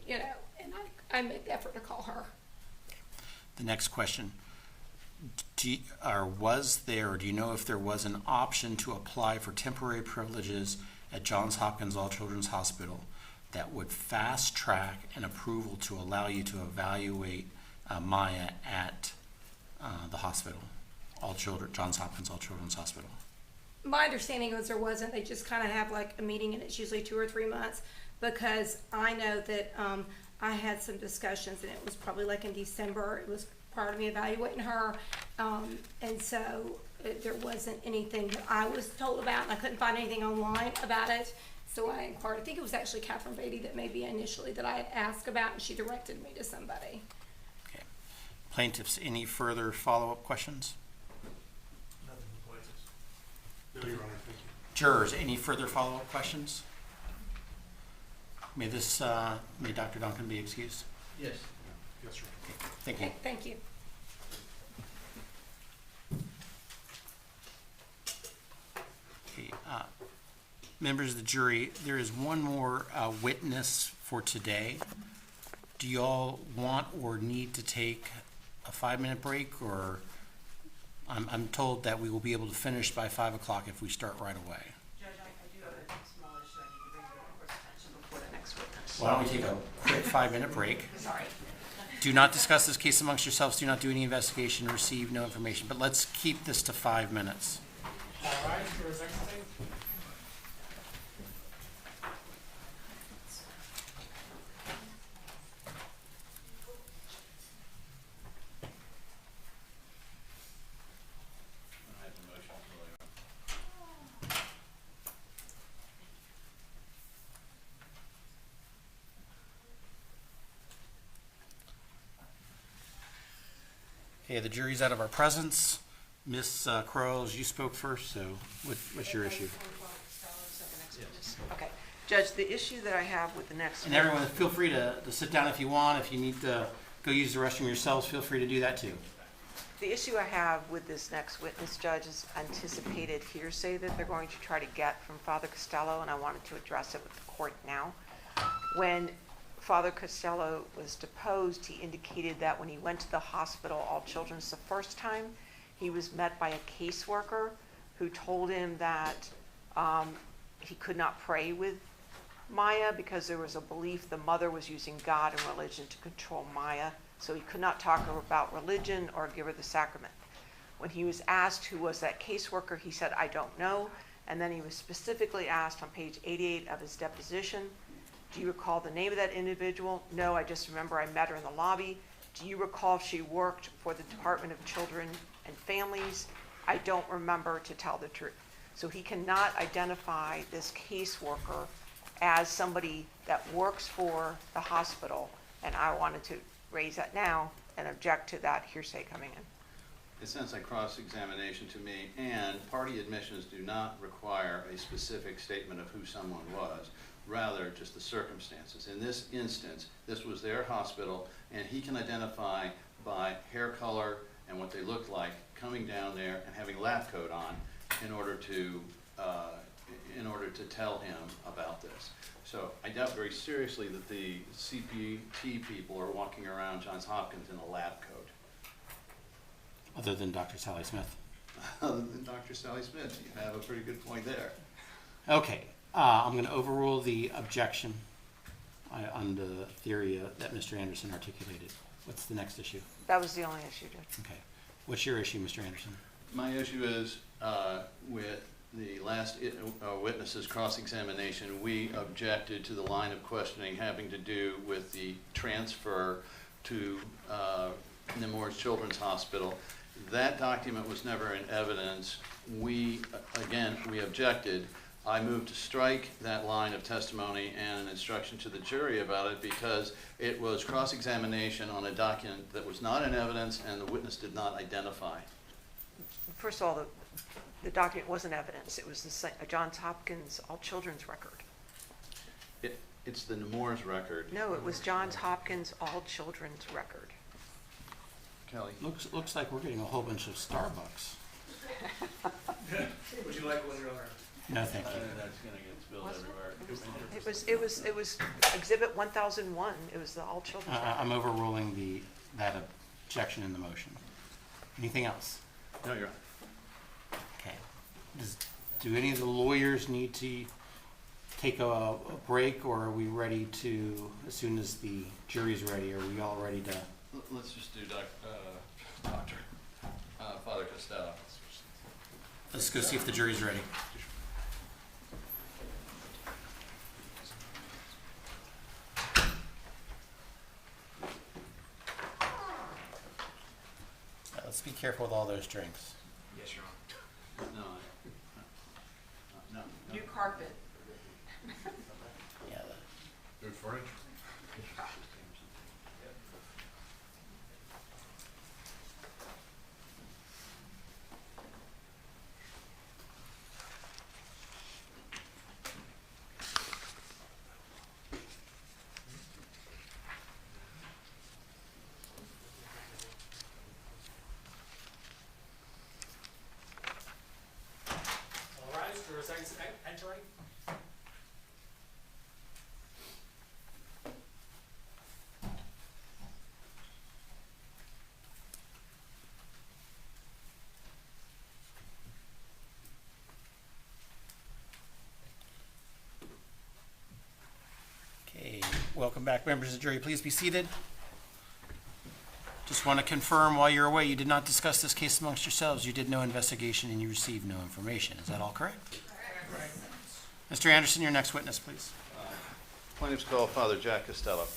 And I make the effort to call her. The next question. Do you know if there was an option to apply for temporary privileges at Johns Hopkins All Children's Hospital that would fast track an approval to allow you to evaluate Maya at the hospital, Johns Hopkins All Children's Hospital? My understanding was there wasn't. They just kind of have a meeting, and it's usually 2 or 3 months, because I know that I had some discussions, and it was probably in December. It was prior to me evaluating her, and so there wasn't anything that I was told about, and I couldn't find anything online about it. So I inquired. I think it was actually Catherine Beatty that maybe initially that I had asked about, and she directed me to somebody. Okay. Plaintiffs, any further follow-up questions? Nothing from plaintiffs. No, Your Honor, thank you. Jurors, any further follow-up questions? May Dr. Duncan be excused? Yes. Yes, sir. Okay, thank you. Okay, thank you. Okay, members of the jury, there is one more witness for today. Do you all want or need to take a 5-minute break, or I'm told that we will be able to finish by 5 o'clock if we start right away. Judge, I do have a small issue I need to bring to the court's attention before the next witness. Why don't we take a quick 5-minute break? Sorry. Do not discuss this case amongst yourselves. Do not do any investigation. Receive no information. But let's keep this to 5 minutes. All right, for a second thing. I have the motion earlier. the jury's out of our presence. Ms. Quarles, you spoke first, so what's your issue? Okay, Judge, the issue that I have with the next. And everyone, feel free to sit down if you want. If you need to go use the restroom yourselves, feel free to do that too. The issue I have with this next witness, Judge, is anticipated hearsay that they're going to try to get from Father Costello, and I wanted to address it with the court now. When Father Costello was deposed, he indicated that when he went to the hospital, All Children's, the first time, he was met by a caseworker who told him that he could not pray with Maya because there was a belief the mother was using God and religion to control Maya, so he could not talk to her about religion or give her the sacrament. When he was asked who was that caseworker, he said, I don't know. And then he was specifically asked on page 88 of his deposition, do you recall the name of that individual? No, I just remember I met her in the lobby. Do you recall if she worked for the Department of Children and Families? I don't remember, to tell the truth. So he cannot identify this caseworker as somebody that works for the hospital, and I wanted to raise that now and object to that hearsay coming in. It sounds like cross-examination to me, and party admissions do not require a specific statement of who someone was, rather just the circumstances. In this instance, this was their hospital, and he can identify by hair color and what they looked like coming down there and having a lab coat on in order to tell him about this. So I doubt very seriously that the CPT people are walking around Johns Hopkins in a lab coat. Other than Dr. Sally Smith. Other than Dr. Sally Smith, you have a pretty good point there. Okay, I'm going to overrule the objection on the theory that Mr. Anderson articulated. What's the next issue? That was the only issue, Judge. Okay. What's your issue, Mr. Anderson? My issue is with the last witness's cross-examination, we objected to the line of questioning having to do with the transfer to Nemours Children's Hospital. That document was never in evidence. We objected. I moved to strike that line of testimony and an instruction to the jury about it because it was cross-examination on a document that was not in evidence and the witness did not identify. First of all, the document wasn't evidence. It was the Johns Hopkins All Children's record. It's the Nemours record. No, it was Johns Hopkins All Children's record. Kelly? Looks like we're getting a whole bunch of Starbucks. Would you like one, Your Honor? No, thank you. That's gonna get spilled everywhere. It was Exhibit 1001. It was the All Children's record. I'm overruling that objection in the motion. Anything else? No, Your Honor. Okay. Do any of the lawyers need to take a break, or are we ready to, as soon as the jury's ready, are we all ready to? Let's just do Father Costello. Let's go see if the jury's ready. Let's be careful with all those drinks. Yes, Your Honor. No. New carpet. Yeah. Good French. All right, for a second entering. Okay, welcome back, members of the jury. Please be seated. Just want to confirm, while you're away, you did not discuss this case amongst yourselves. You did no investigation and you received no information. Is that all correct? Correct. Mr. Anderson, your next witness, please. Plaintiff's call Father Jack Costello.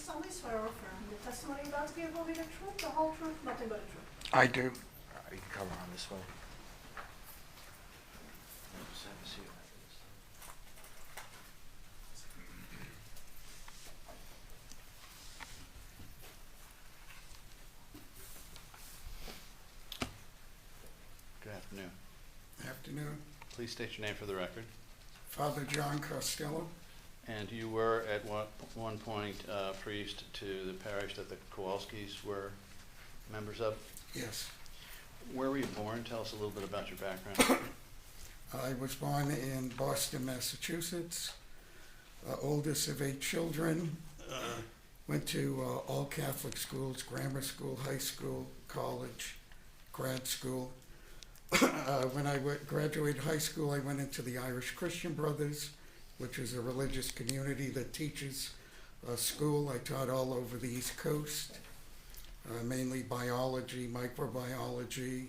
solemnly swear or affirm the testimony you're about to give will be the truth, the whole truth, nothing but the truth. I do. You can come around this way. Just have a seat. Good afternoon. Afternoon. Please state your name for the record. Father John Costello. And you were at one point priest to the parish that the Kowalskis were members of? Yes. Where were you born? Tell us a little bit about your background. I was born in Boston, Massachusetts, oldest of 8 children. Went to all Catholic schools, grammar school, high school, college, grad school. When I graduated high school, I went into the Irish Christian Brothers, which is a religious community that teaches school. I taught all over the East Coast, mainly biology, microbiology,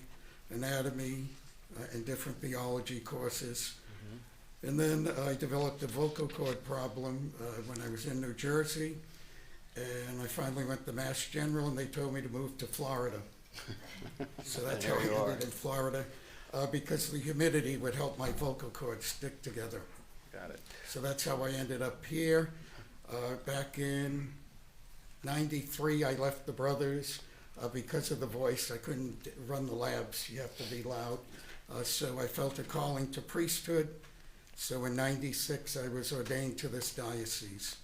anatomy, and different theology courses. And then I developed a vocal cord problem when I was in New Jersey, and I finally went to Mass General, and they told me to move to Florida. So that's how I ended in Florida, because the humidity would help my vocal cords stick together. Got it. So that's how I ended up here. Back in '93, I left the brothers because of the voice. I couldn't run the labs. You have to be loud. So I felt a calling to priesthood. So in '96, I was ordained to this diocese.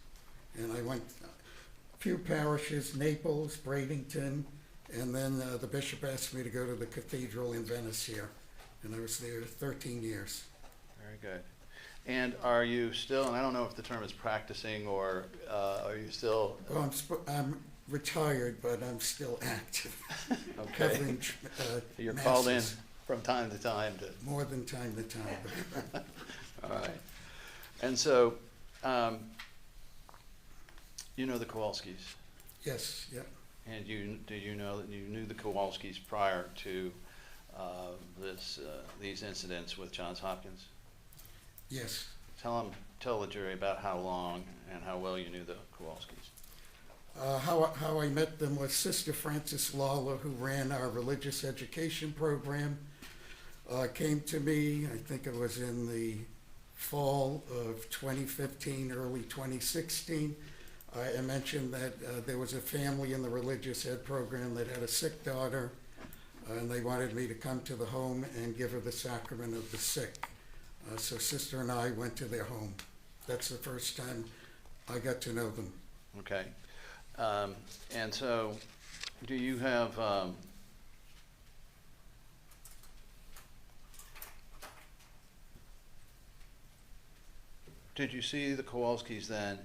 And I went a few parishes, Naples, Bradenton, and then the bishop asked me to go to the cathedral in Venice here. And I was there 13 years. Very good. And are you still, and I don't know if the term is practicing, or are you still? Well, I'm retired, but I'm still active. Okay. Covering, You're called in masses. from time to time to. More than time to time. All right. And so, you know the Kowalskis? Yes, yeah. And did you know that you knew the Kowalskis prior to these incidents with Johns Hopkins? Yes. Tell the jury about how long and how well you knew the Kowalskis. How I met them was Sister Frances Lawler, who ran our religious education program, came to me, I think it was in the fall of 2015, early 2016. I mentioned that there was a family in the religious ed program that had a sick daughter, and they wanted me to come to the home and give her the sacrament of the sick. So Sister and I went to their home. That's the first time I got to know them. Okay. And so, do you have, did you see the Kowalskis then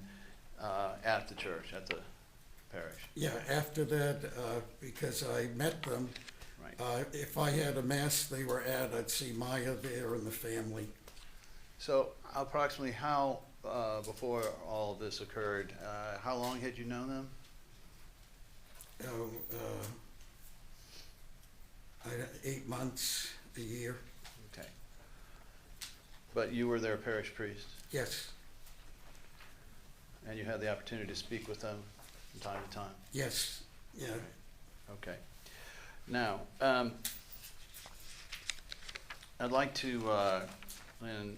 at the church, at the parish? Yeah, after that, because I met them, Right. if I had a mass they were at, I'd see Maya there and the family. So approximately how, before all of this occurred, how long had you known them? 8 months, a year. Okay. But you were their parish priest, Yes, and you had the opportunity to speak with them from time to time? yes, yeah. Okay. Now, I'd like to then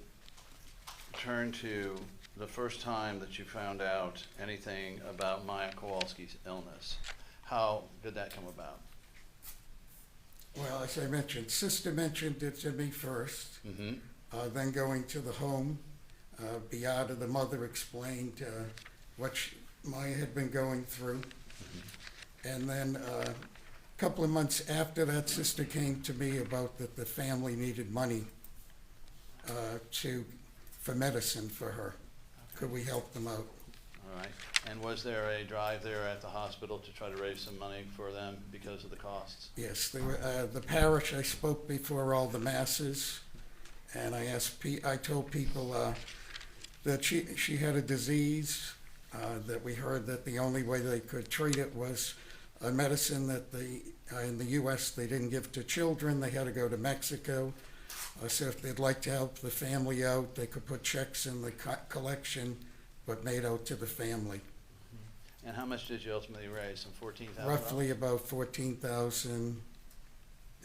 turn to the first time that you found out anything about Maya Kowalski's illness. How did that come about? Well, as I mentioned, Sister mentioned it to me first. Mm-hmm. Then going to the home, Beata, the mother, explained what Maya had been going through. And then a couple of months after that, Sister came to me about that the family needed money for medicine for her. Could we help them out? All right. And was there a drive there at the hospital to try to raise some money for them because of the costs? Yes, there were, the parish, I spoke before all the masses, and I told people that she had a disease, that we heard that the only way they could treat it was a medicine that in the U.S. they didn't give to children. They had to go to Mexico. So if they'd like to help the family out, they could put checks in the collection, but made out to the family. And how much did you ultimately raise? Some $14,000? Roughly about 14,000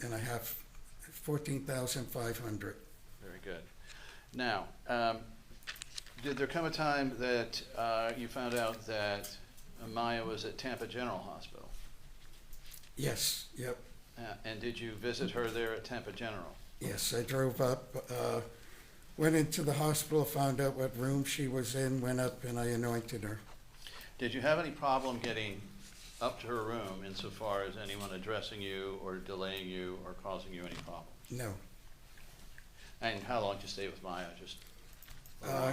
and a half, 14,500. Very good. Now, did there come a time that you found out that Maya was at Tampa General Hospital? Yes, yep. And did you visit her there at Tampa General? Yes, I drove up, went into the hospital, found out what room she was in, went up and I anointed her. Did you have any problem getting up to her room insofar as anyone addressing you or delaying you or causing you any problem? No. And how long did you stay with Maya? Just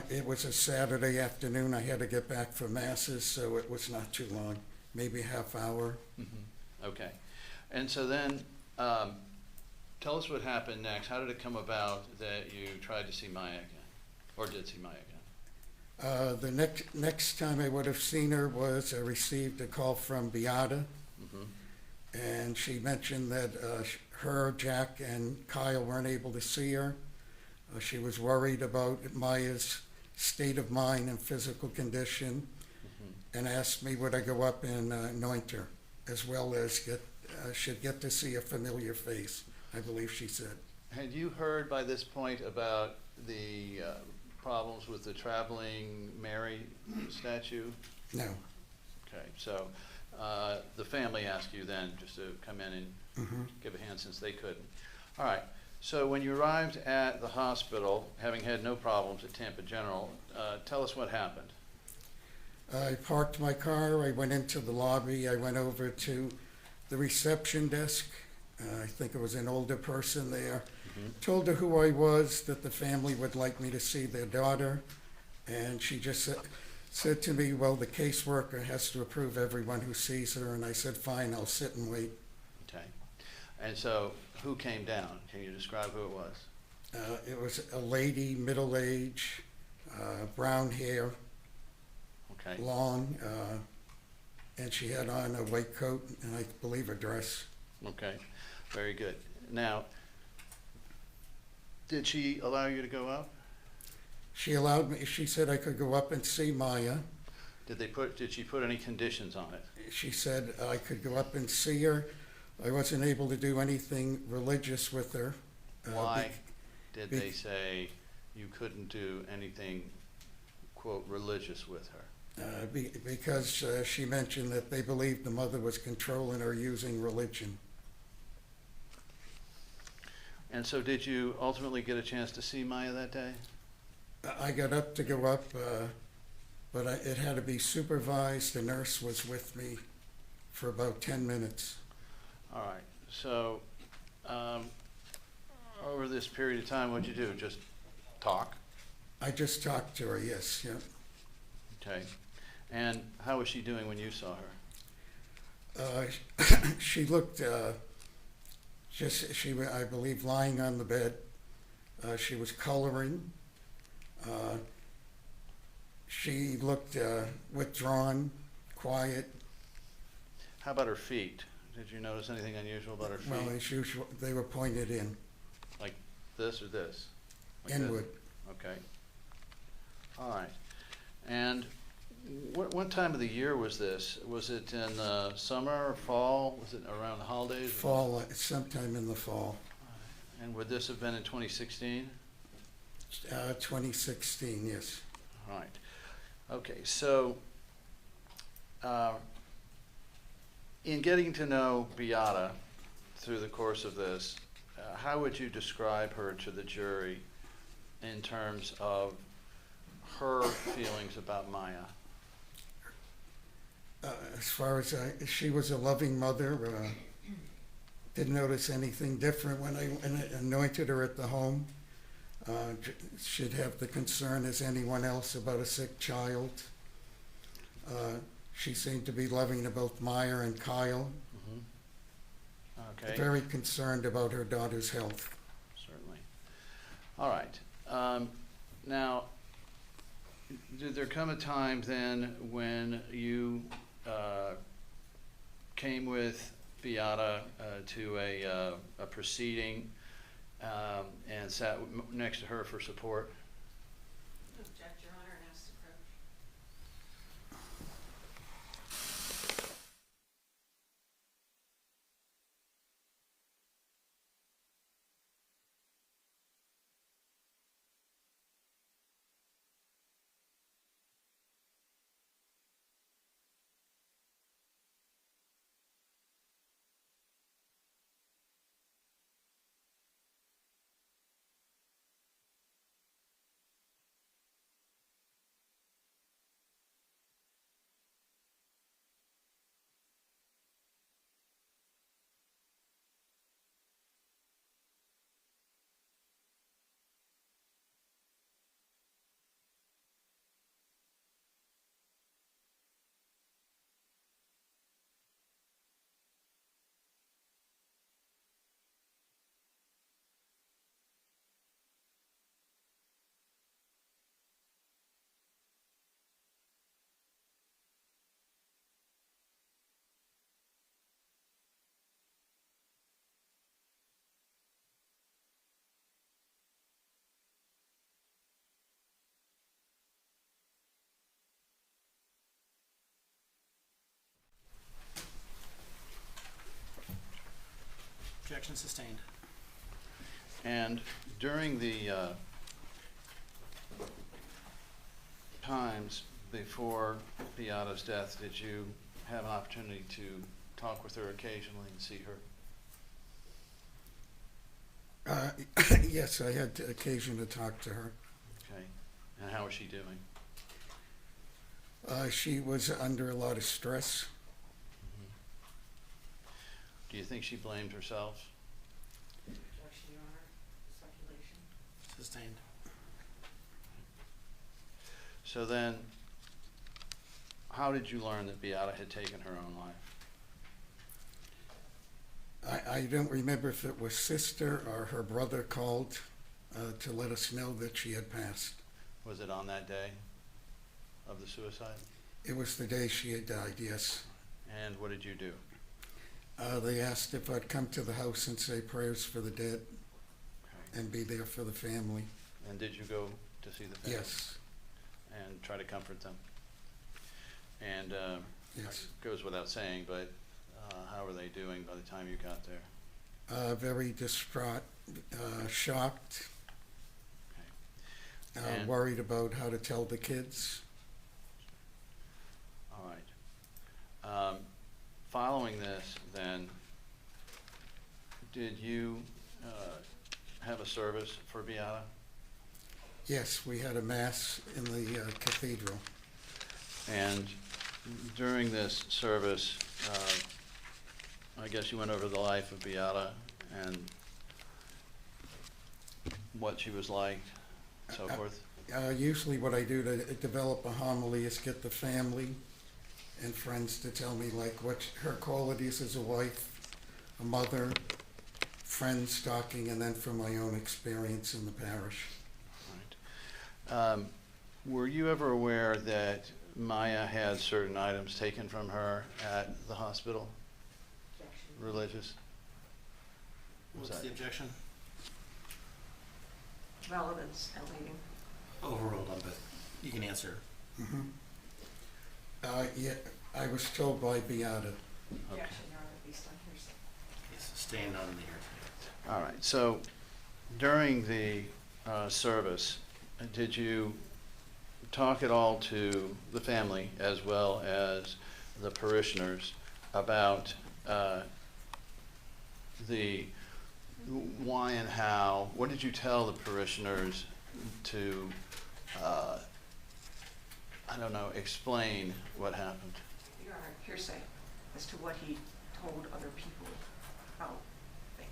It was a Saturday afternoon. I had to get back for masses, so it was not too long, maybe half hour. Okay. And so then, tell us what happened next. How did it come about that you tried to see Maya again, or did see Maya again? The next time I would have seen her was I received a call from Beata, and she mentioned that her, Jack, and Kyle weren't able to see her. She was worried about Maya's state of mind and physical condition, and asked me would I go up and anoint her, as well as should get to see a familiar face, I believe she said. Had you heard by this point about the problems with the traveling Mary statue? No. Okay, so the family asked you then just to come in and give a hand since they couldn't. All right, so when you arrived at the hospital, having had no problems at Tampa General, tell us what happened. I parked my car, I went into the lobby, I went over to the reception desk. I think it was an older person there. Told her who I was, that the family would like me to see their daughter, and she just said to me, well, the caseworker has to approve everyone who sees her, and I said, fine, I'll sit and wait. Okay, and so who came down? Can you describe who it was? It was a lady, middle age, brown hair, Okay. long, and she had on a white coat and I believe a dress. Okay, very good. Now, did she allow you to go up? She allowed me, she said I could go up and see Maya. Did she put any conditions on it? She said I could go up and see her. I wasn't able to do anything religious with her. Why did they say you couldn't do anything, quote, religious with her? Because she mentioned that they believed the mother was controlling her using religion. And so did you ultimately get a chance to see Maya that day? I got up to go up, but it had to be supervised. The nurse was with me for about 10 minutes. All right, so over this period of time, what'd you do? Just talk? I just talked to her, yes, yeah. Okay. And how was she doing when you saw her? She looked I believe, lying on the bed. She was coloring. She looked withdrawn, quiet. How about her feet? Did you notice anything unusual about her feet? Well, as usual, they were pointed in. Like this or this? Like Inward. This? Okay. All right. And what time of the year was this? Was it in the summer or fall? Was it around the holidays? Fall, sometime in the fall. And would this have been in 2016? 2016, yes. All right. Okay, so in getting to know Beata through the course of this, how would you describe her to the jury in terms of her feelings about Maya? As far as she was a loving mother, didn't notice anything different when I anointed her at the home. Should have the concern as anyone else about a sick child. She seemed to be loving to both Maya and Kyle. Okay. Very concerned about her daughter's health. Certainly. All right. Now, did there come a time then when you came with Beata to a proceeding and sat next to her for support? Object, Your Honor, and ask Objection sustained. And during the times before Beata's death, did you have an opportunity to talk with her occasionally and see her? Yes, I had occasion to talk to her. Okay. And how is she doing? She was under a lot of stress. Do you think she blamed herself? Objection, Your Honor. Speculation. Sustained. So then, how did you learn that Beata had taken her own life? I don't remember if it was sister or her brother called to let us know that she had passed. Was it on that day of the suicide? It was the day she had died, yes. And what did you do? They asked if I'd come to the house and say prayers for the dead and be there for the family. And did you go to see the family? Yes, And try to comfort them? And yes. it goes without saying, but how were they doing by the time you got there? Very distraught, shocked, Okay. And- worried about how to tell the kids. All right. Following this, then, did you have a service for Beata? Yes, we had a mass in the cathedral. And during this service, I guess you went over the life of Beata and what she was like, so forth? Usually what I do to develop a homily is get the family and friends to tell me like what her qualities as a wife, a mother, friends talking, and then from my own experience in the parish. Right. Were you ever aware that Maya had certain items taken from her at the hospital? Objection. Religious? What's that? the objection? Relevance and leading. Overruled on both. You can answer. Yeah, I was told by Beata. Okay. Objection, Your Honor, based on hearsay. Okay, sustained on the hearsay. All right, so during the service, did you talk at all to the family as well as the parishioners about the why and how? What did you tell the parishioners to, explain what happened? Your Honor, hearsay as to what he told other people about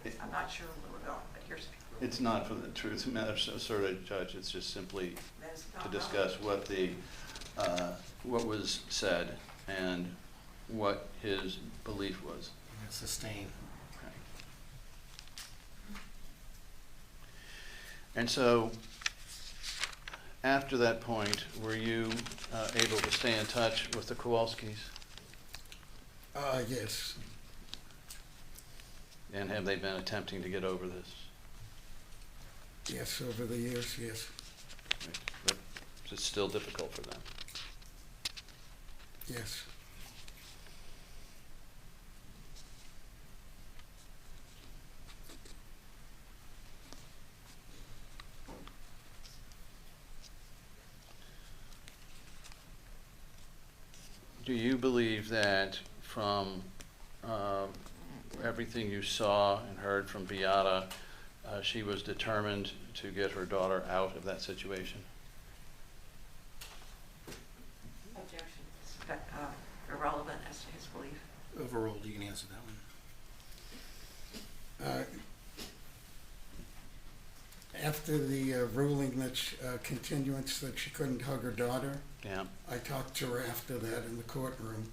things. I'm not sure where we're going, but hearsay. It's not for the truth of the matter, sort of, Judge, it's just simply That is not to discuss what the, what was said and what his belief was. Sustained. Okay. And so, after that point, were you able to stay in touch with the Kowalskis? Yes. And have they been attempting to get over this? Yes, over the years, yes. But it's still difficult for them. Yes. Do you believe that from everything you saw and heard from Beata, she was determined to get her daughter out of that situation? Objection. Irrelevant as to his belief. Overruled. You can answer that one. After the ruling that continuance that she couldn't hug her daughter, Yeah. I talked to her after that in the courtroom,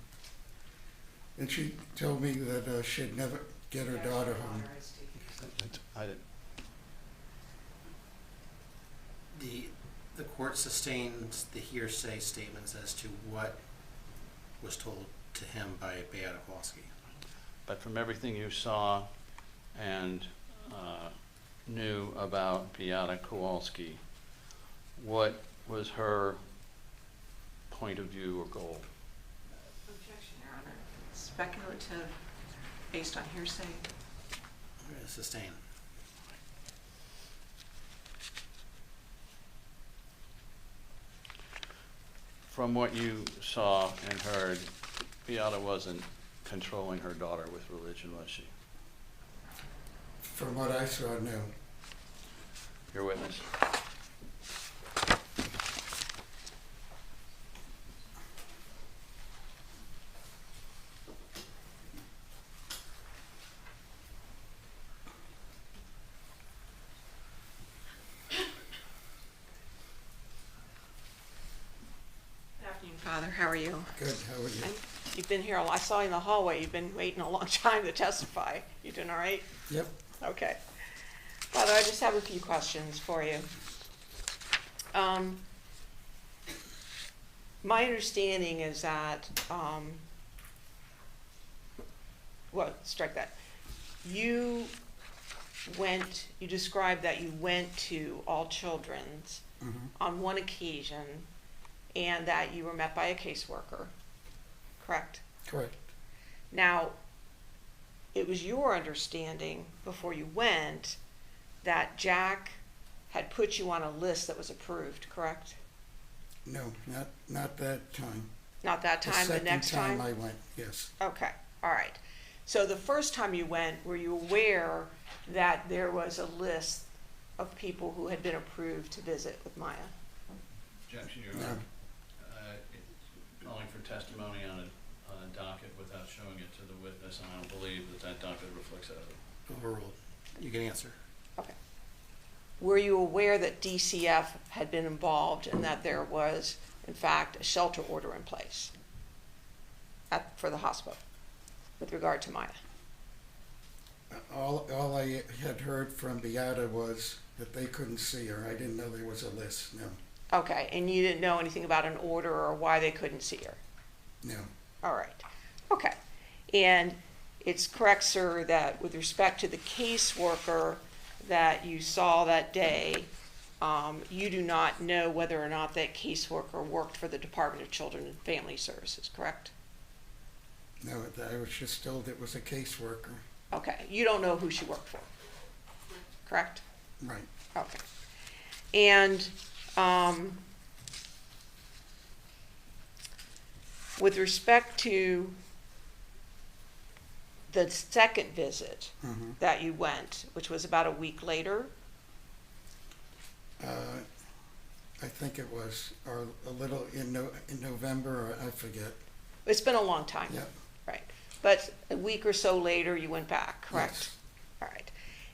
and she told me that she'd never get her daughter home. I did. The court sustains the hearsay statements as to what was told to him by Beata Kowalski. But from everything you saw and knew about Beata Kowalski, what was her point of view or goal? Objection, Your Honor. Speculative, based on hearsay. Sustain. From what you saw and heard, Beata wasn't controlling her daughter with religion, was she? From what I saw, no. Your witness? Good afternoon, Father. How are you? Good, how are you? You've been here, I saw you in the hallway. You've been waiting a long time to testify. You doing all right? Yep. Okay. Father, I just have a few questions for you. My understanding is that, well, strike that. You described that you went to All Children's on one occasion and that you were met by a caseworker, correct? Correct. Now, it was your understanding before you went that Jack had put you on a list that was approved, correct? No, not that time. Not that time, the next The time? second time I went, yes. Okay, all right. So the first time you went, were you aware that there was a list of people who had been approved to visit with Maya? Objection, Your No. Honor. Calling for testimony on a docket without showing it to the witness, and I don't believe that that docket reflects that. Overruled. You can answer. Okay. Were you aware that DCF had been involved and that there was, in fact, a shelter order in place for the hospital with regard to Maya? All I had heard from Beata was that they couldn't see her. I didn't know there was a list, no. Okay, and you didn't know anything about an order or why they couldn't see her? No. All right. Okay. And it's correct, sir, that with respect to the caseworker that you saw that day, you do not know whether or not that caseworker worked for the Department of Children and Family Services, correct? No, I was just told it was a caseworker. Okay. You don't know who she worked for, correct? Right. Okay. And with respect to the second visit that you went, which was about a week later, I think it was, or a little in November, or I forget. it's been a long time. Yep. Right. But a week or so later, you went back, correct? Yes. All right.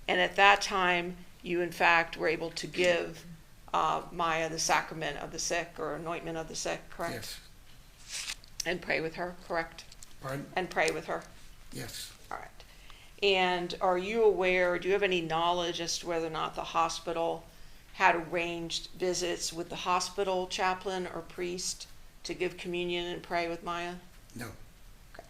And at that time, you in fact were able to give Maya the sacrament of the sick or anointment of the sick, correct? Yes. And pray with her, correct? Pardon? And pray with her. Yes. All right. And are you aware, do you have any knowledge as to whether or not the hospital had arranged visits with the hospital chaplain or priest to give communion and pray with Maya? No. Okay.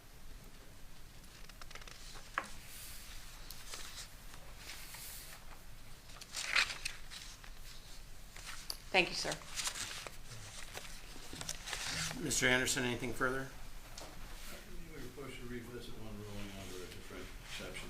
Thank you, sir. Mr. Anderson, anything further? We were supposed to revisit one ruling under a different exception.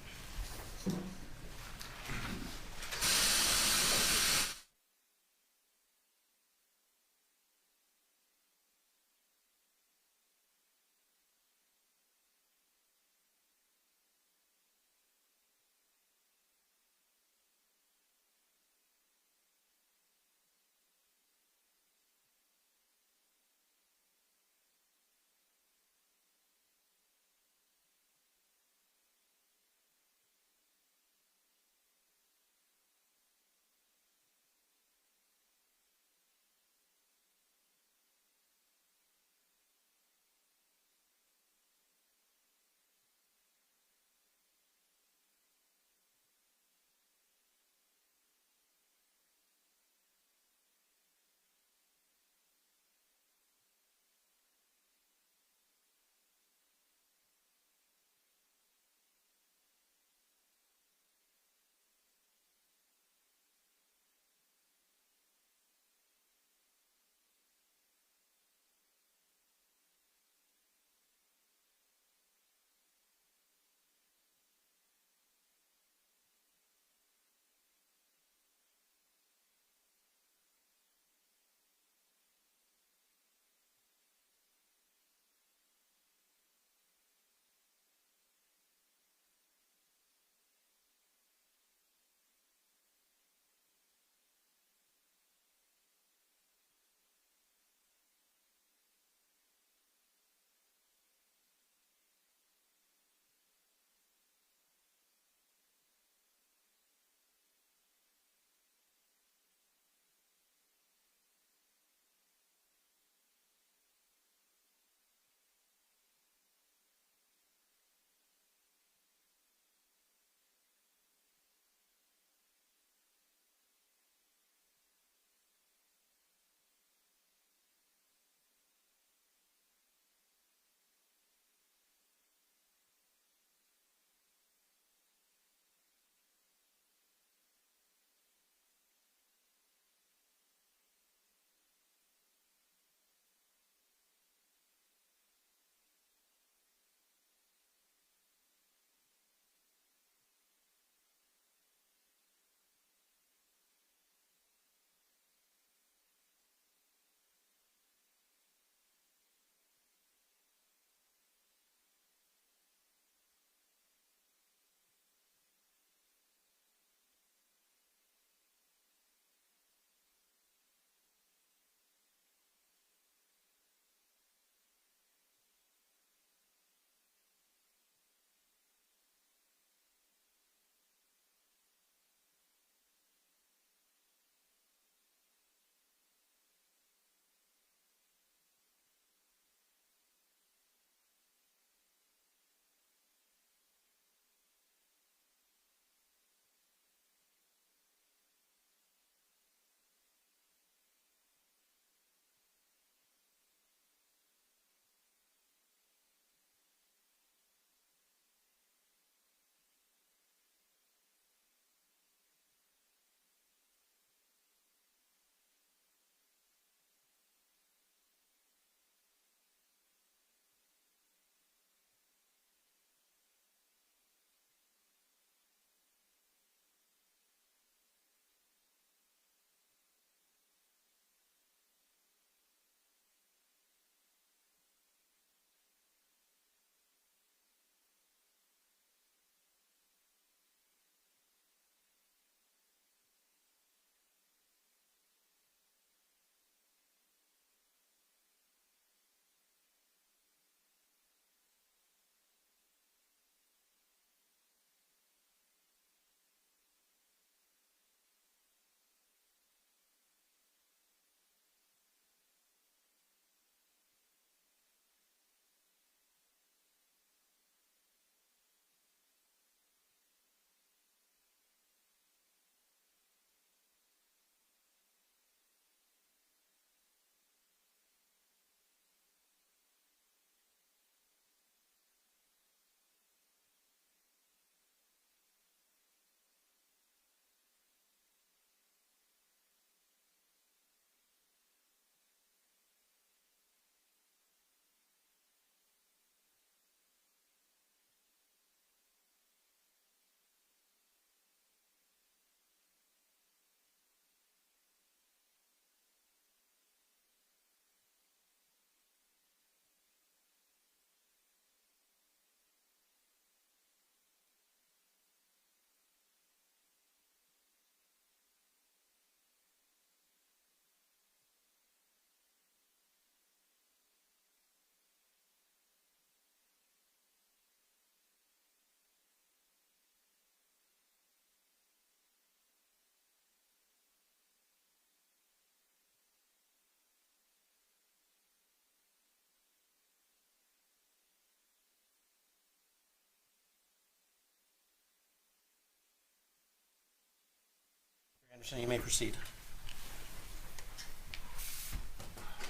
Anderson, you may proceed.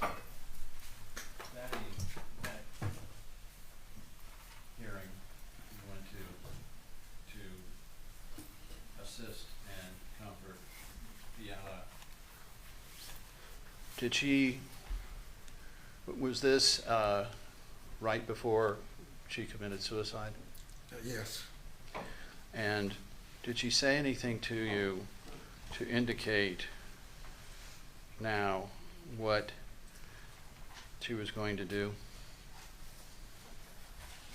That hearing, you went to assist and comfort Fiala. Did she, was this right before she committed suicide? Yes. And did she say anything to you to indicate now what she was going to do?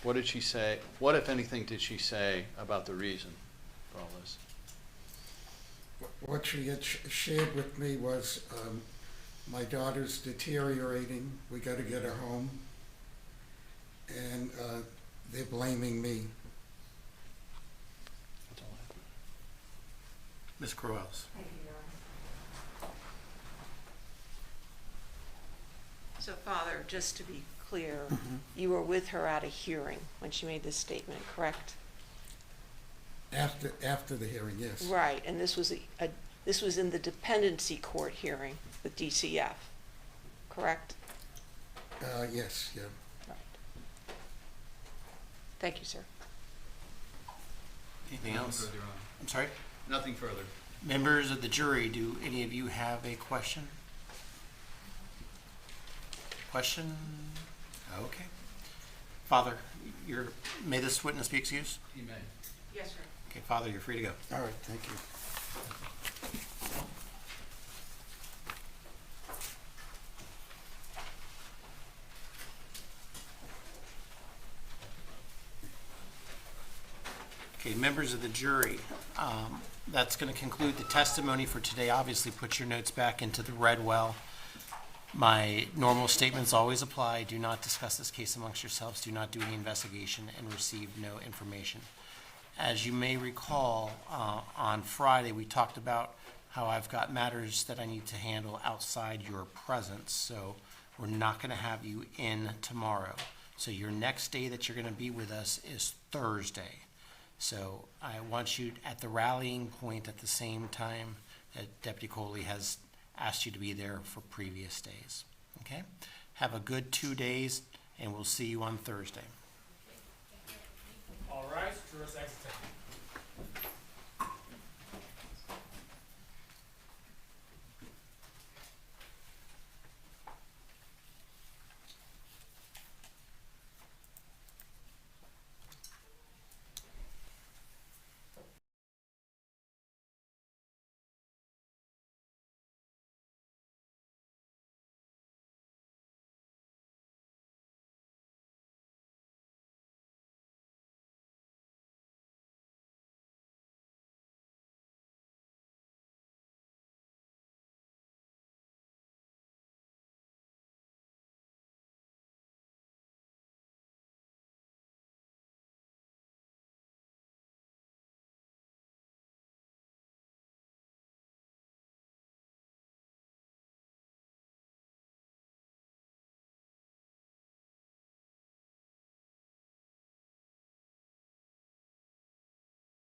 What did she say? What, if anything, did she say about the reason for all this? What she had shared with me was, my daughter's deteriorating, we gotta get her home, and they're blaming me. That's all I have. Ms. Crowells. Thank you, Your Honor. So, Father, just to be clear, you were with her at a hearing when she made this statement, correct? After the hearing, yes. Right, and this was this was in the dependency court hearing with DCF, correct? Yes, yeah. Right. Thank you, sir. Anything Nothing else? further, Your Honor. I'm sorry? Nothing further. Members of the jury, do any of you have a question? Question? Okay. Father, may this witness be excused? He may. Yes, sir. Okay, Father, you're free to go. All right, thank you. Okay, members of the jury, that's going to conclude the testimony for today. Obviously, put your notes back into the red well. My normal statements always apply. Do not discuss this case amongst yourselves. Do not do any investigation and receive no information. As you may recall, on Friday, we talked about how I've got matters that I need to handle outside your presence. So we're not going to have you in tomorrow. So your next day that you're going to be with us is Thursday. So I want you at the rallying point at the same time that Deputy Coley has asked you to be there for previous days. Okay? Have a good 2 days, and we'll see you on Thursday. All rise, jurors exit.